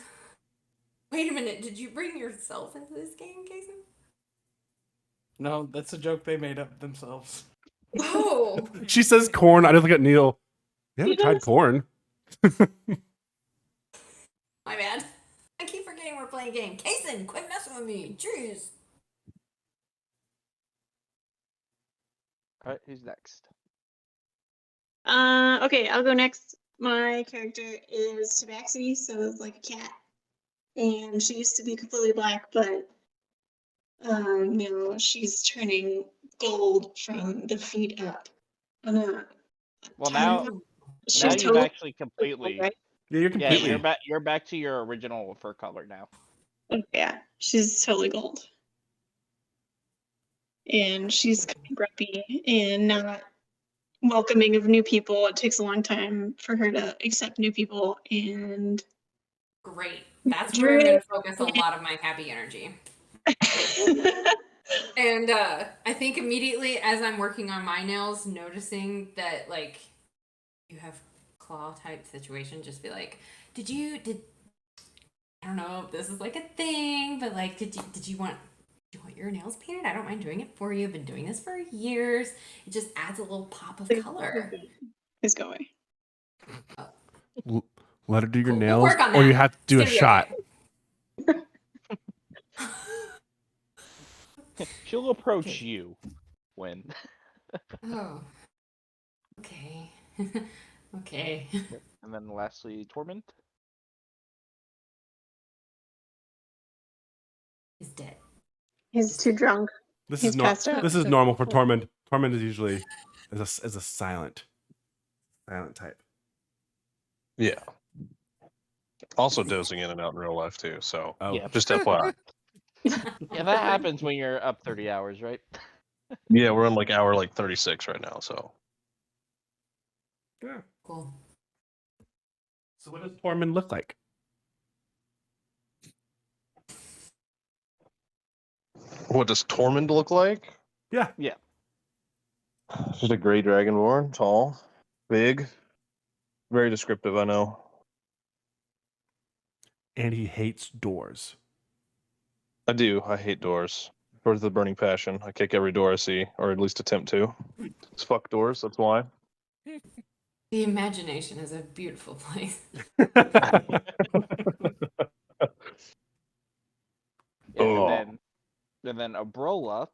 Wait a minute, did you bring yourself into this game, Kason? No, that's a joke they made up themselves. Oh! She says corn. I just look at Neil. You haven't tried corn. My bad. I keep forgetting we're playing a game. Kason, quit messing with me. Jeez. All right, who's next? Okay, I'll go next. My character is Tabaxi, so it's like a cat. And she used to be completely black, but Now she's turning gold from the feet up. On a Well, ton- now she's now you've totally actually completely. right? Yeah, you're Yeah, completely. you're back to your original fur color now. Oh, yeah, she's totally gold. And she's kind of grumpy and not welcoming of new people. It takes a long time for her to accept new people. And Great. That's where I'm going to focus a lot of my happy energy. And I think immediately as I'm working on my nails, noticing that like you have claw type situation, just be like, did I don't know if this is like a thing, but like did you want your nails painted? I don't mind doing it for you. I've been doing this for years. It just adds a little pop of color. Please go away. Let her do your Cool. We'll nails, work on or you that. have to do a It's gonna be shot. She'll approach you when. Oh. Okay. Okay. And then lastly, Torment. He's dead. He's too drunk. This He's is passed out. This is normal for Tormund. Tormund is usually is a silent type. Yeah. Also dozing in and out in real life too. So Oh, Yeah. just FYI. Yeah, that happens when you're up 30 hours, right? Yeah, we're on like hour 36 right now. So yeah. Cool. So what does Tormund look like? what does Tormund look like? Yeah. Just a gray dragonborn, tall, big, very descriptive. I know. And he hates doors. I do. I hate doors. Doors of the burning passion. I kick every door I see, or at least attempt to. It's fuck doors. That's why. The imagination is a beautiful place. Yeah, Oh. and then Abrola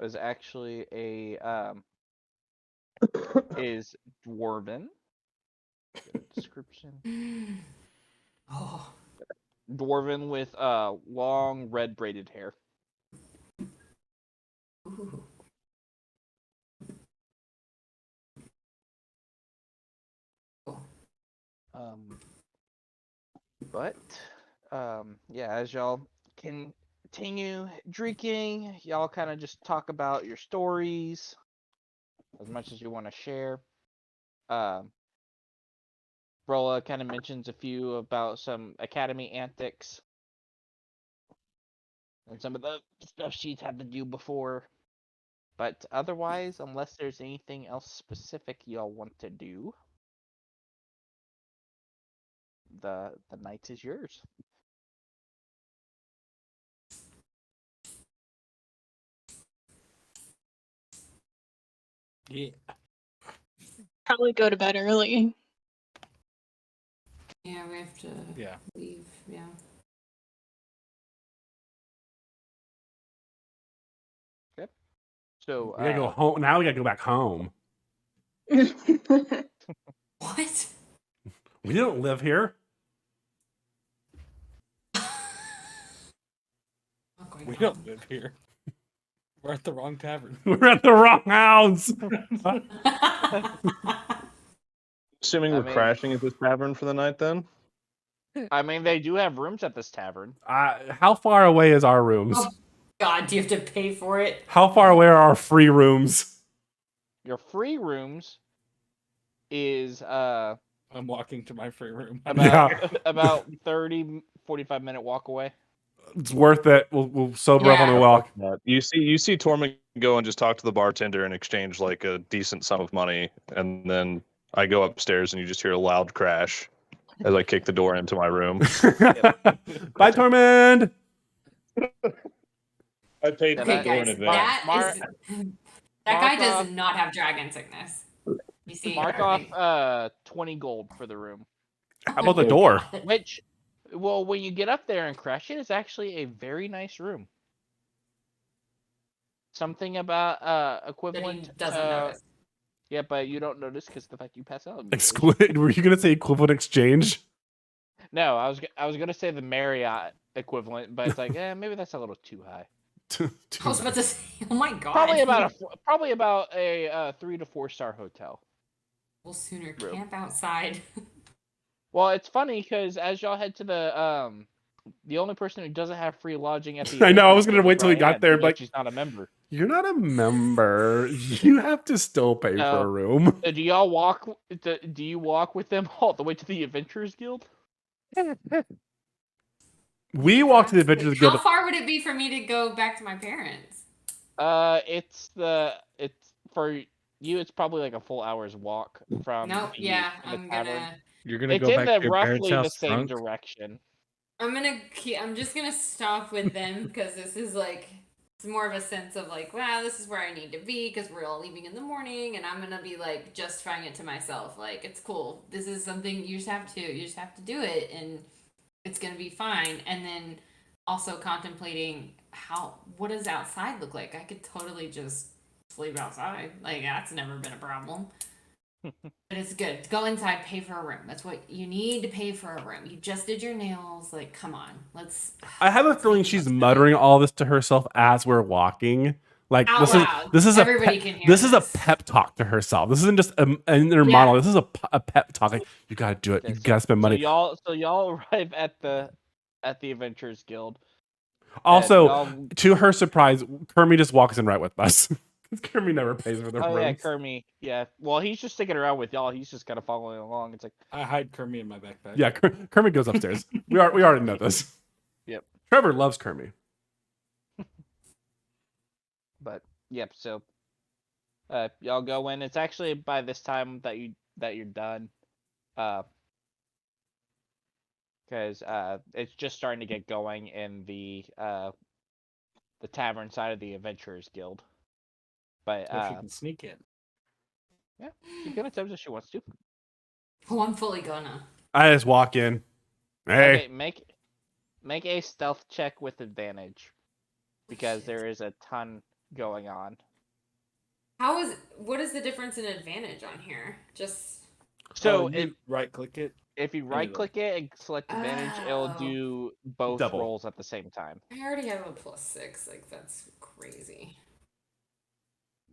is actually is dwarven. Description. Oh. Dwarven with long red braided hair. Ooh. But yeah, as y'all continue drinking, y'all kind of just talk about your stories as much as you want to share. Brola kind of mentions a few about some academy antics and some of the stuff she's had to do before. But otherwise, unless there's anything else specific y'all want to do, the night is yours. Yeah. Probably go to bed early. Yeah, we have to Yeah. leave. Yeah. So We gotta go home. Now we gotta go back home. What? We don't live here. Not going We home. don't live here. We're at the wrong tavern. We're at the wrong house. Assuming I we're mean- crashing at this tavern for the night, then. I mean, they do have rooms at this tavern. How far away is our rooms? Oh. God, do you have to pay for it? How far away are our free rooms? Your free rooms is I'm walking to my free room. about about 30 45 minute walk away. It's worth it. We'll sober up on the Yeah. walk. You see Tormund go and just talk to the bartender and exchange like a decent sum of money, and then I go upstairs and you just hear a loud crash as I kick the door into my room. Bye, Tormund. I paid Okay, Okay, guys, that guy does off- not have dragon sickness. You see, Mark off 20 gold for the room. How about the door? Which, well, when you get up there and crash it, is actually a very nice room. Something about that he equivalent. doesn't notice. Yeah, but you don't notice because the fact you pass out. Were you gonna say equivalent exchange? No, I was gonna say the Marriott equivalent, but it's like, maybe that's a little too high. I was about to say, oh my god. Probably about a 3 to 4 star hotel. We'll sooner room. camp outside. Well, it's funny because as y'all head to the only person who doesn't have free lodging at the I know, I Adventure was gonna Guild is wait till we got Ryan, there, even though like- she's not a member. You're not a member. You have to still pay for a No. room. So do y'all walk? Do you walk with them all the way to the Adventurers Guild? We walked to the Adventurers How Guild. far would it be for me to go back to my parents? It's for you. It's probably like a full hour's walk from. Nope. the, Yeah, from the I'm tavern. gonna. You're gonna It's go in back the to your parents' roughly the house same drunk? direction. I'm just gonna stop with them because this is like it's more of a sense of like, wow, this is where I need to be because we're all leaving in the morning, and I'm gonna be like justifying it to myself. Like it's cool. This is something you just have to do it, and it's gonna be fine. And then also contemplating what does outside look like? I could totally just sleep outside. Like that's never been a problem. But it's good. Go inside, pay for a room. That's what you need to pay for a room. You just did your nails. Like, come on. Let's. I have a feeling she's muttering all this to herself as we're walking. Like Out this loud. is Everybody a can hear this is a this. pep talk to herself. This isn't just an inner monologue. This is a pep talk. Like you gotta do it. Okay, You gotta spend money. So y'all arrive at the Adventurers Guild. Also, y'all- to her surprise, Kermie just walks in right with us. Kermie never pays for the Oh yeah, rooms. Kermie. Yeah. Well, he's just sticking around with y'all. He's just kind of following along. It's like, I hide Kermie in my backpack. Yeah, Kermie goes upstairs. we already know this. Yep. Trevor loves Kermie. but yep. So, y'all go in. It's actually by this time that you're done, because it's just starting to get going in the tavern side of the Adventurers Guild. But So she can sneak in. she can attempt if she wants to. Oh, I'm fully gonna. I just walk in. Hey, Okay, make a stealth check with advantage, because Shit. there is a ton going on. What is the difference in advantage on here? Just So right click it. if you right click it and select advantage, it'll Oh. do both Double. rolls at the same time. I already have a +6. Like that's crazy.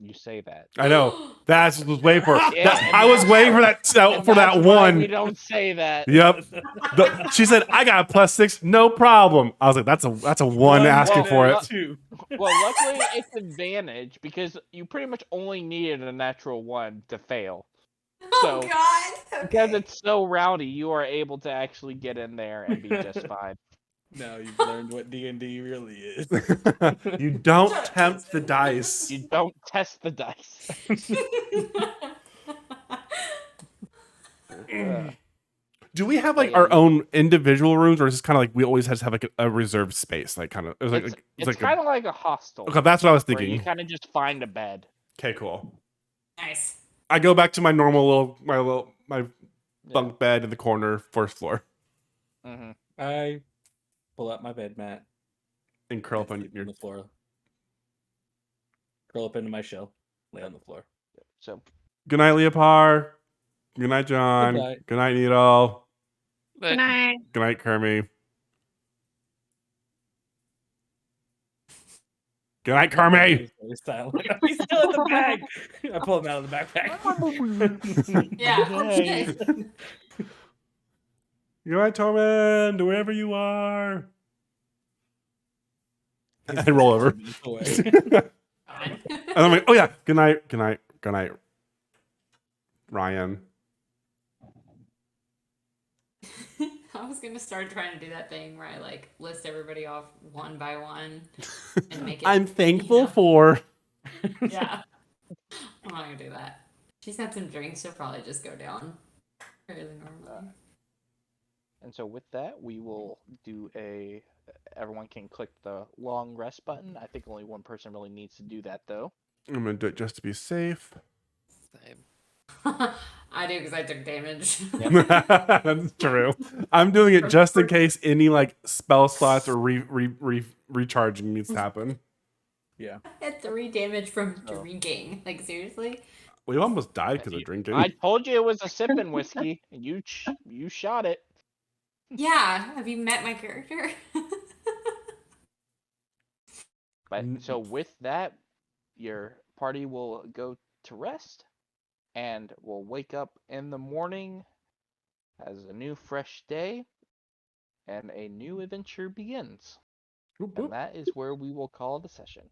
You say that. I know. That's what I was waiting for. Yeah. I was waiting for that for that That's why one. we don't say that. Yep. She said, "I got a +6, no problem." I was like, "That's a one asking for it." Two. Well, luckily it's advantage because you pretty much only needed a natural 1 to fail. Oh So, God. Because Okay. it's so rowdy, you are able to actually get in there and be just fine. Now you've learned what D&D really is. You don't tempt the dice. You don't test the dice. Do we have like yeah, our you- own individual rooms, or is this kind of like we always have to have like a reserved space, like kind of? It's kind of like a hostel. Okay, that's what I was where you thinking. kind of just find a bed. Okay, cool. Nice. I go back to my normal my Yeah. bunk bed in the corner, first floor, hmm I pull out my bed mat. and curl up I on sleep your. the floor. Curl up into my shell. Lay on the floor. So Good night, Leopard. Good night, John. Good night. Good night, Needle. Good night. Good night, Kermie. Good night, Kermie. He's very silent. He's still in the bag. I pull him out of the backpack. Yeah. Oh shit. Good night, Tormund. Wherever you are. I roll over. Away. God. And I'm like, oh yeah, good night, good night, good night, Ryan. I was gonna start trying to do that thing where I like list everybody off one by one and make it. I'm thankful Yeah. for. Yeah. I'm not gonna do that. She's had some drinks. She'll probably just go down fairly normally. and so with that, we will do a. Everyone can click the long rest button. I think only one person really needs to do that though. I'm gonna do it just to be safe. Same. I do because I took damage. That's true. I'm doing it just in case any like spell slots or recharging needs to happen. Yeah. I had 3 damage from Oh. drinking. Like seriously? We almost died because of drinking. I told you it was a sipping whiskey, and you shot it. Yeah. Have you met my character? But N- so with that, your party will go to rest and will wake up in the morning as a new fresh day and a new adventure begins. Whoop, And whoop. that is where we will call the session.